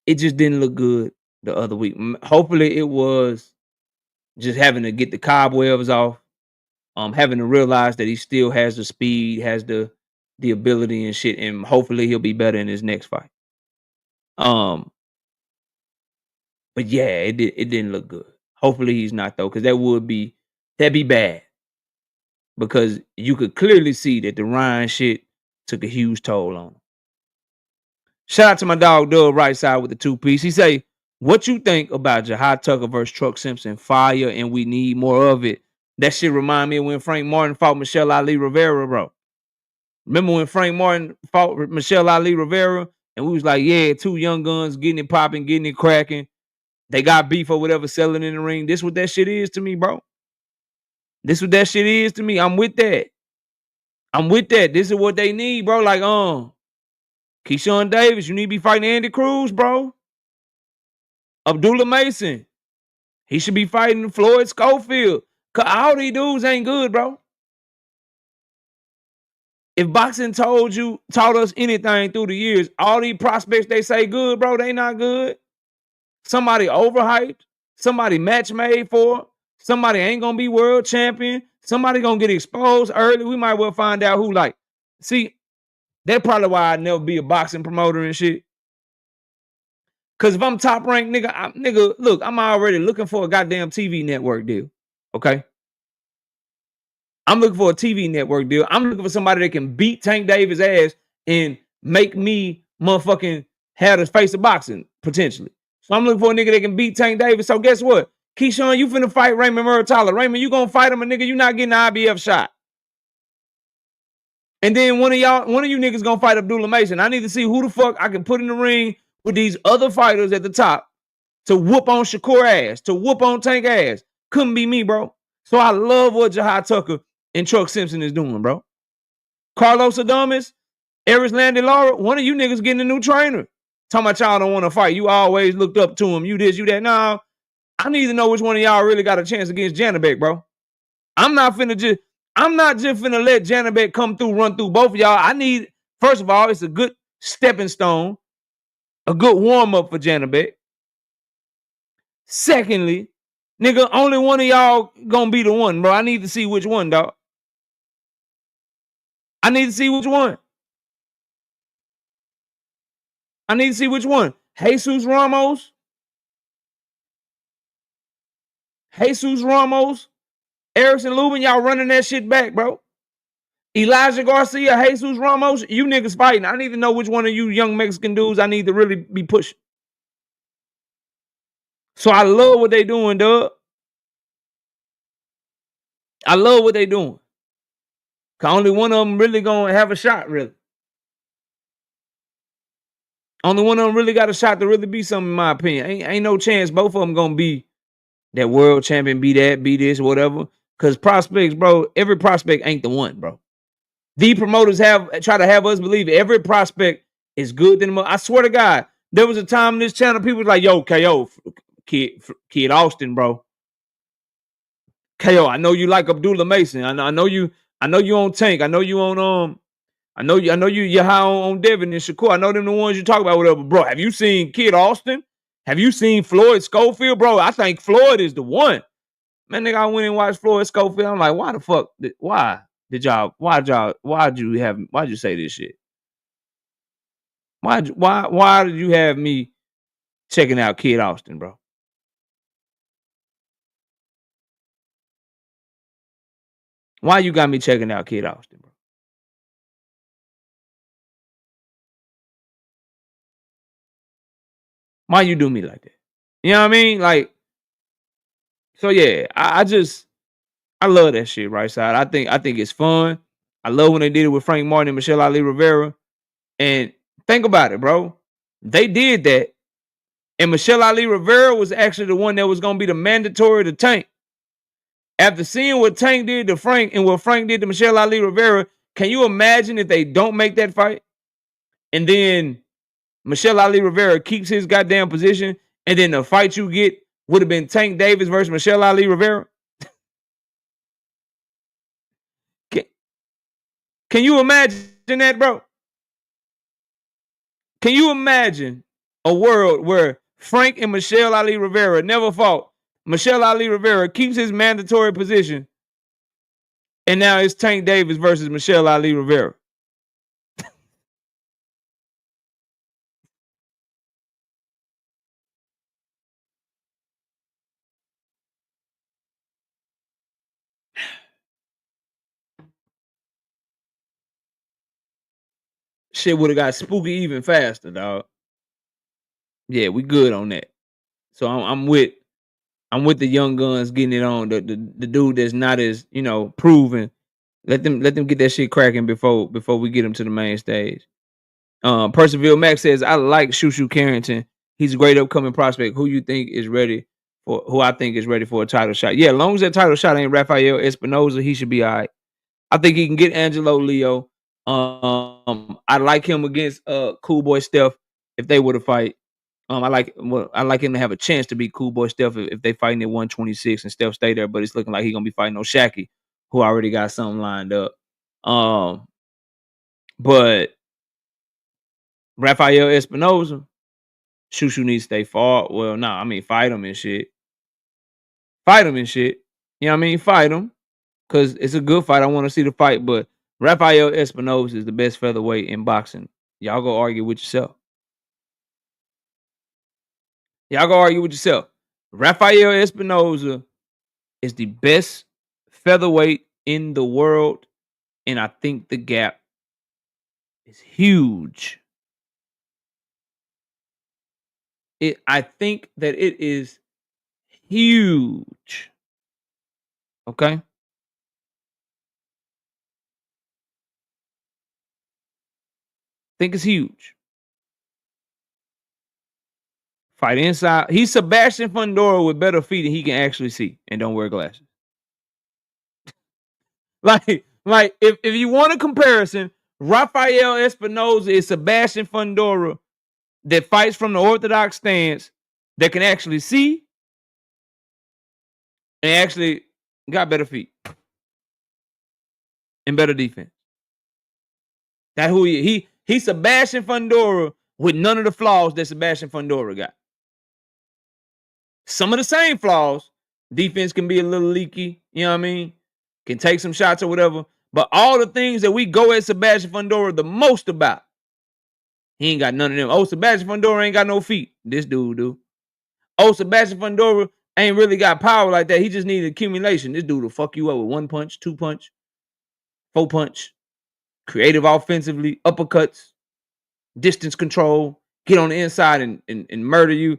It just didn't look good the other week. Hopefully it was just having to get the cobwebs off. Having to realize that he still has the speed, has the ability and shit, and hopefully he'll be better in his next fight. But yeah, it didn't look good. Hopefully he's not though, because that'd be bad. Because you could clearly see that the Ryan shit took a huge toll on him. Shout out to my dog Doug right side with the 2-piece. He say, what you think about Jahai Tucker versus Truck Simpson? Fire, and we need more of it. That shit remind me of when Frank Martin fought Michelle Ali Rivera, bro. Remember when Frank Martin fought Michelle Ali Rivera? And we was like, yeah, two young guns getting it popping, getting it cracking. They got beef or whatever selling in the ring. This what that shit is to me, bro. This what that shit is to me. I'm with that. This is what they need, bro. Like, Keyshawn Davis, you need to be fighting Andy Cruz, bro. Abdullah Mason, he should be fighting Floyd Schofield. Cause all these dudes ain't good, bro. If boxing taught us anything through the years, all these prospects they say good, bro, they not good. Somebody overhyped, somebody match made for, somebody ain't gonna be world champion, somebody gonna get exposed early. We might well find out who. Like, see, that's probably why I'd never be a boxing promoter and shit. Cause if I'm top ranked, nigga, look, I'm already looking for a goddamn TV network deal. Okay. I'm looking for a TV network deal. I'm looking for somebody that can beat Tank Davis' ass and make me motherfucking have the face of boxing, potentially. So I'm looking for a nigga that can beat Tank Davis. So guess what? Keyshawn, you finna fight Raymond Murtala. Raymond, you gonna fight him, a nigga, you not getting an IBF shot. And then one of you niggas gonna fight Abdullah Mason. I need to see who the fuck I can put in the ring with these other fighters at the top to whoop on Shakur ass, to whoop on Tank ass. Couldn't be me, bro. So I love what Jahai Tucker and Truck Simpson is doing, bro. Carlos Adames, Eris Landy Lara, one of you niggas getting a new trainer. Talking about y'all don't want to fight. You always looked up to him. You this, you that. Nah, I need to know which one of y'all really got a chance against Janabek, bro. I'm not just finna let Janabek come through, run through both of y'all. I need, first of all, it's a good stepping stone, a good warm-up for Janabek. Secondly, nigga, only one of y'all gonna be the one, bro. I need to see which one, dog. I need to see which one. Jesus Ramos, Erickson Lubin, y'all running that shit back, bro. Elijah Garcia, Jesus Ramos, you niggas fighting. I need to know which one of you young Mexican dudes I need to really be pushing. So I love what they doing, dog. I love what they doing. Cause only one of them really gonna have a shot, really. Only one of them really got a shot to really be something, in my opinion. Ain't no chance both of them gonna be That world champion be that, be this, whatever. Because prospects, bro, every prospect ain't the one, bro. The promoters try to have us believe every prospect is good than them. I swear to God, there was a time in this channel, people was like, yo, KO, kid Austin, bro. KO, I know you like Abdullah Mason. I know you on Tank. I know you on you're high on Devin and Shakur. I know them the ones you talk about, whatever. Bro, have you seen Kid Austin? Have you seen Floyd Schofield? Bro, I think Floyd is the one. Man, nigga, I went and watched Floyd Schofield. I'm like, why the fuck? Why'd you say this shit? Why did you have me checking out Kid Austin, bro? Why you got me checking out Kid Austin, bro? Why you do me like that? You know what I mean? Like, so yeah, I love that shit, right side. I think it's fun. I love when they did it with Frank Martin and Michelle Ali Rivera. And think about it, bro. They did that. And Michelle Ali Rivera was actually the one that was gonna be the mandatory to Tank. After seeing what Tank did to Frank and what Frank did to Michelle Ali Rivera, can you imagine if they don't make that fight? And then Michelle Ali Rivera keeps his goddamn position, and then the fight you get would have been Tank Davis versus Michelle Ali Rivera. Can you imagine that, bro? Can you imagine a world where Frank and Michelle Ali Rivera never fought? Michelle Ali Rivera keeps his mandatory position, and now it's Tank Davis versus Michelle Ali Rivera. Shit would have got spooky even faster, dog. Yeah, we good on that. So I'm with the young guns getting it on. The dude that's not as proven. Let them get that shit cracking before we get him to the main stage. Percival Max says, I like Shushu Carrington. He's a great upcoming prospect. Who I think is ready for a title shot. Yeah, as long as that title shot ain't Rafael Espinosa, he should be all right. I think he can get Angelo Leo. I like him against Cool Boy Steph if they were to fight. I like him to have a chance to beat Cool Boy Steph if they fighting at 126 and Steph stay there, but it's looking like he's gonna be fighting O'Shaquie, who already got something lined up. But Rafael Espinosa, Shushu needs to stay far. Well, no, I mean fight him and shit. Fight him and shit. You know what I mean? Fight him. Cause it's a good fight. I want to see the fight, but Rafael Espinosa is the best featherweight in boxing. Y'all go argue with yourself. Rafael Espinosa is the best featherweight in the world, and I think the gap is huge. I think that it is huge. Okay? Think it's huge. Fight inside. He's Sebastian Fundora with better feet than he can actually see and don't wear glasses. Like if you want a comparison, Rafael Espinosa is Sebastian Fundora that fights from the orthodox stance that can actually see and actually got better feet and better defense. That's who he is. He's Sebastian Fundora with none of the flaws that Sebastian Fundora got. Some of the same flaws. Defense can be a little leaky, you know what I mean? Can take some shots or whatever. But all the things that we go at Sebastian Fundora the most about, he ain't got none of them. Oh, Sebastian Fundora ain't got no feet. This dude do. Oh, Sebastian Fundora ain't really got power like that. He just needed accumulation. This dude will fuck you up with 1 punch, 2 punch, 4 punch, creative offensively, uppercuts, distance control, get on the inside and murder you.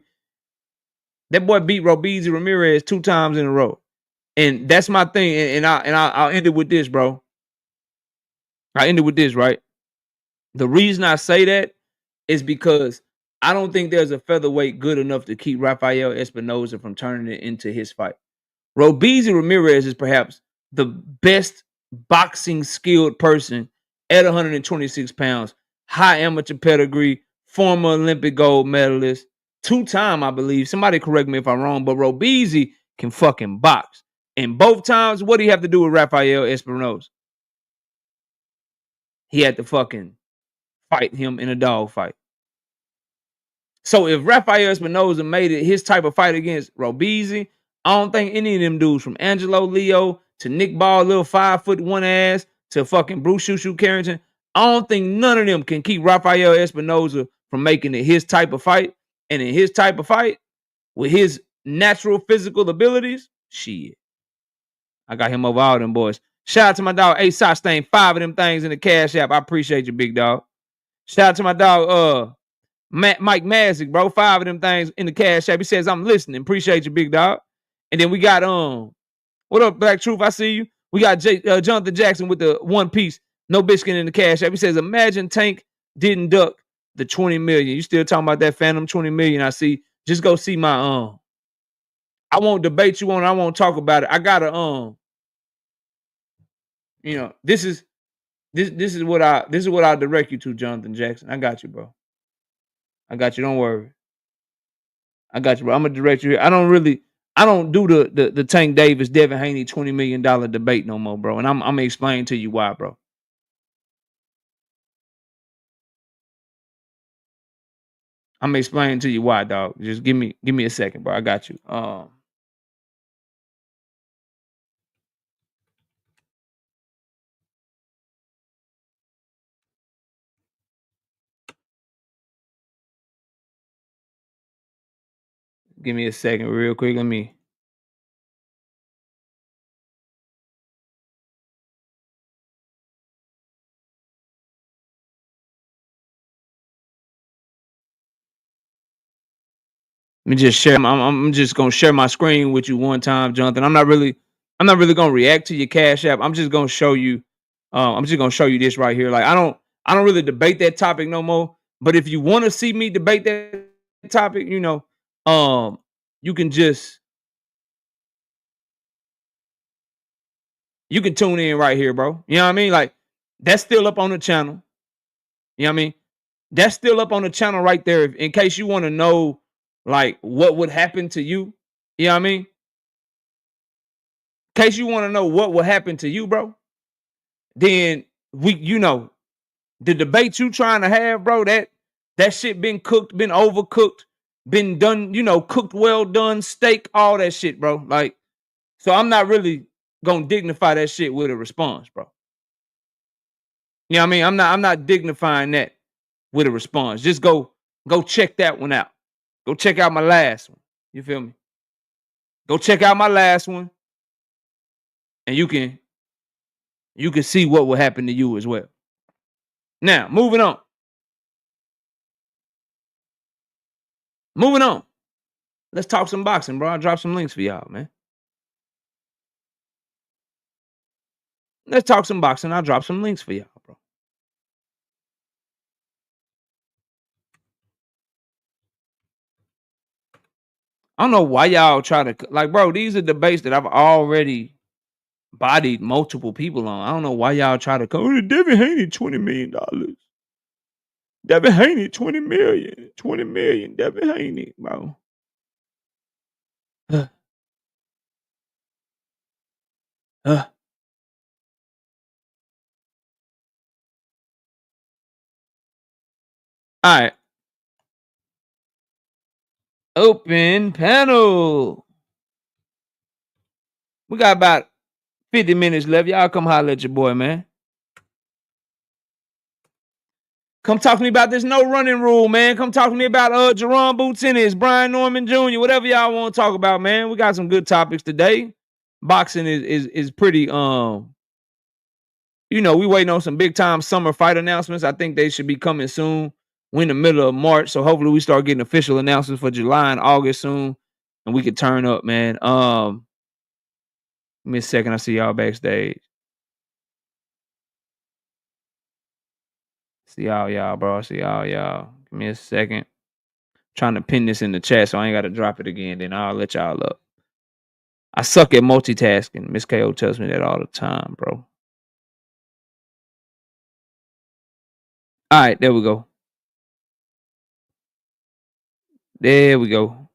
That boy beat Robeisy Ramirez 2 times in a row. And that's my thing. And I'll end it with this, bro. I end it with this, right? The reason I say that is because I don't think there's a featherweight good enough to keep Rafael Espinosa from turning it into his fight. Robeisy Ramirez is perhaps the best boxing skilled person at 126 pounds, high amateur pedigree, former Olympic gold medalist, 2-time, I believe. Somebody correct me if I'm wrong, but Robeisy can fucking box. And both times, what do you have to do with Rafael Espinosa? He had to fucking fight him in a dog fight. So if Rafael Espinosa made it his type of fight against Robeisy, I don't think any of them dudes, from Angelo Leo to Nick Ball, little 5'1" ass, to fucking Bruce Shoo Shoo Carrington, I don't think none of them can keep Rafael Espinosa from making it his type of fight. And in his type of fight, with his natural physical abilities, shit, I got him over all them boys. Shout out to my dog A Sostain, 5 of them things in the Cash App. I appreciate you, big dog. Shout out to my dog Mike Mazik, bro. 5 of them things in the Cash App. He says, I'm listening. Appreciate you, big dog. And then we got what up, Black Truth? I see you. We got Jonathan Jackson with the 1 piece, no biscuit in the Cash App. He says, imagine Tank didn't duck the 20 million. You still talking about that Phantom 20 million? I see. Just go see my I won't debate you on it. I won't talk about it. I gotta this is what I'll direct you to, Jonathan Jackson. I got you, bro. I got you. Don't worry. I got you, bro. I'm gonna direct you here. I don't do the Tank Davis, Devin Haney $20 million debate no more, bro. And I'm gonna explain to you why, bro. I'm gonna explain to you why, dog. Just give me a second, bro. I got you. Give me a second, real quick. Let me just share. I'm just gonna share my screen with you one time, Jonathan. I'm not really gonna react to your Cash App. I'm just gonna show you. I'm just gonna show you this right here. Like I don't really debate that topic no more. But if you want to see me debate that topic, you can just you can tune in right here, bro. You know what I mean? Like that's still up on the channel. You know what I mean? That's still up on the channel right there. In case you want to know, like what would happen to you. You know what I mean? In case you want to know what will happen to you, bro. Then the debate you trying to have, bro. That shit been cooked, been overcooked, been done. Cooked well done, steak, all that shit, bro. Like, so I'm not really gonna dignify that shit with a response, bro. You know what I mean? I'm not dignifying that with a response. Just go check that one out. Go check out my last one. You feel me? Go check out my last one, and you can see what will happen to you as well. Now, moving on. Moving on. Let's talk some boxing, bro. I'll drop some links for y'all, man. Let's talk some boxing. I'll drop some links for y'all, bro. I don't know why y'all try to like, bro. These are debates that I've already bodied multiple people on. I don't know why y'all try to come. Oh, Devin Haney, $20 million. Devin Haney, 20 million. 20 million. Devin Haney, bro. All right. Open panel. We got about 50 minutes left. Y'all come holler at your boy, man. Come talk to me about this no running rule, man. Come talk to me about Jerome Boots Ennis, Brian Norman Jr., whatever y'all want to talk about, man. We got some good topics today. Boxing is pretty we waiting on some big time summer fight announcements. I think they should be coming soon. We're in the middle of March, so hopefully we start getting official announcements for July and August soon, and we can turn up, man. Give me a second. I see y'all backstage. See y'all, bro. See y'all. Give me a second. trying to pin this in the chat, so I ain't got to drop it again. Then I'll let y'all up. I suck at multitasking. Miss KO tells me that all the time, bro. All right, there we go. There we go.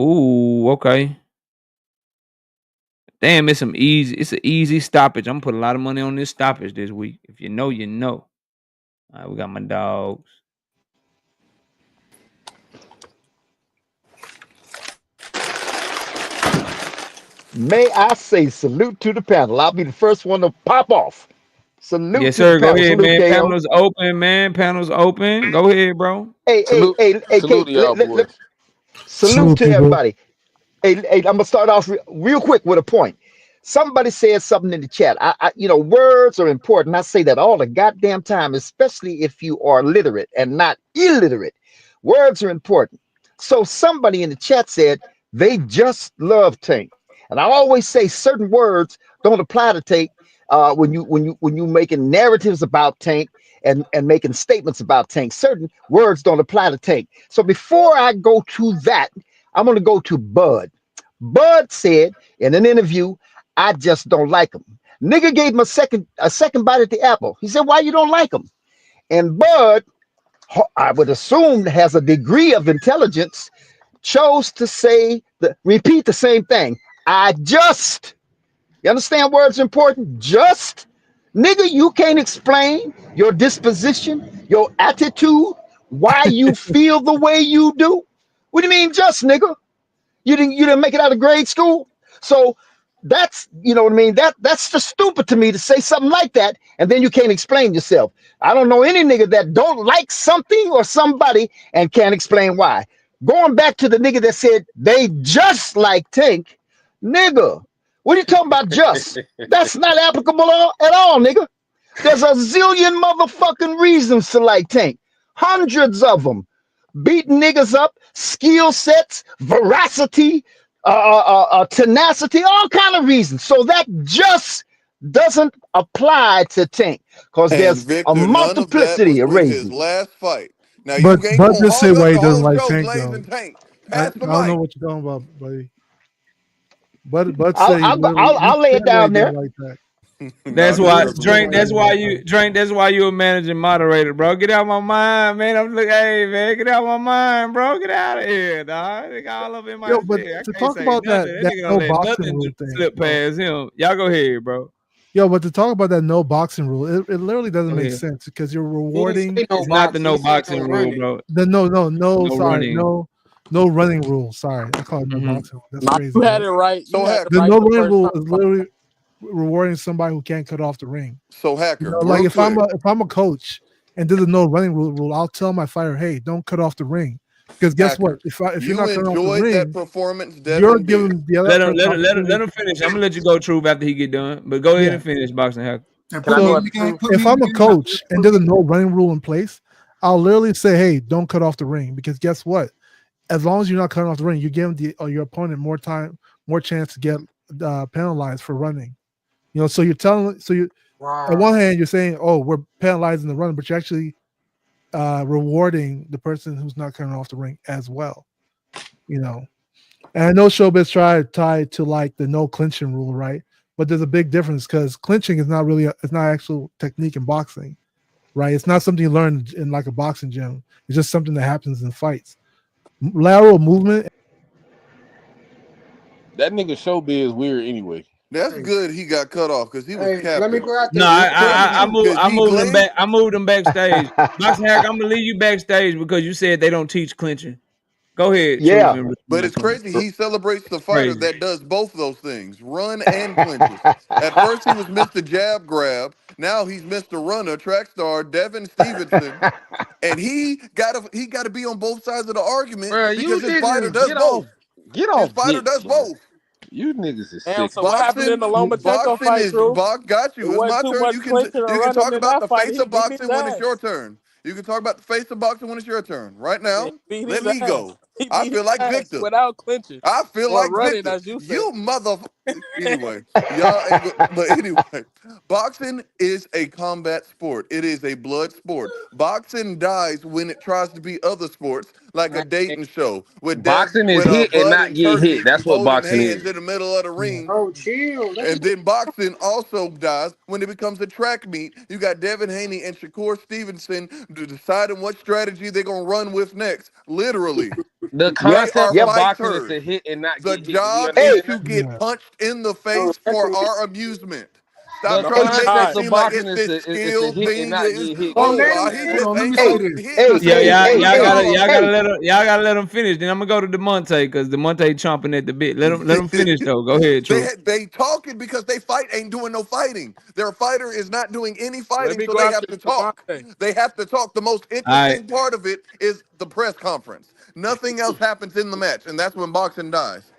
Ooh, okay. Damn, it's an easy stoppage. I'm gonna put a lot of money on this stoppage this week. If you know, you know. All right, we got my dogs. May I say salute to the panel. I'll be the first one to pop off. Salute Yes, to the sir. Go panel. ahead, Salute, man. KO. Panel's open, man. Panel's open. Go ahead, bro. Salute, K. salute to y'all boys. Salute Salute, to people. everybody. I'm gonna start off real quick with a point. Somebody said something in the chat. Words are important. I say that all the goddamn time, especially if you are literate and not illiterate. Words are important. So somebody in the chat said they just love Tank, and I always say certain words don't apply to Tank when you making narratives about Tank and making statements about Tank. Certain words don't apply to Tank. So before I go to that, I'm going to go to Bud. Bud said in an interview, I just don't like him. Nigga gave him a second bite at the apple. He said, why you don't like him? And Bud, I would assume, has a degree of intelligence, chose to repeat the same thing. You understand words are important? Just, nigga, you can't explain your disposition, your attitude, why you feel the way you do. What do you mean just, nigga? You didn't make it out of grade school. So that's, you know what I mean? That's just stupid to me to say something like that, and then you can't explain yourself. I don't know any nigga that don't like something or somebody and can't explain why. Going back to the nigga that said they just like Tank, nigga, what are you talking about just? That's not applicable at all, nigga. There's a zillion motherfucking reasons to like Tank. Hundreds of them. Beating niggas up, skill sets, veracity, tenacity, all kind of reasons. So that just doesn't apply to Tank because And there's a Victor, none of that was multiplicity of with his reasons. last fight. Now you But ain't Bud gonna just say hog why up he the doesn't whole like show Tank though. glazing Tank. I Pass the don't know mic. what you're talking about, buddy. Bud I'll, say he I'll, literally he I'll lay said it why he down didn't there. like that. Nah, That's He why literally just said drink. why he respect. That's didn't why like you that. drink. That's why you a managing moderator, bro. Get out my mind, man. I'm like, hey, man, get out my mind, bro. Get out of here, dog. They got all up in my Yo, but shit. I to can't talk say about nothing. that That that nigga don't no let boxing nothing rule thing, slip bro. past him. Y'all go ahead, bro. Yo, but to talk about that no boxing rule, it literally doesn't Go make ahead. sense because you're He didn't rewarding say no It's not the boxing. He no said boxing no rule, running. bro. the No sorry, running. no running rule. Sorry, I call it no Mm-hmm. boxing rule. That's Now crazy, you had right? it right. You So had it The hacker, right no the running first rule time. is literally rewarding somebody who can't cut off the ring. so hacker, Like real quick. if I'm a coach and there's a no running rule, I'll tell my fighter, hey, don't cut off the ring. Because guess what? Hacker. If you're You not cutting off the enjoyed that ring, performance you're Devin did. giving the other Let him person let the him let him let opportunity. him finish. I'm gonna let you go, Truth, after he get done. But go ahead Yeah. and finish boxing hack. And Can put I me go So in at the the game. truth? Put if me in I'm the a game now. coach and there's a no running rule in place, I'll literally say, hey, don't cut off the ring. Because guess what? As long as you're not cutting off the ring, you're giving your opponent more time, more chance to get penalized for running. So you're telling on one hand you're saying, oh, we're penalizing the run, but you're actually rewarding the person who's not cutting off the ring as well. And I know Showbiz tried tied to like the no clinching rule, right? But there's a big difference because clinching is not really it's not actual technique in boxing, right? It's not something you learn in like a boxing gym. It's just something that happens in fights. Lateral movement. That nigga showbiz is weird anyway. That's Hey, good he got cut off because he was let me capping. go out No, there real quick. Because I he moved them glazed. back. I moved them backstage. Boxing hack, I'm gonna leave you backstage because you said they don't teach clinching. Go ahead, Truth, Yeah. and But respond it's to him. crazy. He celebrates the fighter Crazy. that does both those things, run and clinches. At first, he was Mr. Jab Grab. Now he's Mr. Runner, track star Devin Stevenson, and he gotta be on both sides of the argument Bro, because you his fighter niggas does both. get His off fighter dick, does man. both. You niggas is Damn, sick. so what happened in the Lomachenko Boxing fight, is Truth? box. Got It you. It's wasn't my too turn. much clinching and You can running talk in about that the fight. face He of beat his boxing when it's your ass. turn. You can talk about the face of boxing when it's your turn. Right Man, now, he beat let his me ass. go. I feel like Victor. without clinching I feel or like running, Victor. as you say. You mother. Anyway, y'all ain't go. But anyway, boxing is a combat sport. It is a blood sport. Boxing dies when it tries to be other sports, like a Man, dating show with Boxing is when hit and Bud not and get hit. Turkey That's what holding boxing hands is. in the middle of the Yeah. ring. Oh, chill. And then boxing also dies when it becomes a track meet. You got Devin Haney and Shakur Stevenson deciding what strategy they're gonna run with next. Literally, The they Yep, are concept of yep. boxing is fighters. to hit and not The get hit. Do we job is Hey, understand to that? get Yeah. punched in the Oh, face that's for it. our amusement. The Stop no trying to make that concept lie. of seem like boxing it's is this to skill hit and thing. not It's, get hit. Oh, oh, let him. he Hold just on. Let me ain't say hey, no this. hey, hitting. Yeah, hey, y'all, hey, y'all hey, gotta, Oh, y'all gotta hey. let him, y'all gotta let him finish. Then I'm gonna go to Demonte because Demonte chomping at the bit. Let him finish though. Go ahead, True. they talking because they fight ain't doing no fighting. Their fighter is not doing any Let fighting, me so go they after have to talk. Devontae. They have to talk. The most All right, interesting part of it is the press conference. Nothing else happens in the match, and that's when boxing dies.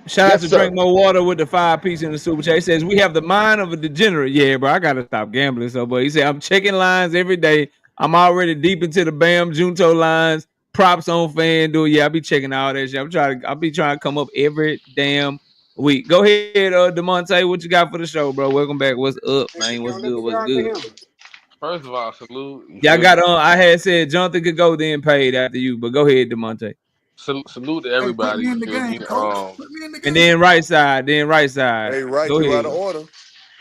shout out Yes, to sir. Drink More Water with the 5 piece in the super chat. He says we have the mind of a degenerate. Yeah, bro, I gotta stop gambling. So, but he said I'm checking lines every day. I'm already deep into the Bam Junto lines. Props on FanDuel. Yeah, I be checking all that shit. I'll be trying to come up every damn week. Go ahead, Demonte. What you got for the show, bro? Welcome back. What's up, man? What's Let good? me What's go after good? him. First of all, salute. You Y'all feel me? got I had said Jonathan could go then paid after you, but go ahead, Demonte. Salute to Hey, put everybody. me You in the feel game, me? coach. Put me in the And game. then right side, then right side. Hey, right, Go you out ahead. of order.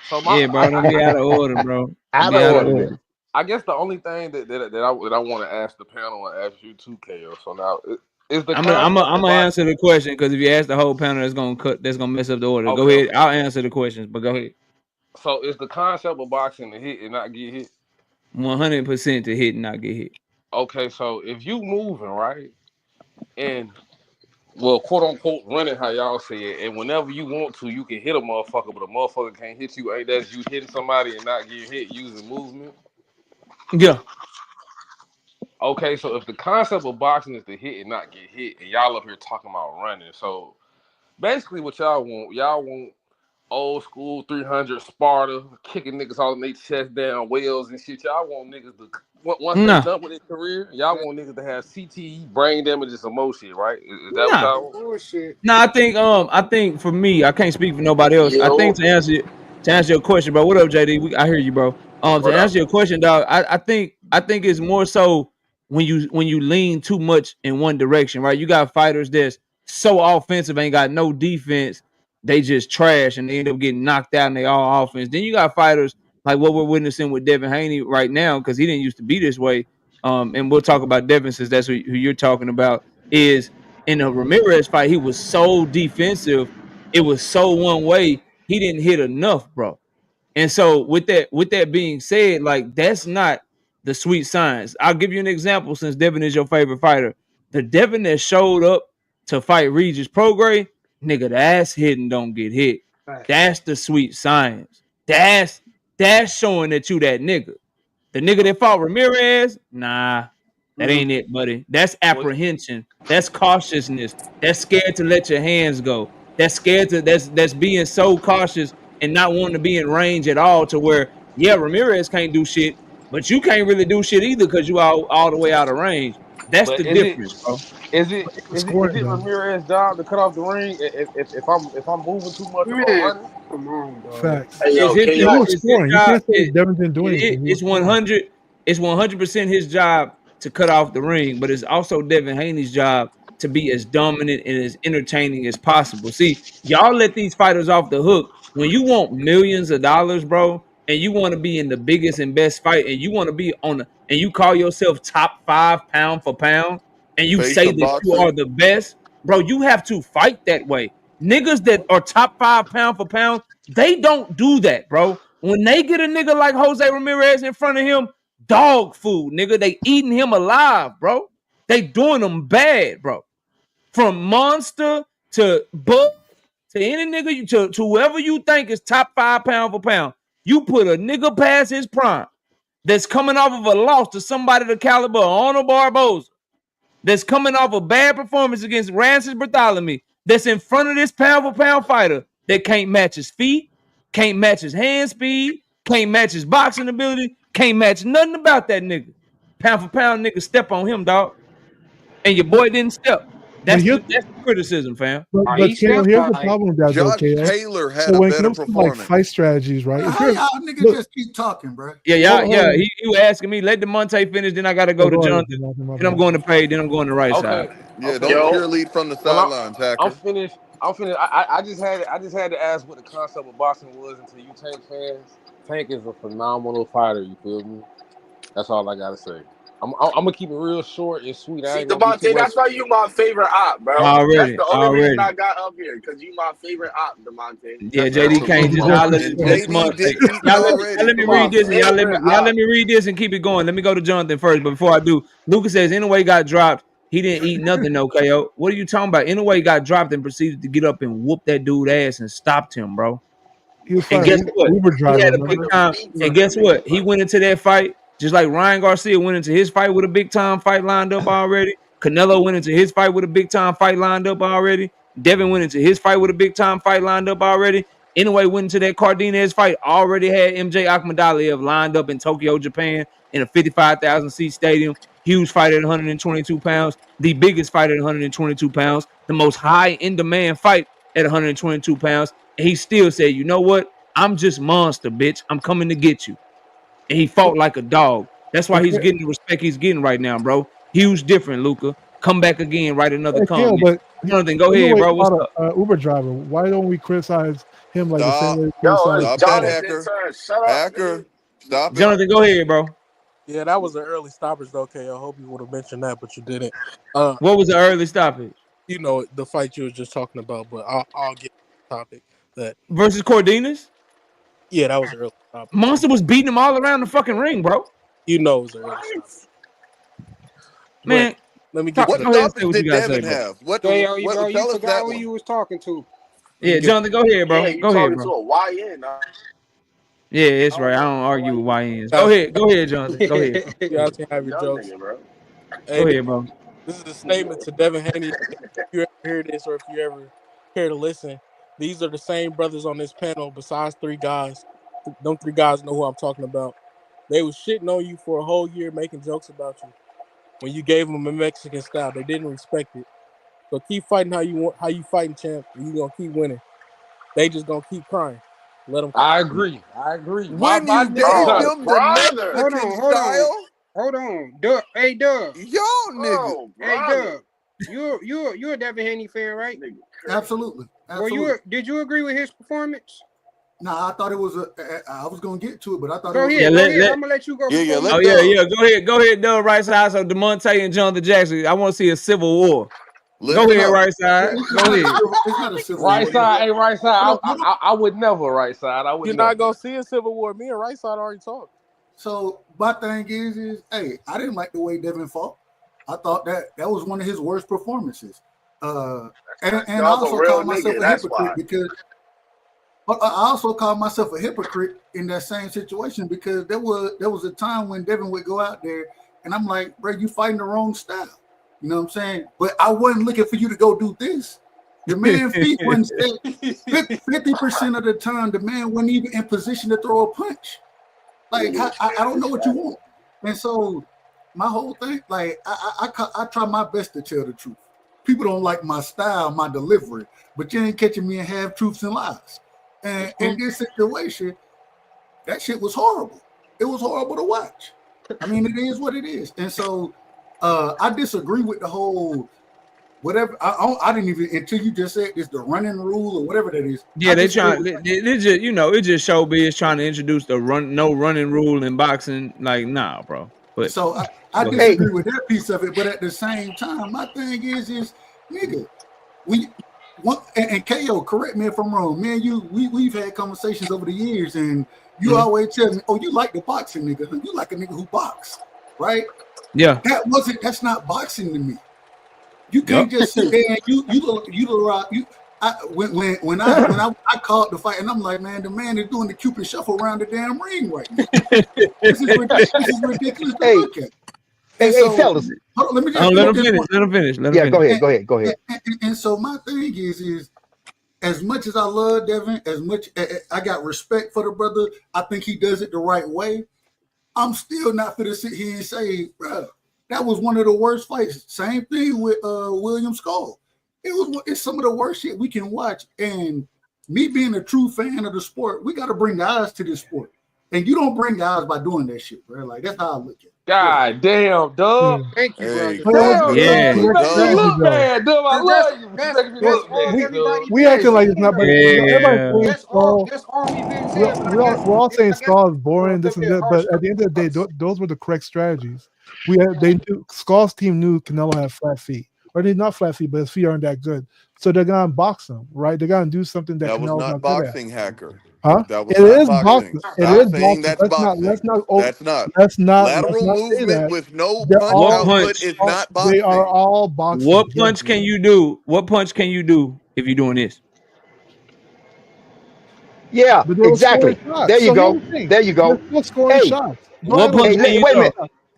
So Yeah, bro. Don't be out of order, bro. Don't Out be of out of order, order. nigga. I guess the only thing that I want to ask the panel and ask you too, KO. So now is the concept I'm of gonna boxing. answer the question because if you ask the whole panel, that's gonna mess up the order. Go Okay, ahead. okay. I'll answer the questions, but go ahead. So is the concept of boxing to hit and not get hit? 100% to hit and not get hit. Okay, so if you moving right and well, quote unquote, running how y'all say it, and whenever you want to, you can hit a motherfucker, but a motherfucker can't hit you. Ain't that you hitting somebody and not getting hit using movement? Yeah. Okay, so if the concept of boxing is to hit and not get hit, and y'all up here talking about running, so basically what y'all want old school 300 Sparta, kicking niggas all in their chest down, whales and shit. Y'all want niggas to once they Nah. done with their career, y'all want niggas to have CTE, brain damage, and some more shit, right? Is that what Nah. y'all want? Bullshit. No, I think for me, I can't speak for nobody else. I Yo, think to answer your question, bro. What up, JD? I hear you, bro. To what up? answer your question, dog, I think it's more so when you lean too much in one direction, right? You got fighters that's so offensive, ain't got no defense. They just trash and they end up getting knocked out and they all offense. Then you got fighters like what we're witnessing with Devin Haney right now, because he didn't used to be this way. And we'll talk about Devin since that's who you're talking about. Is in the Ramirez fight, he was so defensive. It was so one way. He didn't hit enough, bro. And so with that being said, like that's not the sweet science. I'll give you an example since Devin is your favorite fighter. The Devin that showed up to fight Regis Prograis, nigga, the ass hitting don't get hit. Right. That's the sweet science. That's showing that you that nigga. The nigga that fought Ramirez, nah, that Mm. ain't it, buddy. That's Well, apprehension. That's cautiousness. That's scared to let your hands go. That's scared to that's being so cautious and not wanting to be in range at all to where, yeah, Ramirez can't do shit, but you can't really do shit either because you all the way out of range. That's but the difference, bro. is it The scoring though. Ramirez's job to cut off the ring if I'm moving too much or Man, running? come on, dog. Facts. Hey, It's yo, his He job. KO. was It's his scoring. You job. can't say Devin didn't do anything. He was It's scoring. 100. It's 100% his job to cut off the ring, but it's also Devin Haney's job to be as dominant and as entertaining as possible. See, y'all let these fighters off the hook when you want millions of dollars, bro, and you want to be in the biggest and best fight, and you want to be on the, and you call yourself top 5 pound for pound, and you Face say of that you are boxing. the best, bro. You have to fight that way. Niggas that are top 5 pound for pound, they don't do that, bro. When they get a nigga like Jose Ramirez in front of him, dog food, nigga. They eating him alive, bro. They doing him bad, bro. From Monster to Bud to any nigga to whoever you think is top 5 pound for pound. You put a nigga past his prime that's coming off of a loss to somebody the caliber of Arnold Barboza, that's coming off a bad performance against Rancis Bartholomew, that's in front of this pound for pound fighter that can't match his feet, can't match his hand speed, can't match his boxing ability, can't match nothing about that nigga. Pound for pound nigga step on him, dog. And your boy didn't step. That's here's- the criticism, fam. But He KO, stepped here's the right. problem with that, though, Josh KO. Taylor had So a when it better comes to like performance. fight strategies, right? If How you're y'all niggas look, just keep talking, bro? Yeah. hold on. He was asking me, let DeMonte finish, then I gotta go to Go ahead, Jonathan. my Then I'm bad. going to Pay, then I'm going to right side. Okay. Yeah, Okay. don't Yo. cheerlead from the Well, sidelines, I'm Hacker. finished. I'm finished. I just had to ask what the concept of boxing was, and to you Tank fans, Tank is a phenomenal fighter. You feel me? That's all I gotta say. I'm gonna keep it real short and sweet. I See, ain't gonna be too DeMonte, much. that's why you my favorite op, bro. That's Already. the only reason I got up here, because you my favorite op, DeMonte. Yeah, That's JD all. can't Absolutely. just Just- holler And next JD month. Hey, didn't y'all already. let me Come read on. this and y'all let Favorite me read this and keep it going. Let me go to Jonathan first, but before I do, Lucas says Inouye got dropped. He didn't eat nothing, no KO. What are you talking about? Inouye got dropped and proceeded to get up and whoop that dude ass and stopped him, bro. He was And fighting guess what? Uber He driver, had a big remember? time. And guess what? He went into that fight just like Ryan Garcia went into his fight with a big time fight lined up already. Canelo went into his fight with a big time fight lined up already. Devin went into his fight with a big time fight lined up already. Anyway, went into that Cardenas fight, already had MJ Akhmadaliev lined up in Tokyo, Japan, in a 55,000 seat stadium. Huge fight at 122 pounds, the biggest fight at 122 pounds, the most high in demand fight at 122 pounds. And he still said, you know what? I'm just monster, bitch. I'm coming to get you. And he fought like a dog. That's why he's getting the respect he's getting right now, bro. Huge different, Luca. Come back again, write another Hey, KO, comment. but Jonathan, go ahead, Inouye bro. What's fought up? a Uber driver. Why don't we criticize him like the same Stop. way we Yo, criticize? it's Stop that, Jonathan Hacker. turn. Shut up, Hacker. nigga. Stop it. Jonathan, go ahead, bro. Yeah, that was an early stoppage, though, KO. I hope you would have mentioned that, but you didn't. What was the early stoppage? You know, the fight you were just talking about, but I'll get to the topic. That Versus Cardenas? Yeah, that was an early stoppage. Monster was beating him all around the fucking ring, bro. You know it was an early stoppage. Man, Let me get What to go ahead and say stoppage what you did gotta say, Devin bro. have? What? Bro, What? you Tell us forgot that who one. you was talking to. Yeah, Jonathan, go ahead, bro. Yeah, you Go ahead, talking bro. to a YN. Yeah, it's right. I know. don't argue with Why YNs. Go ahead, Jonathan. Go ahead. you guys can have your young jokes. nigga, bro. Hey, Go ahead, bro. this is a statement to Devin Haney. If you ever hear this or if you ever care to listen, these are the same brothers on this panel besides three guys. Them three guys know who I'm talking about. They was shitting on you for a whole year, making jokes about you. When you gave them a Mexican style, they didn't respect it. So keep fighting how you fighting, champ, and you gonna keep winning. They just gonna keep crying. Let them cry. I agree. My When you nigga gave Oh, them the Jonathan. brother. Mexican Hold on. style, Hold on. Dub. Hey, Dub. y'all niggas. Oh, Hey, brother. Dub. You're a Devin Haney fan, right? Nigga crazy. Absolutely. Well, Absolutely. did you agree with his performance? Nah, I thought it was I was gonna get to it, but I thought Go it was ahead. Yeah, Go a, ahead. I'm gonna let you go before Let Oh me. yeah. Dub. Go ahead, Doug right side. So DeMonte and Jonathan Jackson. I want to see a civil war. Go Listen ahead, up. right side. it's Go not a ahead. civil, it's not a civil Right war. side, hey, right side. Hold on. I would never right side. I would You're never. not gonna see a civil war. Me and Right Side already talked. So my thing is, hey, I didn't like the way Devin fought. I thought that was one of his worst performances. And I Dog a also real called myself nigga, a that's hypocrite why. because I also called myself a hypocrite in that same situation because there was a time when Devin would go out there and I'm like, bro, you fighting the wrong style. You know what I'm saying? But I wasn't looking for you to go do this. The man feet wasn't set 50% of the time. The man wasn't even in position to throw a punch. Like I don't know what you want. And so my whole thing, like I try my best to tell the truth. People don't like my style, my delivery, but you ain't catching me in half truths and lies. And in this situation, that shit was horrible. It was horrible to watch. I mean, it is what it is. And so I disagree with the whole whatever. I didn't even until you just said it's the running rule or whatever that is. Yeah, they trying. They just it's just showbiz trying to introduce the no running rule in boxing. Like, nah, bro. But so I disagree with that piece of it. But at the same time, my thing is nigga, and KO, correct me if I'm wrong. Man, we've had conversations over the years, and you always tell me, oh, you like the boxing nigga. You like a nigga who box, right? Yeah. That's not boxing to me. You can't just sit there and when I called the fight and I'm like, man, the man is doing the Cupid shuffle around the damn ring right now. This is ridiculous to look at. Hey, fellas. Let me let him finish. Let him finish. Yeah, go ahead. And so my thing is as much as I love Devin, as much I got respect for the brother, I think he does it the right way. I'm still not going to sit here and say, bro, that was one of the worst fights. Same thing with William Skull. It's some of the worst shit we can watch. And me being a true fan of the sport, we got to bring guys to this sport. And you don't bring guys by doing that shit, bro. Like, that's how I look at it. God damn, dog. Thank you, Hey, brother. But it was Damn, Yeah. dog. You but making me Doug, look bad, dog. I love you. You making me look That's bad, dog. everybody we been acting like it's saying, not, but though. everybody's Yeah. saying Skull. That's all we've been We're, saying. But I we're, all, guess we're all saying Skull is a boring, this little and bit that, but harsh at the end of the day, on us. those were the correct strategies. They knew Skull's team knew Canelo had flat feet, or they not flat feet, but his feet aren't that good, so they're gonna box him, right? They're gonna do something that that was Canelo's not not good at, boxing, Hacker. huh? That was It not is boxing. boxing. It Stop is saying boxing. that's boxing. That's not. Let's Lateral not say movement that. with no They're punch What all, output punch? is not they are boxing. all boxing. What punch can you do? What punch can you do if you're doing this? Yeah, But they were scoring exactly. There shots. you So here's go. the thing: There you they're go. still scoring Hey, shots. Don't What act like punch hey, can you wait a throw? minute.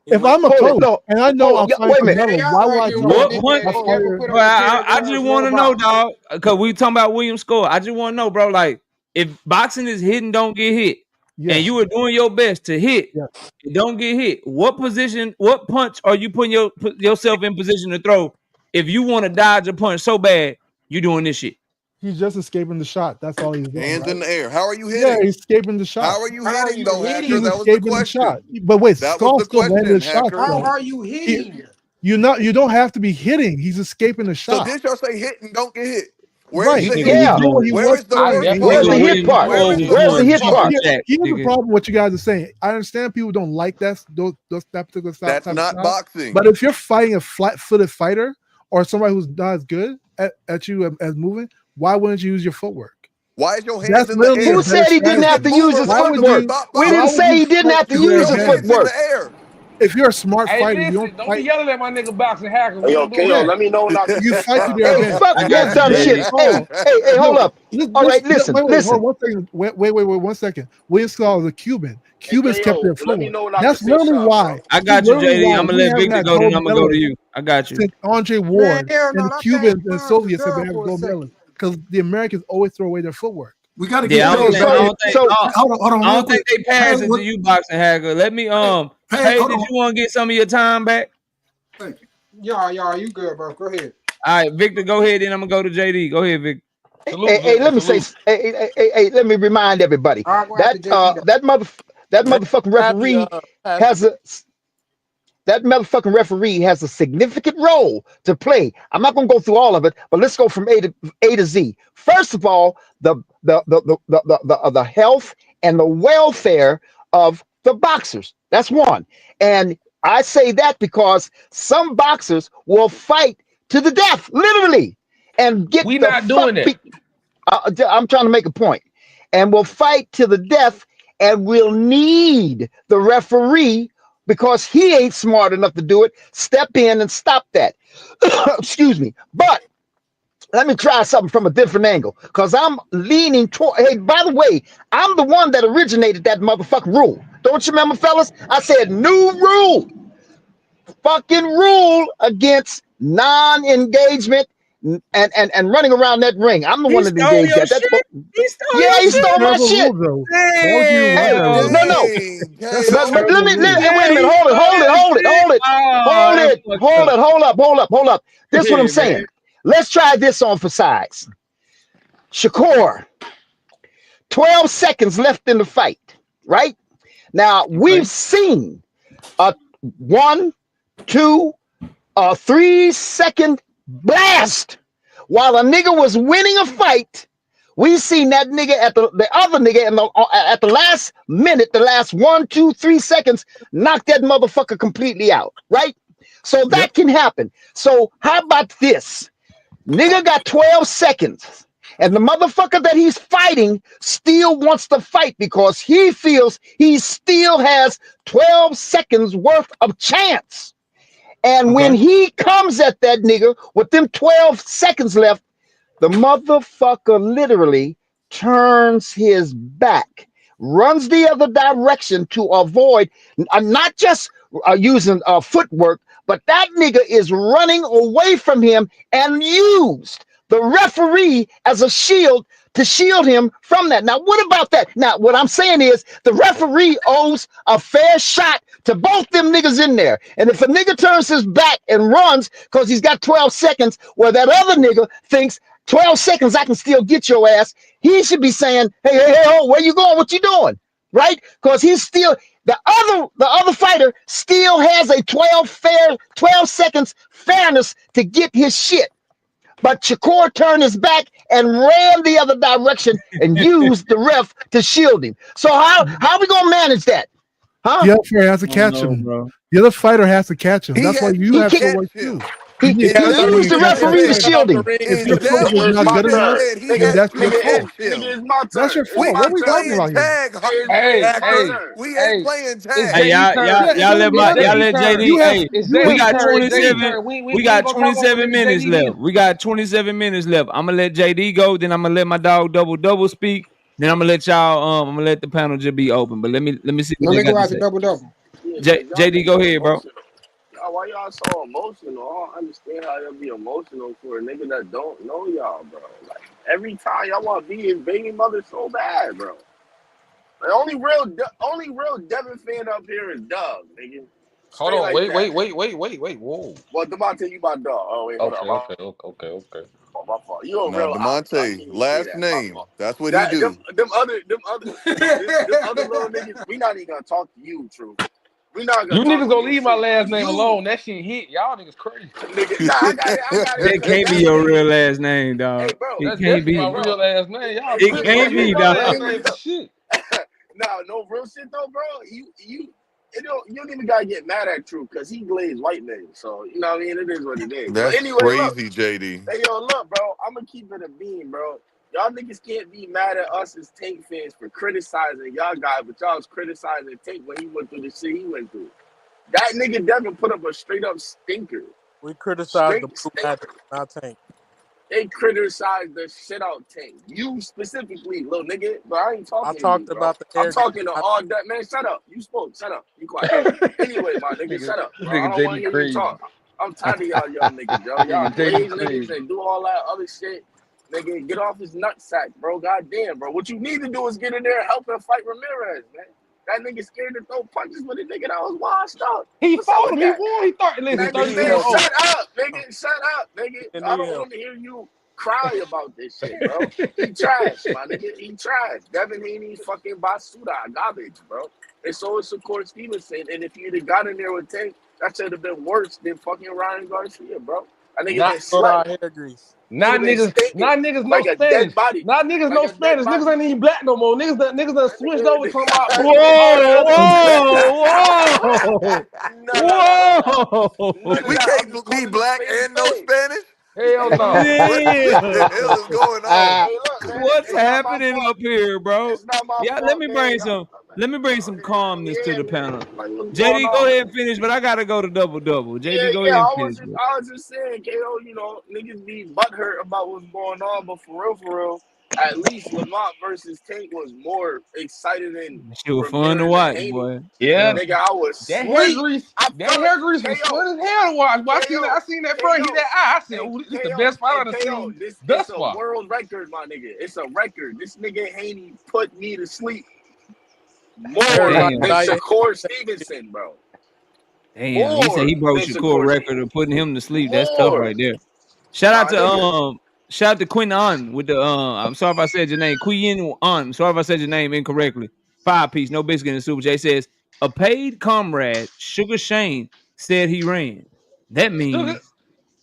if I'm a Hold it. coach No, and I know hold. I'm Yeah, fighting wait a minute. Canelo, Y'all why would I arguing try like What to? niggas punch? I ain't never fire. put Bro, on the chair I before just and want drove to know, out. dog, because we talking about William Score. I just want to know, bro, like if boxing is hit and don't get hit, and Yes, you were doing your best to hit, yes. and don't get hit, what position, what punch are you putting yourself in position to throw? If you want to dodge a punch so bad, you doing this shit. He's just escaping the shot. That's all he's doing, Hands right? in the air. How are you Yeah, hitting? he's escaping the How shot. are you How are hitting you though, Hacker? He's hitting? That was the escaping the shot. question. But wait, That was Skull the still landed question, a shot Hacker. How though. are you He, hitting? you don't have to be hitting. He's escaping the So shot. did y'all say hit and don't get hit? Where is Right. You the niggas So hit? was he's Yeah. doing what doing. he Where was is the I doing, and first he's Where's nigga the punch? doing. hit William part? Where Score is was the Where's the doing first hit jumping part? punch? jacks, Here's the nigga. problem. What you guys are saying. I understand people don't like that particular style, That's type of not style. boxing. But if you're fighting a flat-footed fighter or somebody who's not as good at you as moving, why wouldn't you use your footwork? Why is your hands That's in the literally a Who air? better said he You didn't have strategy. to can move use a his Why would foot, but footwork? you? stop We Why didn't would boxing. say you he didn't fight have to Keep through use your your his hands advantage? in footwork. the air. If you're a smart Hey, fighter, you don't listen, don't be fight. yelling at my nigga boxing hacker. Hey, We yo, can move KO, Yeah, let on. me know when I you can fight start through your Hey, playing. advantage. fuck I got that you, dumb William shit. JD. Skull. Hey, hold No, up. All right, listen, wait, listen. hold on 1 second. Wait, 1 second. William Skull is a Cuban. Hey, Cubans kept KO, their let me footwork. know when I can That's say literally something, bro. why. I This is got you, literally JD. why I'm gonna we let haven't Victor had go, then gold I'm gonna go to medalists you. I got you. since Andre Man, Ward hell and no, the I passed Cubans and mine to Soviets have been Doug having for a gold second. medalists because the Americans always throw away their footwork. We got to get Yeah, I Okay, don't Paige think. back I so in. don't think. so Hold on, I real don't think quick. they pass it to you, boxing hacker. Let me. Paige, Hey, hold did on. you want to get some of your time back? Thank you. Y'all, you good, bro. Go ahead. All right, Victor, go ahead. Then I'm gonna go to JD. Go ahead, Victor. Salute, let Victor. me say, Salute. let me remind everybody I'll go after that JD though. that Hey, motherfucking happy, referee Pastor. has a that motherfucking referee has a significant role to play. I'm not going to go through all of it, but let's go from A to Z. First of all, the health and the welfare of the boxers. That's one. And I say that because some boxers will fight to the death, literally, and get We the not fuck doing that. beat. I'm trying to make a point. And will fight to the death and will need the referee because he ain't smart enough to do it. Step in and stop that. Excuse me. But let me try something from a different angle because I'm leaning toward. Hey, by the way, I'm the one that originated that motherfucking rule. Don't you remember, fellas? I said new rule. Fucking rule against non-engagement and running around that ring. I'm the He one that stole engaged your that. That's shit. He stole yeah, your he It's a stole shit. my terrible rule, shit. though. Why would you run Hey, that Damn. rule? no. Dang, That's a But KO. terrible rule. wait a Yeah, minute. he Hold it, stole hold it, your hold it, shit. hold it, Oh, hold that's it, fucked hold up. it, hold up. This is what I'm Yeah, man. saying. Let's try this on for size. Shakur, 12 seconds left in the fight, right? Now Okay. we've seen a 1, 2, a 3 second blast. While a nigga was winning a fight, we seen that nigga at the other nigga at the last minute, the last 1, 2, 3 seconds, knock that motherfucker completely out, right? So Yep. that can happen. So how about this? Nigga got 12 seconds. And the motherfucker that he's fighting still wants to fight because he feels he still has 12 seconds worth of chance. And when Okay. he comes at that nigga with them 12 seconds left, the motherfucker literally turns his back, runs the other direction to avoid, not just using footwork, but that nigga is running away from him and used the referee as a shield to shield him from that. Now, what about that? Now, what I'm saying is the referee owes a fair shot to both them niggas in there. And if a nigga turns his back and runs because he's got 12 seconds, well, that other nigga thinks 12 seconds, I can still get your ass. He should be saying, hey, oh, where you going? What you doing? Right? Because he's still the other fighter still has a 12 seconds fairness to get his shit. But Shakur turned his back and ran the other direction and used the ref to shield him. So how we gonna manage that? Huh? The other fighter has to I don't catch know, him. bro. The other fighter has to catch him. He That's why has you to He have kicked, to work catch him. too. You he, need If to he catch that's him what when used you the you catch referee that to said, fighter. shield him. If if your that's coach is what not you good just enough, said, he then has that's to your catch fault. him. Nigga, it's my That's turn. your It's We fault. What my are we ain't talking turn. playing about here? tag, Hey, actor. hey, We ain't hey. playing It's Hey, tag. JD turn. y'all let It's JD turn. You JD. have Hey, It's you we have JD got turn. It's JD 27. turn. We We ain't got gonna talk about 27 whatever minutes JD left. do. We got 27 minutes left. I'm gonna let JD go. Then I'm gonna let my dog double speak. Then I'm gonna let y'all. I'm gonna let the panel just be open. But let me see what Let they me go got to out to say. double double. Yeah, cause y'all JD, go niggas ahead, bro. emotional. Why y'all so emotional? I don't understand how y'all be emotional for a nigga that don't know y'all, bro. Like every time y'all want to be his baby mother so bad, bro. The only real Devin fan up here is Doug, nigga. Hold Straight on. like that. Wait. Whoa. Well, Devontae, you my dog. Oh wait, hold up. Okay. My fault. You a Now, real op, so I Demonte, can't even say last that. My name. fault. That's what he That do. them other little niggas. We not even gonna talk to you, true. We not You gonna talk niggas to gonna you, leave my true. last name You alone. That shit hit. Y'all niggas crazy. nigga. Nah, I got it. I got it. That Cause can't be that your nigga. real last name, Hey, dog. bro. It That's can't definitely Hey, my be. bro. real last name. Y'all Hey, It look, tripping. look, can't Don't look, be, use my dog. look, last look, name for look. shit. Nah, no real shit though, bro. You don't even gotta get mad at True because he glazed white men. So you know what I mean. It is what it is. But That's anyway, look. crazy, JD. Hey, yo, look, bro. I'm gonna keep it a beam, bro. Y'all niggas can't be mad at us as Tank fans for criticizing y'all guy, but y'all was criticizing Tank when he went through the shit he went through. That nigga Devin put up a straight up stinker. We criticized the Straight Blue Magic, stinker. not Tank. They criticized the shit out Tank. You specifically, little nigga. But I ain't I talking to you, talked bro. about the I'm hair grease, talking to not all Tank. that man. Shut up. You spoke. Shut up. Be quiet. this Anyway, my nigga, nigga, shut up, this bro. I nigga don't want JD to hear you crazy. talk. I'm tired of y'all young niggas, yo. Y'all Nigga JD glaze niggas crazy. and do all that other shit. Nigga, get off his nutsack, bro. Goddamn, bro. What you need to do is get in there and help him fight Ramirez, man. That nigga scared to throw punches with a nigga that was washed up. He What's up fought with him. He that? won. He He listen, Nigga, 30 did nigga, years help old. shut him. up, nigga. Shut up, nigga. He I did don't help want to hear you cry about this shit, bro. He trash, my nigga. He trash. Devin Haney fucking Basuda, garbage, bro. And so is Shakur Stevenson. And if you'd have got in there with Tank, that should have been worse than fucking Ryan Garcia, bro. That nigga Not been slept. fluoride hair grease. He'd have been stinking not niggas know like a dead Spanish. body. Not niggas Like know a dead Spanish. Niggas body. ain't even black no more. Niggas done That switched over talking about nigga, all that Whoa, other shit. whoa, None of We whoa. that. I'm can't just be calling a black spade a and no spade. Spanish. Hell Hey, no. look. What the Damn. hell is going on? Hey, look, man. What's It's not my happening fault. up here, bro? It's not my Yeah, fault, man. let me bring some calmness to Yeah, the man. panel. Like, what's going JD, go on, ahead man? and finish, but I gotta go to double. Yeah, JD, go yeah. ahead and finish, bro. I was just saying, KO. You know, niggas be butthurt about what's going on, but for real, at least Lamont versus Tank was more exciting than Shit was fun to Ramirez and watch, Haney. boy. Yeah, Yeah. Nigga, I was that hair sleep. grease, I that felt hair grease was KO, fun as hell to watch. But KO, I seen that front hit KO, that eye. I said, and oh, this is the KO, best fight and I've KO. seen This it's thus a far. world record, my nigga. It's a record. This nigga Haney put me to sleep more Everybody Damn. than thought he Shakur Stevenson, bro. Damn. He said More he broke than Shakur Shakur record of Stevenson. putting him to sleep. That's tough More, right there. Shout out my to nigga. Quinn On with the I'm sorry if I said your name. Quinn On. Sorry if I said your name incorrectly. 5-piece, no biscuit in the Super J says a paid comrade, Sugar Shane, said he ran. That Sugar, means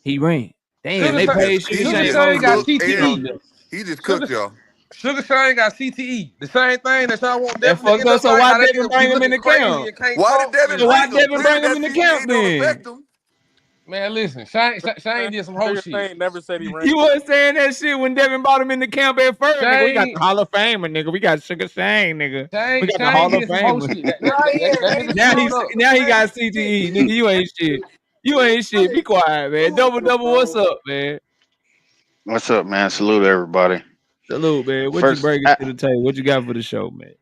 he ran. Damn, Sugar, they Sa- paid Sugar He Sugar Shane just more Shane than got just cooked on and CTE. them. he just Sugar, cooked y'all. Sugar Shane got CTE. The same thing that y'all want That Devin to fucked end up. up So like. why How that Devin nigga be bring him in looking the crazy camp? and can't Why did talk. Devin So And why bring him? Devin Clearly bring him that in the CTE camp don't then? affect him. man, listen, Shane did some whole Sugar shit. Shane never said he ran. You was saying that shit when Devin brought him in the camp at first, nigga. We got the Shane, Hall of Famer, nigga. We got Sugar Shane, nigga. We got the Shane Hall of did some whole Famer. shit. Right here, That nigga Haney Now on screwed he's up. Sugar now he got Shane CTE, shit. nigga. You ain't shit. You ain't shit. Be quiet, man. Double. What's up, man? What's up, man? Salute everybody. Salute, man. What you First, bringing to the table? What you got for the show, man?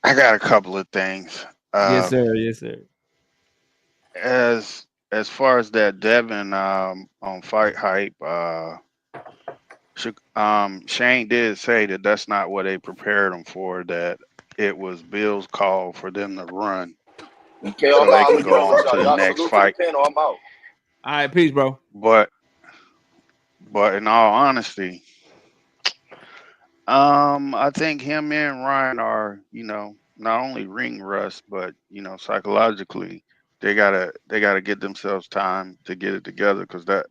I got a couple of things. Yes, Uh, sir. Yes, sir. as far as that Devin on Fight Hype, Shane did say that that's not what they prepared him for. That it was Bill's call for them to run Okay, so I'm they out. I'm can gonna get go on with on to y'all. the Y'all next salute to the fight. panel. I'm out. All right, peace, bro. But in all honesty, I think him and Ryan are, not only ring rust, but psychologically, they gotta get themselves time to get it together because that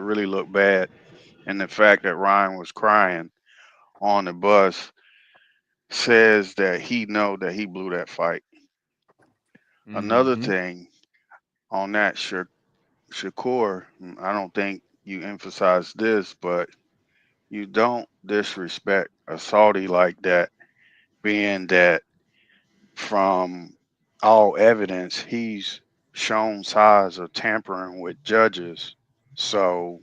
really looked bad. And the fact that Ryan was crying on the bus says that he know that he blew that fight. Another Mm-hmm. thing on that Shakur, I don't think you emphasize this, but you don't disrespect a Saudi like that, being that from all evidence, he's shown signs of tampering with judges. So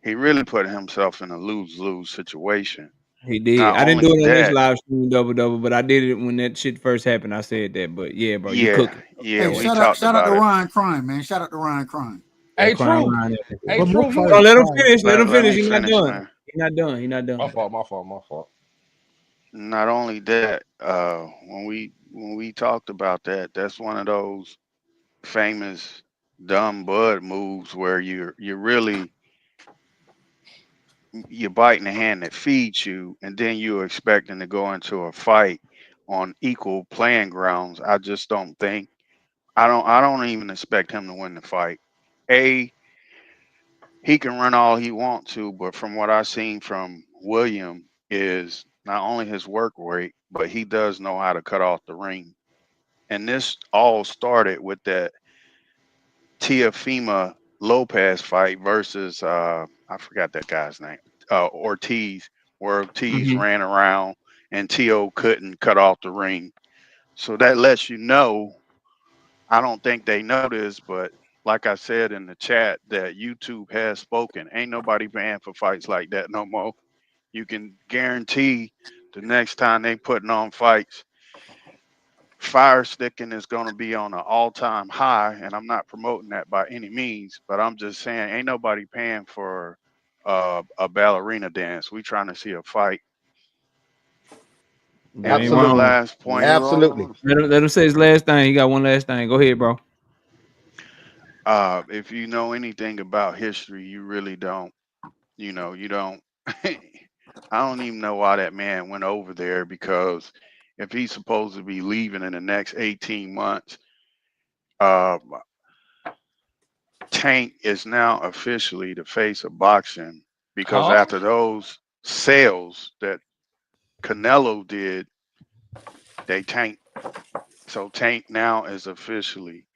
he really put himself in a lose-lose situation. He did. Not I didn't do only it on this that, live stream double, but I did it when that shit first happened. I said that, but yeah, bro, you yeah, cooking. yeah, Hey, we Yeah, talked shout out to about it. Ryan Crime, man. Shout out to Ryan Crime. yeah, Hey, crying Truth. around Hey, everything. But Truth, most you Hold on, fighters know. let him cry. finish. Let him Let finish. me He's not finish, done. man. He's not done. He's not My done. fault, my fault, my fault. Not only that, when we talked about that, that's one of those famous dumb bud moves where you're really you're biting the hand that feeds you, and then you're expecting to go into a fight on equal playing grounds. I just don't think I don't even expect him to win the fight. A He can run all he wants to, but from what I've seen from William is not only his work rate, but he does know how to cut off the ring. And this all started with that Tiafima Lopez fight versus I forgot that guy's name, Ortiz, where Ortiz Mm-hmm. ran around and Tio couldn't cut off the ring. So that lets you know. I don't think they know this, but like I said in the chat, that YouTube has spoken. Ain't nobody paying for fights like that no more. You can guarantee the next time they putting on fights, fire sticking is going to be on an all-time high, and I'm not promoting that by any means, but I'm just saying ain't nobody paying for a ballerina dance. We trying to see a fight. You And ain't one Absolutely. wrong. last You point, ain't Absolutely. wrong. Let him say his last thing. He got one last thing. Go ahead, bro. if you know anything about history, you really don't. You don't. I don't even know why that man went over there, because if he's supposed to be leaving in the next 18 months, uh, Tank is now officially the face of boxing, because Huh? after those sales that Canelo did, they tanked. So Tank now is officially,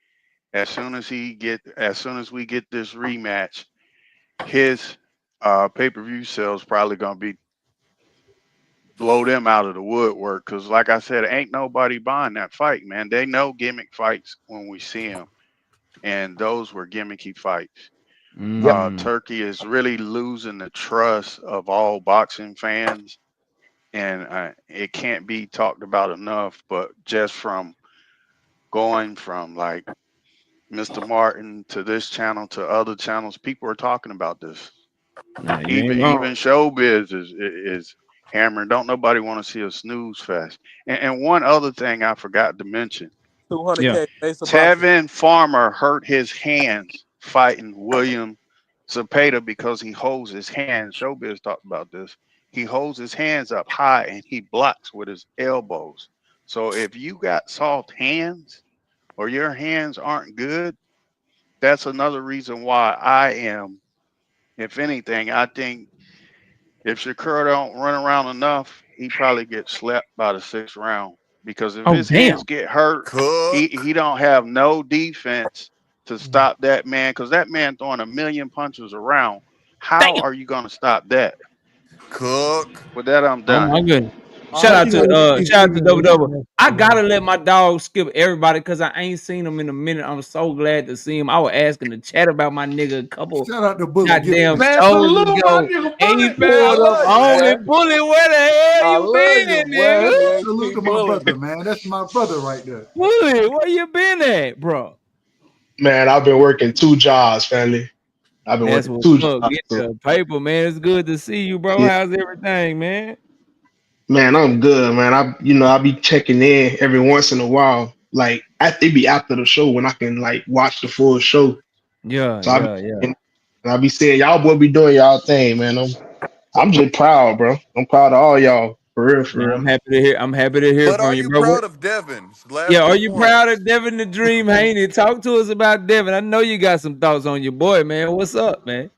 as soon as we get this rematch, his pay-per-view sales probably gonna be blow them out of the woodwork. Because like I said, ain't nobody buying that fight, man. They know gimmick fights when we see them, and those were gimmicky fights. Yep. Mm. Turkey is really losing the trust of all boxing fans, and it can't be talked about enough. But just from going from like Mr. Martin to this channel to other channels, people are talking about this. Nah, you Even ain't even wrong. showbiz is hammering. Don't nobody want to see a snooze fest. And one other thing I forgot to mention: Yeah. 200K base of boxing. Tevin Farmer hurt his hands fighting William Zepeda because he holds his hands. Showbiz talked about this. He holds his hands up high and he blocks with his elbows. So if you got soft hands or your hands aren't good, that's another reason why I am. If anything, I think if Shakur don't run around enough, he probably gets slept by the sixth round. Because if Oh his hands damn. get hurt, Cook. he don't have no defense to Mm. stop that man. Because that man throwing a million punches around. How Damn. are you gonna stop that? Cook. With that, I'm Oh done. my goodness. I heard You know, Shout out to Double Double. I you know, gotta let my dog skip everybody because I ain't seen him in a minute. I'm so glad to see him. I was asking the chat about my nigga a couple Shout out to Bullet. Give it goddamn up. Man, shows salute my ago. nigga And he Bullet, man. I pulled up love you, on me, boy. Bully. Where the hell I you love you, been, boy. nigga? Salute BSP to my Bullet. brother, man. That's my brother right there. Bully, where you been at, bro? Man, I've been working two jobs, family. I've been That's working what's two up. jobs. Get So the paper, man. It's good to see you, bro. yeah, How's everything, man? man, I'm good, man. I be checking in every once in a while. Like it be after the show when I can like watch the full show. Yeah, So I be yeah, yeah. and I be saying y'all boy be doing y'all thing, man. I'm just proud, bro. I'm proud of all y'all. For real, for Man, real. I'm happy to hear. I'm happy to hear But from are you, you bro. proud of Devin's Yeah, last are two you proud points? of Devin the Dream Haney? Talk to us about Devin. I know you got some thoughts on your boy, man. What's up, man?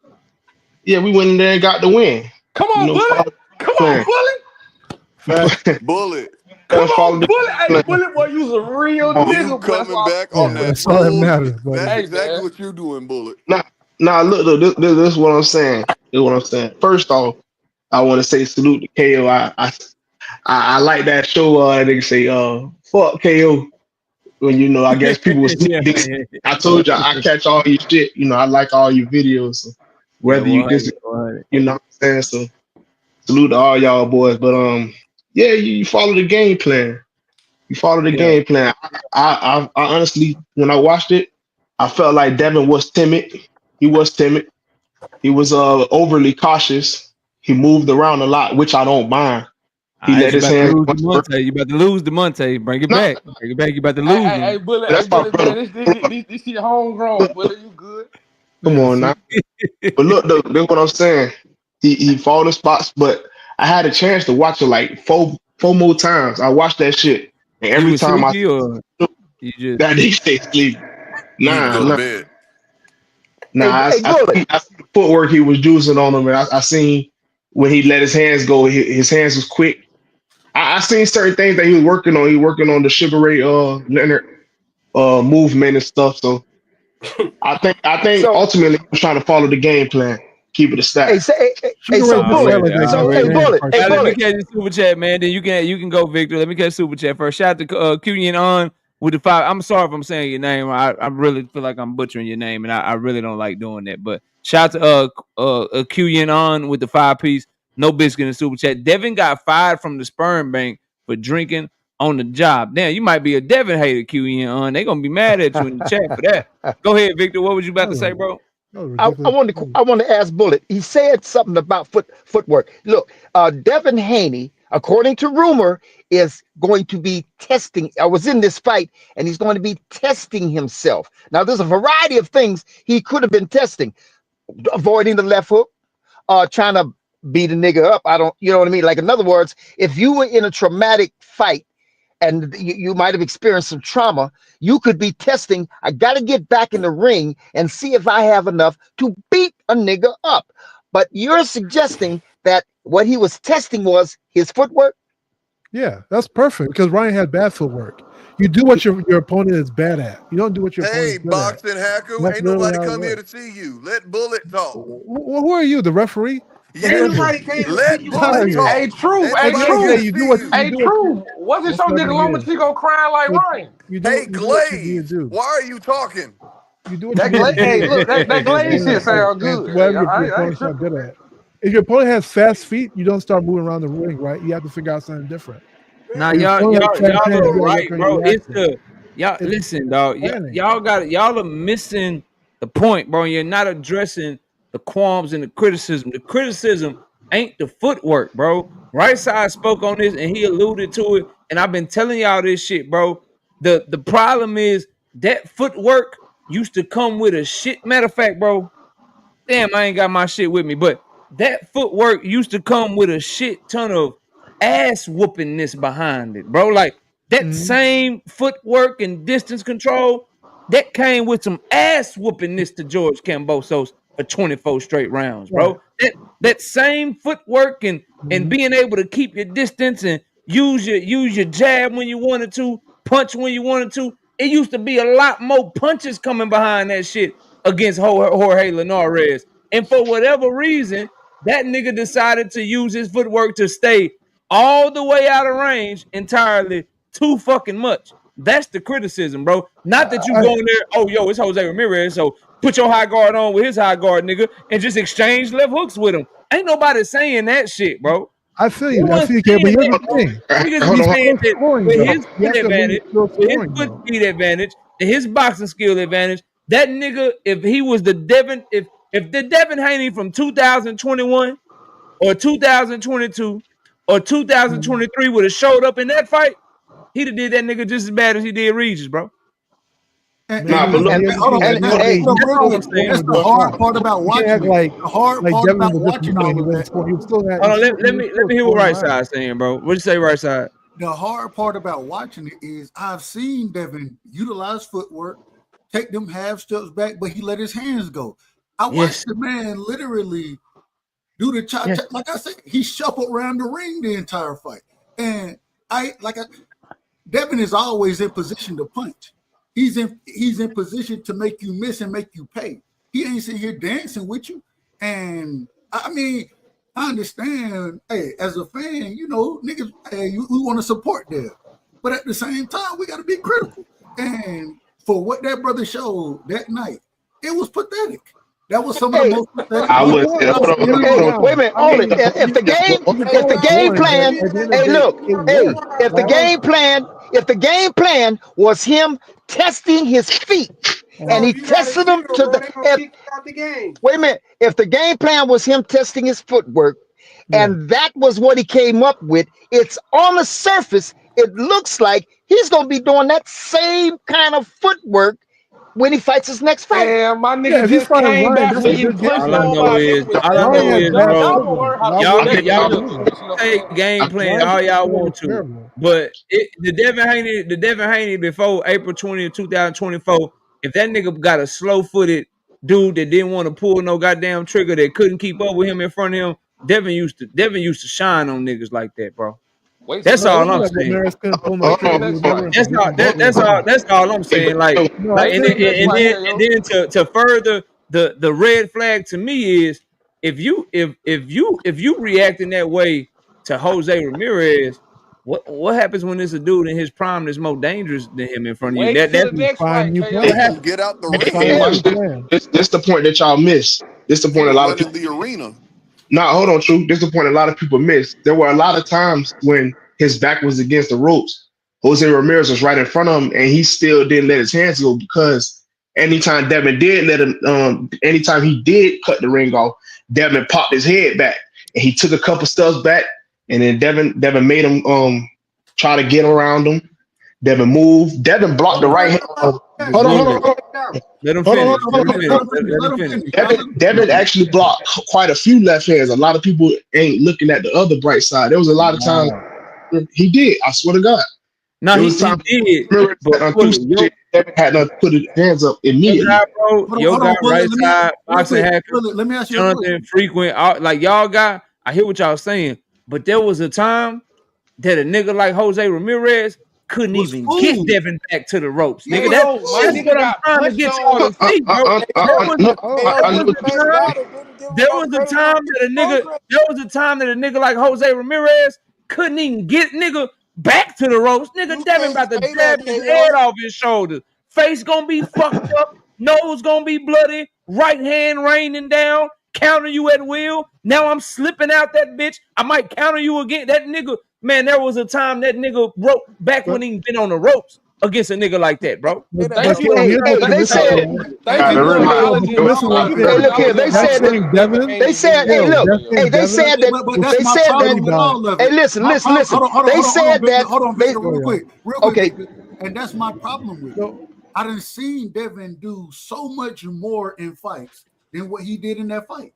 Yeah, we went in there and got the win. Come You on, know, Bullet. follow Come the on, Bullet. Fact. plan. Bullet, Come Follow on, the Bullet. Hey, plan. Bullet, boy, you's a real Um, you nigga, boy. That's coming why I back fuck on Yeah, with that you. that's all that bullshit. matters, buddy. That's Hey, exactly man. what you're doing, Bullet. now, now, look, this is what I'm saying. This is what I'm saying. First off, I want to say salute to KO. I like that show. They say, fuck KO. When I guess people were sneaking Yeah, this. yeah, I told you I catch all your shit. I like all your videos. So yeah. whether you 100, disagree, 100. what I'm saying. So salute to all y'all boys. But yeah, you follow the game plan. You follow the Yeah, game plan. I honestly, when I watched it, I felt like Devin was timid. He was timid. He was overly cautious. He moved around a lot, which I don't mind. He all right, let you his about to hands lose go the first. Monte. You about to lose the Monte. Bring it No, back. Bring it back. You about to Hey, lose hey, him. that's my Bullet, brother. man. Hold on. This shit homegrown, Look, Bullet. You good? come Yeah, on see, now. But look, though, that's what I'm saying. He followed the spots, but I had a chance to watch it like four more times. I watched that shit, and You every was time I sleepy or you just that nigga stay asleep. You need to Nah, go to nah, bed. nah. Hey, hey, Bullet. I see the footwork he was using on him, and I seen when he let his hands go, his hands was quick. I seen certain things that he was working on. He working on the Sugar Ray Leonard movement and stuff. So I think So, ultimately he was trying to follow the game plan, keep it a hey, stack. Sugar Ray so just Bullet. felt like already, that So, against hey, already. Ennis Bullet. Hey, All right, let me Bullet. cartoon. catch the super chat, man. Then you can go, Victor. Let me catch super chat first. Shout out to QN on with the 5. I'm sorry if I'm saying your name. I really feel like I'm butchering your name, and I really don't like doing that. But shout out to QN on with the 5 piece. No biscuit and super chat. Devin got fired from the sperm bank for drinking on the job. Damn, you might be a Devin hater, QN on. They gonna be mad at you in the chat for that. Go ahead, Victor. What was you about That to say, was, bro? that was I, I ridiculous. want to I want to ask Bullet. He said something about footwork. Look, Devin Haney, according to rumor, is going to be testing. I was in this fight, and he's going to be testing himself. Now, there's a variety of things he could have been testing: avoiding the left hook, trying to beat a nigga up. I don't, you know what I mean? Like, in other words, if you were in a traumatic fight and you might have experienced some trauma, you could be testing. I got to get back in the ring and see if I have enough to beat a nigga up. But you're suggesting that what he was testing was his footwork. Yeah, that's perfect because Ryan had bad footwork. You do what your opponent is bad at. You don't do what your Hey, opponent's good at. boxing hacker, That's ain't literally nobody how it come here works. to see you. Let Bullet talk. Who are you, the referee? Get Ain't out of Yes, here. nobody came to see let you, Get out of Bullet Bullet. here. Hey, talk. true. Ain't Hey, nobody Again, here hey, to true. you do see what you. you Hey, do what you, true. Wasn't what's some not nigga gonna give. Lomachenko crying like But Ryan? Hey, you do what you need to Glaze, do. why are you talking? You do what you need to Hey, do. look, that glaze shit sound Against good. Hey, whatever your I ain't opponent's not tripping. good at. If your opponent has fast feet, you don't start moving around the ring, right? You have to figure out something different. Nah, If your y'all, opponent y'all, has fast y'all hands, you are gotta right, work on bro. your It's reaction. the y'all. It's Listen, dog. planning. Y'all are missing the point, bro. You're not addressing the qualms and the criticism. The criticism ain't the footwork, bro. Right side spoke on this and he alluded to it, and I've been telling y'all this shit, bro. The problem is that footwork used to come with a shit. Matter of fact, bro. Damn, I ain't got my shit with me, but that footwork used to come with a shit ton of ass whoopingness behind it, bro. Like that Mhm. same footwork and distance control that came with some ass whoopingness to George Cambosos for 24 straight rounds, Right. bro. That same footwork and Mhm. being able to keep your distance and use your jab when you wanted to, punch when you wanted to. It used to be a lot more punches coming behind that shit against Jorge Linares. And for whatever reason, that nigga decided to use his footwork to stay all the way out of range entirely too fucking much. That's the criticism, bro. Not that you I, go in there, oh, yo, it's Jose Ramirez, so put your high guard on with his high guard, nigga, and just exchange left hooks with him. Ain't nobody saying that shit, bro. I feel They you. I weren't feel you, Kay, saying but here's that, the bro. thing. Niggas Hold be on, saying Still that scoring with though. his You foot have to admit advantage, you're still with his scoring foot though. speed advantage, and his boxing skill advantage, that nigga, if he was the Devin, if If the Devin Haney from 2021 or 2022 or 2023 would have showed up in that fight, he'd have did that nigga just as bad as he did Regis, bro. Nah, but look, Hold on, at his age, That's all I'm he saying. that's the was hard strong. part about You can't watching act it. The hard like part Devin about was just watching all he of wasn't that. scoring. He was still that. Hold on, He let was me still hear what scoring right last. side saying, bro. What'd you say, right side? The hard part about watching it is I've seen Devin utilize footwork, take them half steps back, but he let his hands go. I Yes. watched the man literally do the cha-cha. Yes. Like I said, he shuffled around the ring the entire fight. And Devin is always in position to punch. He's in position to make you miss and make you pay. He ain't sitting here dancing with you. And I mean, I understand, hey, as a fan, you know, niggas, hey, we want to support Dev. But at the same time, we got to be critical. And for what that brother showed that night, it was pathetic. That was some of the most pathetic I fights. would say, hold on, hold Hey, on. wait a minute, I hold it. mean, If the it was game boring, but plan, at the end of hey, the day, look, it hey, worked. if the game plan was him testing his feet, and Bro, he you gotta tested them chill, to bro. They gonna if kick you out the game. wait a minute, if the game plan was him testing his footwork, Yeah. and that was what he came up with, it's on the surface, it looks like he's gonna be doing that same kind of footwork when he fights his next fight. Man, my Yeah, nigga if he's just fighting came Ryan, back that's from a getting good punched All I game on know by plan. a nigga is, with Ryan has bro, bad y'all gonna footwork, learn how but to I y'all wouldn't can respect say y'all he other can is. professional take fighters. game plan Ryan's all y'all footwork want is to, terrible. but the Devin Haney before April 20th, 2024, if that nigga got a slow footed dude that didn't want to pull no goddamn trigger that couldn't keep up with him in front of him, Devin used to shine on niggas like that, bro. Wait till That's the No, it all wasn't I'm like saying. Ramirez couldn't pull no wait till the trigger. Hold He on. was next never fight. in That's all. position to pull one. That's all I'm Hey, saying. Like, No, I like, Wait and till then, the next and fight, then, KO. and then to further the red flag to me is if you reacting that way to Jose Ramirez, what happens when there's a dude in his prime that's more dangerous than him in front of you? Wait till That's the next find fight, new KO. It, Make plan. him get out the Just hey, find ring. a yeah, new watch this. plan. This the point that y'all miss. This the He point a was lot of people. running the arena. Nah, hold on, True. This is the point a lot of people miss. There were a lot of times when his back was against the ropes. Jose Ramirez was right in front of him, and he still didn't let his hands go because anytime Devin did let him, anytime he did cut the ring off, Devin popped his head back, and he took a couple steps back, and then Devin made him try to get around him. Devin moved. Devin blocked the Bro, right break hand. down Hold that on, shit. hold on, bullshit. hold on, Break it down. Let him hold on, finish. hold Let on, him hold finish. on. Let Let him him finish. finish. Devin actually blocked quite a few left hands. A lot of people ain't looking at the other bright side. There was a lot of times Nah, he did. I swear to God. nah, There he was time did. remember But through fully, shit, Devin had to put his hands up your guy, immediately. bro, your Hold guy, on, Bullet. right Let me side, real boxing quick. hacker, Bullet, let me ask you a question. Jonathan, frequent, like y'all got. I hear what y'all saying, but there was a time that a nigga like Jose Ramirez couldn't Was even get fooled. Devin back to the ropes, He nigga. was KO, my That's fooled. what nigga I'm got trying to punched get y'all to on. see, bro. There was No, there I was know. a Thank time God they didn't give him there no was a credit on time his that a nigga program. there was a time that a nigga like Jose Ramirez couldn't even get nigga back to the ropes. Nigga You Devin can't about to say jab that, his head KO. off his shoulders. Face gonna be fucked up, nose gonna be bloody, right hand raining down, counter you at will. Now I'm slipping out that bitch. I might counter you again. That nigga, man, there was a time that nigga broke back But when he been on the ropes against a nigga like that, bro. Say but, that, Thank but you, KO. Kale, hey, here's hey, what you're they missing, said, Kale. thank Gotta you for realize. Kale, you're acknowledging. missing one Thank you thing. for hey, look here, they acknowledging That said that, same Devin Devin, they Haney said, losing to hey, Kale, look, that Jose. same hey, they Devin said that, But was that's they my said that, fighting problem with guy. all of hey, it. listen, My listen, problem. listen. They said that, Hold on, they, Victor, Go, y'all. real quick, okay, Victor. And that's my problem with it. No, I done seen Devin do so much more in fights than what he did in that fight.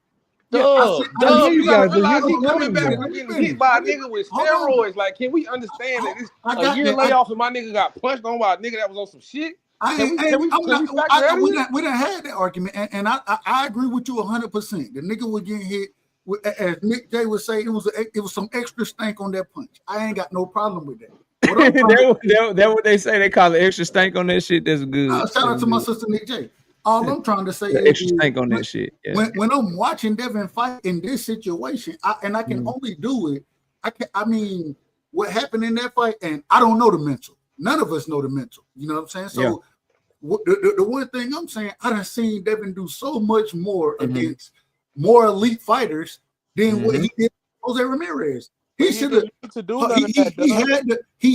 yeah, I hear Dub, you you gotta guys, but realize here's Hold the he on, coming thing, back though. from let me getting hit finish. by a nigga with Hold on. steroids. Like, can we understand that this I a got year that. layoff and my nigga got punched on by a nigga that was on some shit? I Can ain't, we ain't can we I'm can not. we factor that in? We done had that argument, and I agree with you 100%. The nigga was getting hit. As Nick J would say, it was some extra stank on that punch. I ain't got no problem with that. What I'm trying to that what they say. They call it extra stank on that shit. That's good. shout That's out to my good. sister Nick J. All I'm trying to say The is extra stank on that shit. Yeah. when I'm watching Devin fight in this situation, I can Mm. only do it. I mean, what happened in that fight, and I don't know the mental. None of us know the mental. You know what I'm saying? Yeah. So the one thing I'm saying, I done seen Devin do so much more Mm-hmm. against more elite fighters than what Mm-hmm. he did with Jose Ramirez. But He he should have. didn't need to do none of that, He Dub.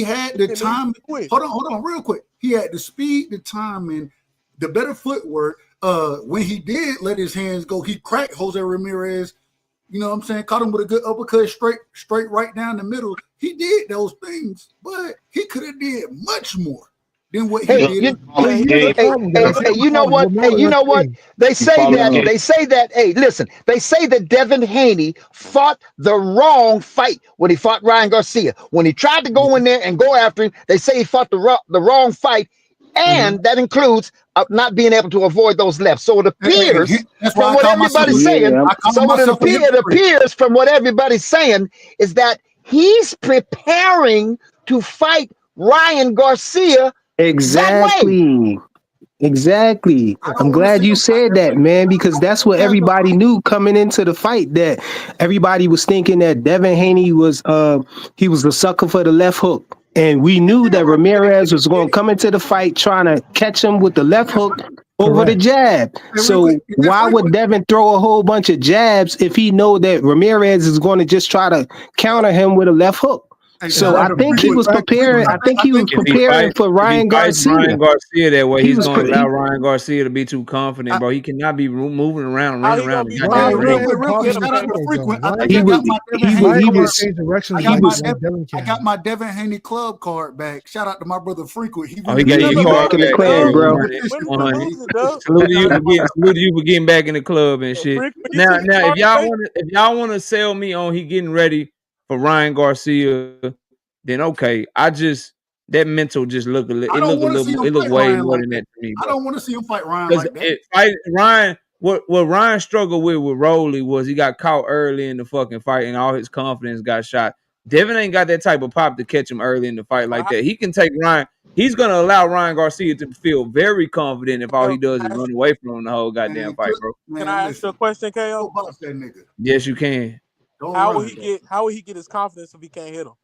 had He the didn't need time. to do it. Hold on, real quick. He had the speed, the time, and the better footwork when he did let his hands go, he cracked Jose Ramirez. You know what I'm saying? Caught him with a good uppercut, straight right down the middle. He did those things, but he could have did much more than what he Hey, did. you, Yeah, here's the problem, guys. Here's the you know problem. what? Hey, Remember, you here's know the what? thing. They say follow the that. game. They say that. Hey, listen. They say that Devin Haney fought the wrong fight when he fought Ryan Garcia. When he tried to go in there and go after him, they say he fought the wrong fight, and that includes not being able to avoid those lefts. So it appears That's why from I what call myself everybody's saying. Yeah, I call So myself a it hypocrite. appears from what everybody's saying is that he's preparing to fight Ryan Garcia that way. exactly. Exactly. I don't I'm want to glad see you him fight said that that, way. man, because that's what everybody knew coming into the fight. That everybody was thinking that Devin Haney was he was a sucker for the left hook. And we knew that Ramirez was going to come into the fight trying to catch him with the left hook over the Correct. jab. Hey, real So quick, is that why would frequent? Devin throw a whole bunch of jabs if he know that Ramirez is going to just try to counter him with a left hook? Hey, It's So shout not out I to the think he big frequent. was factor preparing. Frequent, here. I think I he was think If he preparing fight, for if he Ryan fights Ryan Garcia. Garcia that way, He he's was gonna allow he, Ryan Garcia to be too confident, I, bro. He cannot be moving around, How running he gonna around the be Ryan, goddamn real confident ring. if quick, Ryan he real can't quick. hit conquers him, the Shout out to Kale? tempo frequent. zone. I Ryan, think he I was got my Devin he Haney. was he Ryan can was change I directions got like my Devin I can. got my Devin Haney club card back. Shout out to my brother Frequent. He Oh, he really got You yeah, your never he card back in the lose, back. clan, Doug. Okay, bro. 100, When did you 100. lose it, Doug? Salute to you for getting back in the club and shit. Freak, when you Now, took your card away, if y'all want to sell me on he getting ready for Ryan Garcia, then okay. That mental just I don't want to see him it look fight way Ryan more like than that. that to me, I bro. don't want to see him fight Ryan Because like that. Ryan, what Ryan struggled with Rowley was he got caught early in the fucking fight and all his confidence got shot. Devin ain't got that type of pop to catch him early in the fight like that. He can take Ryan. He's gonna allow Ryan Garcia to feel very confident if all he does is run away from him the whole goddamn fight, bro. can Man, I ask you a listen. question, Go KO? box that nigga. Yes, you can. Don't run, bro. How will he get his confidence if he can't hit him?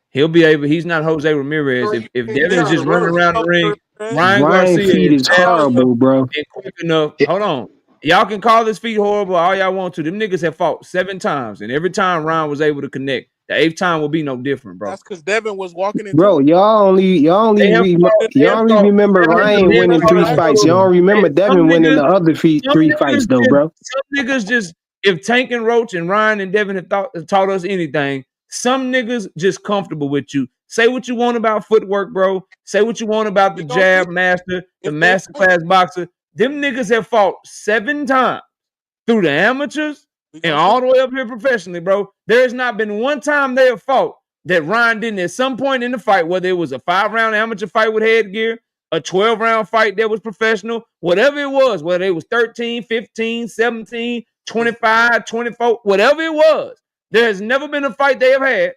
He'll be able. He's not Jose Ramirez. If He Devin is not just running around the ring, Jose Ramirez. Ryan Ryan Garcia feet is is fast enough horrible, bro. and quick enough. Hold on. Y'all can call his feet horrible all y'all want to. Them niggas have fought 7 times, and every time Ryan was able to connect. The 8th time will be no different, bro. That's because Devin was walking into Bro, it. They have fought. They y'all have only fought. remember Ryan They have winning fought three a fights. total. Y'all don't remember And Devin winning the other three fights though, bro. some niggas just. If Tank and Roach and Ryan and Devin have taught us anything, some niggas just comfortable with you. Say what you want about footwork, bro. Say what you want about the We gonna see jab master, the if they master fight. class boxer. Them niggas have fought 7 times through the amateurs We and gonna see. all the way up here professionally, bro. There has not been one time they have fought that Ryan didn't at some point in the fight, whether it was a 5-round amateur fight with headgear, a 12-round fight that was professional, whatever it was, whether it was 13, 15, 17, 25, 24, whatever it was, there has never been a fight they have had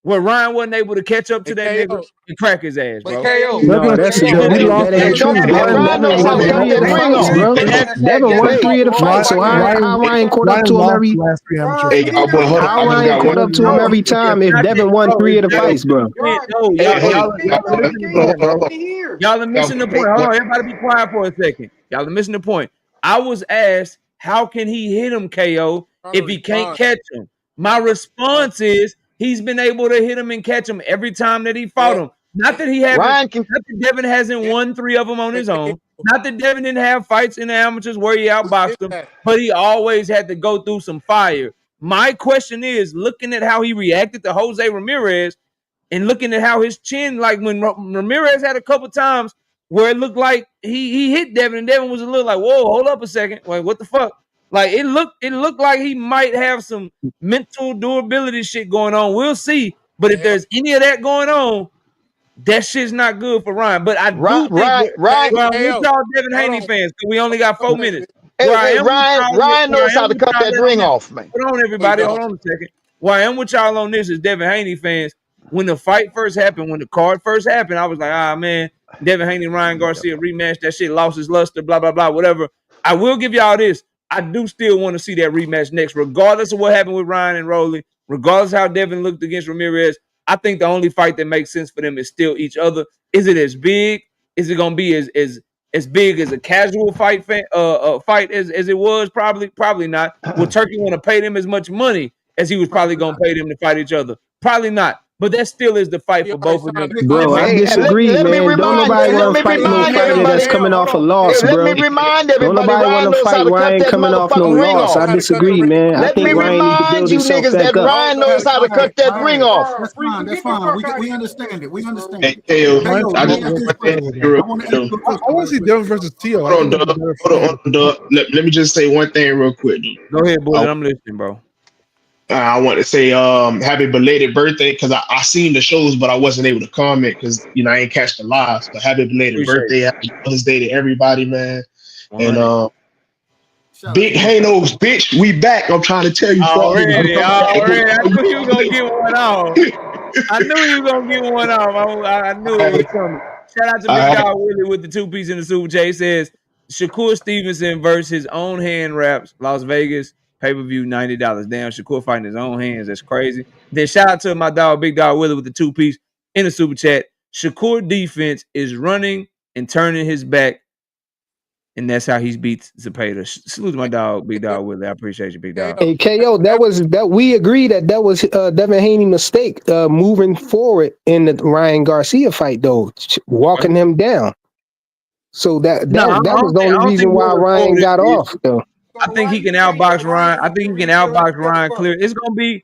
where Ryan wasn't able to catch up to Hey, that nigga KO. and crack his ass, But bro. KO, They're No, gonna but see that's that KO, we Niggas, that lost ain't that. niggas true. have Hey, fought Ryan Devin knows how won to cut three of that the ring fights, off. bro. and have Devin won Hey, three of the fights. So Ryan, how Ryan caught up Ryan to him lost every the last 3 amateur Hey, fights. but hold on. how I just Ryan got caught one. up to no, him every it's time if not that, Devin won bro. three It's of the not that fights, bro. no, Hey, hey, y'all are missing the point, bro. Y'all are missing the point. Hold on, everybody be quiet for a second. Y'all are missing the point. I was asked, how can he hit him, KO, Trying to if he can't respond. catch him? My Trying to respond. response is he's been able to hit him and catch him every time that he fought Yeah. him. Not that he haven't, Ryan can. not that Devin hasn't Yeah. won 3 of them on Hey, his own. Not that Devin didn't have fights in the amateurs where he what is outboxed him, that? but he always had to go through some fire. My question is, looking at how he reacted to Jose Ramirez, and looking at how his chin, like when Ramirez had a couple times where it looked like he hit Devin, and Devin was a little like, whoa, hold up a second, like what the fuck? Like it looked like he might have some mental durability shit going on. We'll see. But if KO. there's any of that going on, that shit's not good for Ryan. But I Ryan, do think Ryan, that Ryan, where I'm with KO. y'all Devin Hold Haney on. fans, because we only Hold got on, 4 minutes. David. Where I hey, am with Ryan, y'all, Ryan knows how to cut that ring off, man. hold on, No, he everybody. Hold don't. on a second. Where I am with y'all on this is Devin Haney fans. When the fight first happened, when the card first happened, I was like, man, Devin Haney, Ryan Garcia rematch. That shit lost his luster, blah, blah, blah, whatever. I will give y'all this. I do still want to see that rematch next, regardless of what happened with Ryan and Rowley, regardless of how Devin looked against Ramirez. I think the only fight that makes sense for them is still each other. Is it as big? Is it gonna be as big as a casual fight as it was? Probably not. Will Turkey want to pay them as much money as he was probably Probably gonna not. pay them to fight each other? Probably not. But that still is the fight He for already both of signed them. a Bro, I contract. Hey, disagree, let me man. Don't remind nobody let want me to fight no remind fighter that's everybody. coming off a Hey, loss, let me bro. remind Don't everybody. nobody want Ryan to knows how fight to cut Ryan that coming off no motherfucking ring loss. off. I How to cut the disagree, ring. man. I Let me think Ryan need to remind build you himself niggas back that up. Ryan knows how to cut that ring off. That's fine. That's fine. We understand it. We understand Hey, it. KO, Ryan KO, I let Shakur me just ask want you versus this one thing Taylor to would question. say be. real I want to quick, ask though. you a I question want real to see quick. Devin versus Tio. I think Hold on, that'd be Doug. better Hold fight. on, Doug. Let me just say one thing real quick, Go ahead, though. Bullet. I'm listening, bro. I want to say happy belated birthday because I seen the shows, but I wasn't able to comment because I ain't catch the lives. But happy belated Appreciate it. birthday, happy Mother's Day to everybody, man. And 100. Shout out Big to you, bro. Hanos, bitch, we back. I'm trying to tell you, fuck niggas, we Already. coming back to get I all you knew you were fuck gonna get one off. I knew you were gonna get one off. I knew it was niggas. coming. Shout out to All Big right. Dog Willie with the 2-piece in the Super J. He says Shakur Stevenson versus his own hand wraps, Las Vegas, pay-per-view, $90. Damn, Shakur fighting his own hands. That's crazy. Then shout out to my dog, Big Dog Willie with the 2-piece in the Super Chat. Shakur defense is running and turning his back, and that's how he's beat Zepeda. Salute to my dog, Big Dog Willie. I appreciate you, Big Dog. Hey, KO, that we agree that was Devin Haney mistake moving forward in the Ryan Garcia fight, though, walking him down. So that No, was the only I don't think reason why moving Ryan forward got is. off, though. I think he can outbox Ryan. I think he can outbox Ryan clear. It's gonna be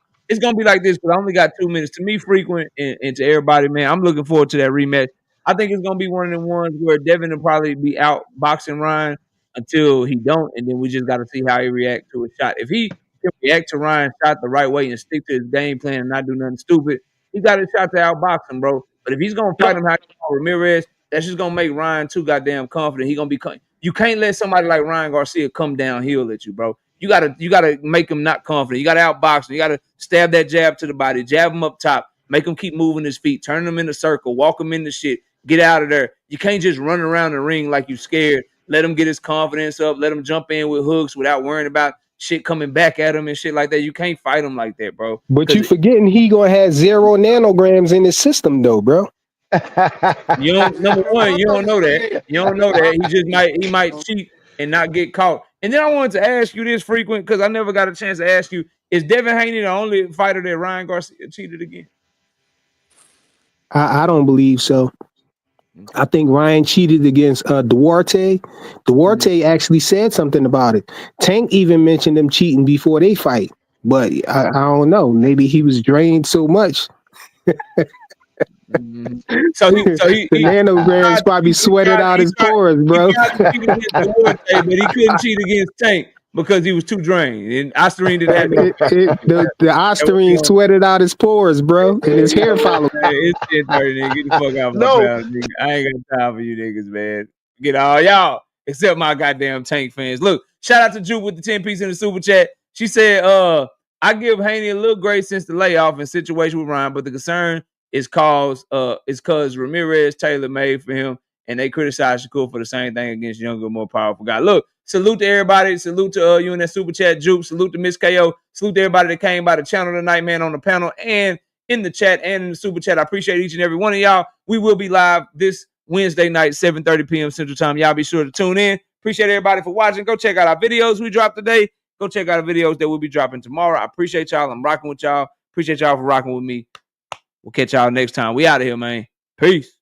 like this because I only got 2 minutes. To me, frequent and to everybody, man, I'm looking forward to that rematch. I think it's gonna be one of them ones where Devin will probably be outboxing Ryan until he don't, and then we just got to see how he react to a shot. If he can react to Ryan's shot the right way and stick to his game plan and not do nothing stupid, he got a shot to outbox him, bro. But if he's gonna fight him how he fought Ramirez, that's just gonna make Ryan too goddamn confident. He gonna be. You can't let somebody like Ryan Garcia come downhill at you, bro. You gotta make him not confident. You gotta outbox him. You gotta stab that jab to the body, jab him up top, make him keep moving his feet, turn him in a circle, walk him into shit, get out of there. You can't just run around the ring like you scared. Let him get his confidence up. Let him jump in with hooks without worrying about shit coming back at him and shit like that. You can't fight him like that, bro. But you Because forgetting he gonna have 0 nanograms in his system, though, bro. you don't. Number one, you don't know that. You don't know that. He might cheat and not get caught. And then I wanted to ask you this frequent because I never got a chance to ask you: is Devin Haney the only fighter that Ryan Garcia cheated against? I don't believe so. I think Ryan cheated against Duarte. Duarte actually said something about it. Tank even mentioned them cheating before they fight. But I don't know. Maybe he was drained so much. Mm-hmm. So The nanograms probably sweated out his pores, he bro. tried to cheat against Duarte, but he couldn't cheat against Tank because he was too drained. And Osterine didn't have The Osterine sweated out his pores, bro, and his hair followed. It's 10:30, nigga. Get the fuck out of my No, palace, nigga. I ain't got time for you niggas, man. Get all y'all, except my goddamn Tank fans. Look, shout out to Juke with the 10-piece in the super chat. She said, I give Haney a little grace since the layoff and situation with Ryan, but the concern is cause Ramirez tailor made for him, and they criticize Shakur for the same thing against younger, more powerful guy. Look, salute to everybody. Salute to you in that super chat, Juke. Salute to Miss KO. Salute to everybody that came by the channel tonight, man, on the panel and in the chat and in the super chat. I appreciate each and every one of y'all. We will be live this Wednesday night, 7:30 p.m. Central Time. Y'all be sure to tune in. Appreciate everybody for watching. Go check out our videos we dropped today. Go check out the videos that we'll be dropping tomorrow. I appreciate y'all. I'm rocking with y'all. Appreciate y'all for rocking with me. We'll catch y'all next time. We out of here, man. Peace.